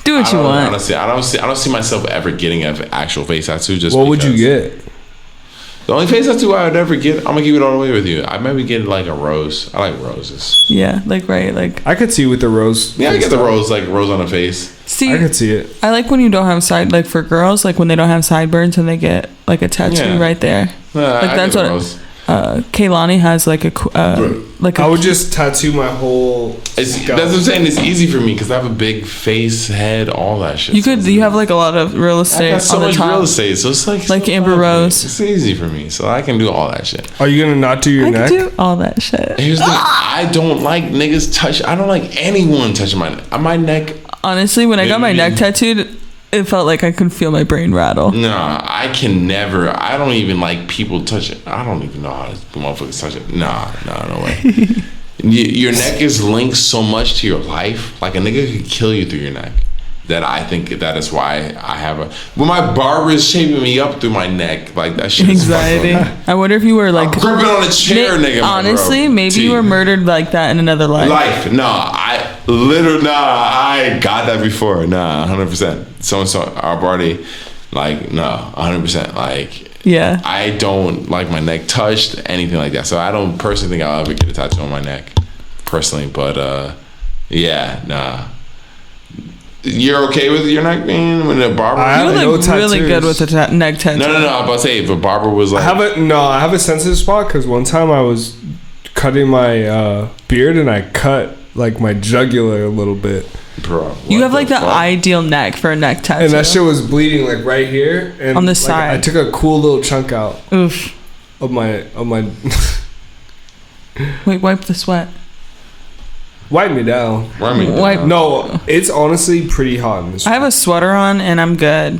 [SPEAKER 2] Do what you want.
[SPEAKER 1] Honestly, I don't see myself ever getting an actual face tattoo.
[SPEAKER 3] What would you get?
[SPEAKER 1] The only face tattoo I would ever get, I'm gonna keep it all the way with you. I maybe get like a rose. I like roses.
[SPEAKER 2] Yeah, like
[SPEAKER 3] I could see with the rose.
[SPEAKER 1] Yeah, I get the rose, like rose on the face.
[SPEAKER 2] See,
[SPEAKER 3] I could see it.
[SPEAKER 2] I like when you don't have like for girls, like when they don't have sideburns and they get like a tattoo right there. Like that's what Kaylani has like
[SPEAKER 3] I would just tattoo my whole.
[SPEAKER 1] That's what I'm saying. It's easy for me because I have a big face, head, all that shit.
[SPEAKER 2] You have like a lot of real estate.
[SPEAKER 1] I got so much real estate, so it's like
[SPEAKER 2] Amber Rose.
[SPEAKER 1] It's easy for me, so I can do all that shit.
[SPEAKER 3] Are you gonna not do your neck?
[SPEAKER 2] I can do all that shit.
[SPEAKER 1] Here's the thing. I don't like niggas touch. I don't like anyone touching my neck. My neck.
[SPEAKER 2] Honestly, when I got my neck tattooed, it felt like I could feel my brain rattle.
[SPEAKER 1] Nah, I can never. I don't even like people touch it. I don't even know how to motherfuckers touch it. Nah, no way. Your neck is linked so much to your life. Like a nigga could kill you through your neck. That I think that is why I have a. When my barber is shaving me up through my neck, like that shit.
[SPEAKER 2] Anxiety. I wonder if you were like
[SPEAKER 1] I'm gripping on a chair, nigga.
[SPEAKER 2] Honestly, maybe you were murdered like that in another life.
[SPEAKER 1] I got that before. 100%. So our body, like 100%. Like
[SPEAKER 2] yeah,
[SPEAKER 1] I don't like my neck touched, anything like that. So I don't personally think I'll ever get a tattoo on my neck, personally. But You're okay with your neck being when the barber?
[SPEAKER 2] You look really good with a neck tattoo.
[SPEAKER 1] No. I'm about to say if a barber was like,
[SPEAKER 3] I have a sensitive spot because one time I was cutting my beard and I cut like my jugular a little bit.
[SPEAKER 1] Bro,
[SPEAKER 2] you have like the ideal neck for a neck tattoo.
[SPEAKER 3] And that shit was bleeding like right here and
[SPEAKER 2] on the
[SPEAKER 3] like,
[SPEAKER 2] side.
[SPEAKER 3] I took a cool little chunk out.
[SPEAKER 2] Oof.
[SPEAKER 3] Of my.
[SPEAKER 2] Wait, wipe the sweat.
[SPEAKER 3] Wipe me down. No, it's honestly pretty hot in this room.
[SPEAKER 2] I have a sweater on and I'm good.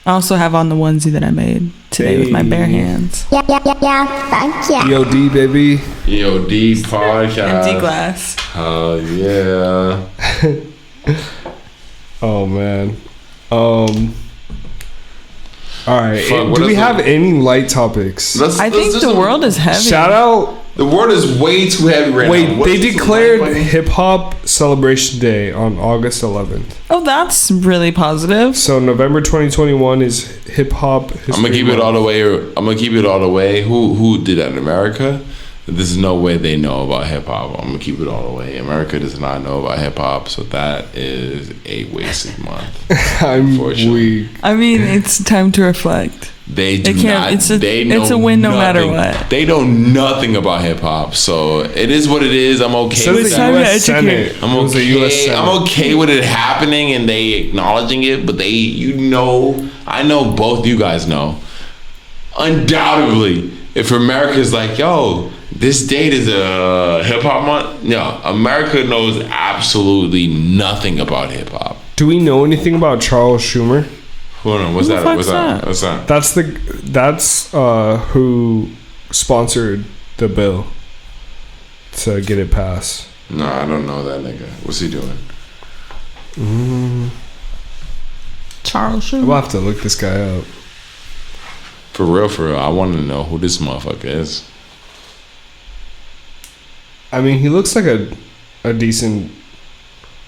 [SPEAKER 2] I also have on the onesie that I made today with my bare hands.
[SPEAKER 4] Yeah, thank you.
[SPEAKER 3] EOD, baby.
[SPEAKER 1] EOD podcast.
[SPEAKER 2] Empty glass.
[SPEAKER 1] Oh, yeah.
[SPEAKER 3] Oh, man. All right.
[SPEAKER 1] Fuck,
[SPEAKER 3] do we have any light topics?
[SPEAKER 2] I think the world is heavy.
[SPEAKER 3] Shout out.
[SPEAKER 1] The world is way too heavy right now.
[SPEAKER 3] Wait, they declared Hip Hop Celebration Day on August 11th.
[SPEAKER 2] Oh, that's really positive.
[SPEAKER 3] So November 2021 is Hip Hop History
[SPEAKER 1] I'm gonna keep it all the way. Who did that in America? There's no way they know about hip hop. I'm gonna keep it all the way. America does not know about hip hop, so that is a wasted month.
[SPEAKER 3] I'm weak.
[SPEAKER 2] I mean, it's time to reflect.
[SPEAKER 1] They do not.
[SPEAKER 2] It's a win no matter what.
[SPEAKER 1] They know nothing about hip hop, so it is what it is. I'm okay with that. I'm okay with it happening and they acknowledging it, but I know both you guys know. Undoubtedly, if America is like, yo, this date is a hip hop month, no, America knows absolutely nothing about hip hop.
[SPEAKER 3] Do we know anything about Charles Schumer?
[SPEAKER 1] Hold on, what's that?
[SPEAKER 3] That's who sponsored the bill to get it passed.
[SPEAKER 1] No, I don't know that nigga. What's he doing?
[SPEAKER 2] Charles Schumer.
[SPEAKER 3] I'll have to look this guy up.
[SPEAKER 1] For real, I want to know who this motherfucker is.
[SPEAKER 3] I mean, he looks like a decent.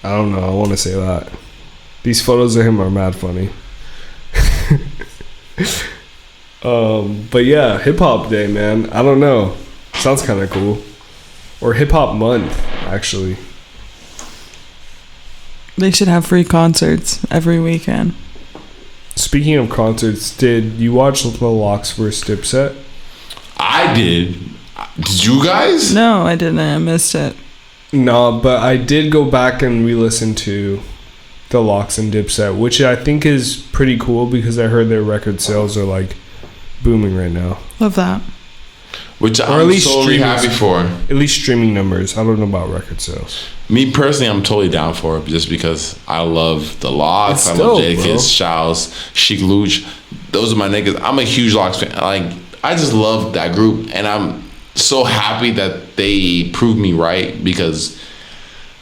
[SPEAKER 3] I don't know. I want to say that. These photos of him are mad funny. But yeah, Hip Hop Day, man. I don't know. Sounds kind of cool. Or Hip Hop Month, actually.
[SPEAKER 2] They should have free concerts every weekend.
[SPEAKER 3] Speaking of concerts, did you watch The Lox vs. Dipset?
[SPEAKER 1] I did. Did you guys?
[SPEAKER 2] No, I didn't. I missed it.
[SPEAKER 3] No, but I did go back and re-listen to The Lox and Dipset, which I think is pretty cool because I heard their record sales are like booming right now.
[SPEAKER 2] Love that.
[SPEAKER 1] Which I'm totally happy for.
[SPEAKER 3] At least streaming numbers. I don't know about record sales.
[SPEAKER 1] Me personally, I'm totally down for it just because I love The Lox. I love Jadakiss, Shouse, Chic Luch. Those are my niggas. I'm a huge Lox fan. Like, I just love that group, and I'm so happy that they proved me right because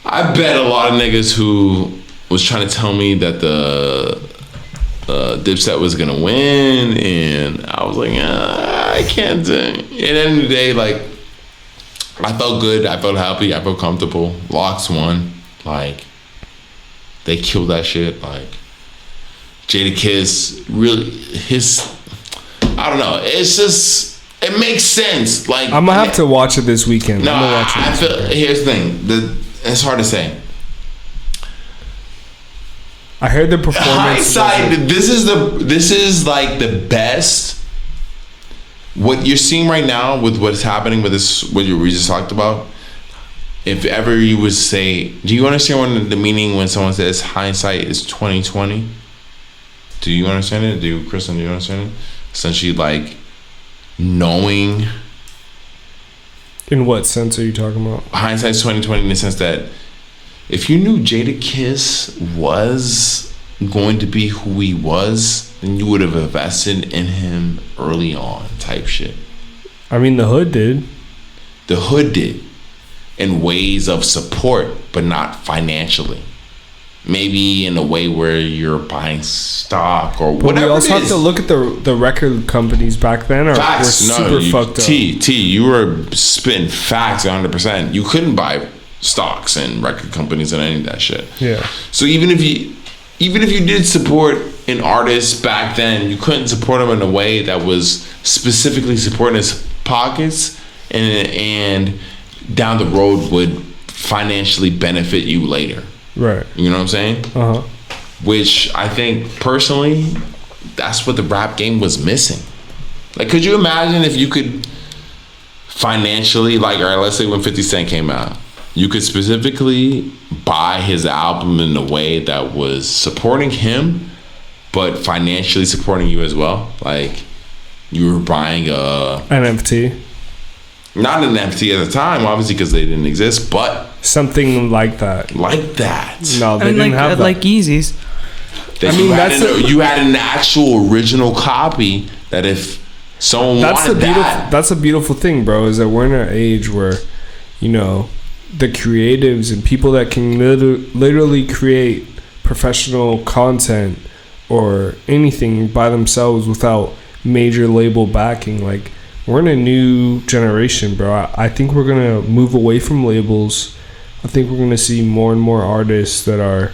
[SPEAKER 1] I bet a lot of niggas who was trying to tell me that the Dipset was gonna win, and I was like, I can't do it. At the end of the day, like, I felt good, I felt happy, I felt comfortable. Lox won. Like, they killed that shit. Like, Jadakiss really, I don't know, it's just, it makes sense. Like,
[SPEAKER 3] I'm gonna have to watch it this weekend.
[SPEAKER 1] No, I feel, here's the thing, it's hard to say.
[SPEAKER 3] I heard the performance.
[SPEAKER 1] Hindsight, this is like the best. What you're seeing right now with what's happening with this, what we just talked about. If ever you would say, do you understand the meaning when someone says hindsight is 20/20? Do you understand it? Kristen, do you understand it? Essentially, like knowing.
[SPEAKER 3] In what sense are you talking about?
[SPEAKER 1] Hindsight's 20/20 in the sense that if you knew Jadakiss was going to be who he was, then you would have invested in him early on, type shit.
[SPEAKER 3] I mean, the hood did.
[SPEAKER 1] The hood did, in ways of support, but not financially. Maybe in a way where you're buying stock or whatever. But we
[SPEAKER 3] also have to look at the record companies back then. Were super fucked up.
[SPEAKER 1] You were spitting facts 100%. You couldn't buy stocks and record companies and any of that shit.
[SPEAKER 3] Yeah.
[SPEAKER 1] So even if you did support an artist back then, you couldn't support him in a way that was specifically supporting his pockets and down the road would financially benefit you later.
[SPEAKER 3] Right.
[SPEAKER 1] You know what I'm saying?
[SPEAKER 3] Uh-huh.
[SPEAKER 1] Which I think personally, that's what the rap game was missing. Like, could you imagine if you could financially, like, all right, let's say when 50 Cent came out, you could specifically buy his album in a way that was supporting him, but financially supporting you as well. Like, you were buying a
[SPEAKER 3] NFT.
[SPEAKER 1] Not an NFT at the time, obviously, because they didn't exist, but
[SPEAKER 3] something like that.
[SPEAKER 1] Like that.
[SPEAKER 3] No, they didn't have that.
[SPEAKER 2] Like Yeezys.
[SPEAKER 1] You had an actual original copy that if someone wanted that.
[SPEAKER 3] That's a beautiful thing, bro, is that we're in an age where, you know, the creatives and people that can literally create professional content or anything by themselves without major label backing, like, we're in a new generation, bro. I think we're going to move away from labels. I think we're going to see more and more artists that are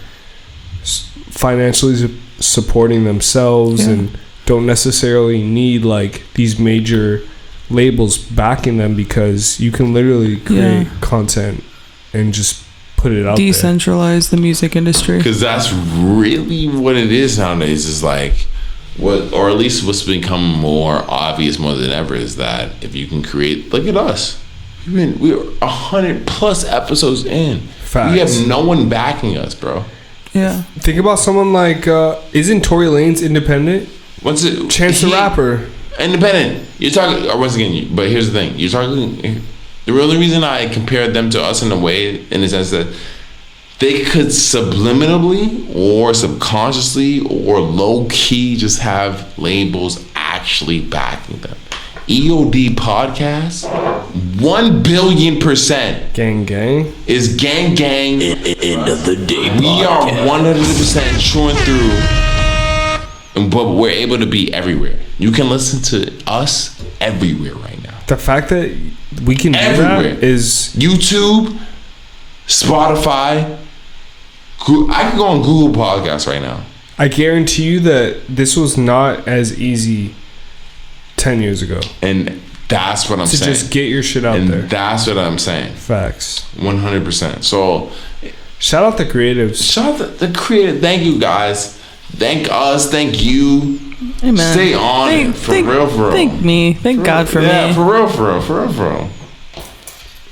[SPEAKER 3] financially supporting themselves and don't necessarily need, like, these major labels backing them, because you can literally create content and just put it out
[SPEAKER 2] Decentralize the music industry.
[SPEAKER 1] Because that's really what it is nowadays, is like, or at least what's become more obvious more than ever is that if you can create, look at us, we're 100+ episodes in.
[SPEAKER 3] Facts.
[SPEAKER 1] We have no one backing us, bro.
[SPEAKER 2] Yeah.
[SPEAKER 3] Think about someone like isn't Tory Lanez independent?
[SPEAKER 1] What's it?
[SPEAKER 3] Chance the Rapper.
[SPEAKER 1] Independent. You're talking, once again, but here's the thing. You're talking, the only reason I compared them to us in a way, in the sense that they could subliminally or subconsciously or low-key just have labels actually backing them. EOD podcast, 1 billion%
[SPEAKER 3] gang
[SPEAKER 1] is gang.
[SPEAKER 5] End of the day
[SPEAKER 1] We
[SPEAKER 5] podcast.
[SPEAKER 1] are 100% true and through, but we're able to be everywhere. You can listen to us everywhere right now.
[SPEAKER 3] The fact that we can
[SPEAKER 1] everywhere
[SPEAKER 3] do that is
[SPEAKER 1] YouTube, Spotify. I can go on Google Podcasts right now.
[SPEAKER 3] I guarantee you that this was not as easy 10 years ago.
[SPEAKER 1] And that's what I'm saying.
[SPEAKER 3] To just get your shit out there.
[SPEAKER 1] That's what I'm saying.
[SPEAKER 3] Facts.
[SPEAKER 1] 100%. So,
[SPEAKER 3] shout out the creatives.
[SPEAKER 1] Shout out the creative. Thank you, guys. Thank us. Thank you.
[SPEAKER 2] Amen.
[SPEAKER 1] Stay on it. For real.
[SPEAKER 2] Thank me. Thank God for me.
[SPEAKER 1] Yeah, for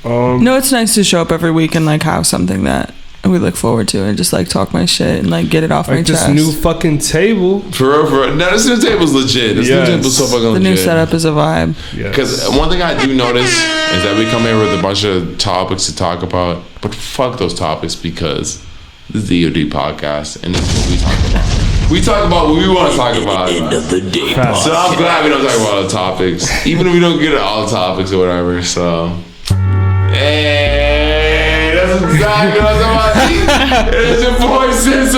[SPEAKER 1] real.
[SPEAKER 2] No, it's nice to show up every week and, like, have something that we look forward to and just, like, talk my shit and, like, get it off my chest.
[SPEAKER 3] This new fucking table.
[SPEAKER 1] For real. No, this new table's legit. This new table's so fucking legit.
[SPEAKER 2] The new setup is a vibe.
[SPEAKER 1] Because one thing I do notice is that we come here with a bunch of topics to talk about, but fuck those topics, because this is the EOD podcast and this is what we talk about. We talk about what we want to talk about.
[SPEAKER 5] End of the day.
[SPEAKER 1] So I'm glad we don't talk about all the topics, even if we don't get at all the topics or whatever. So, hey, that's exactly what I was talking about. It's your boy Sis.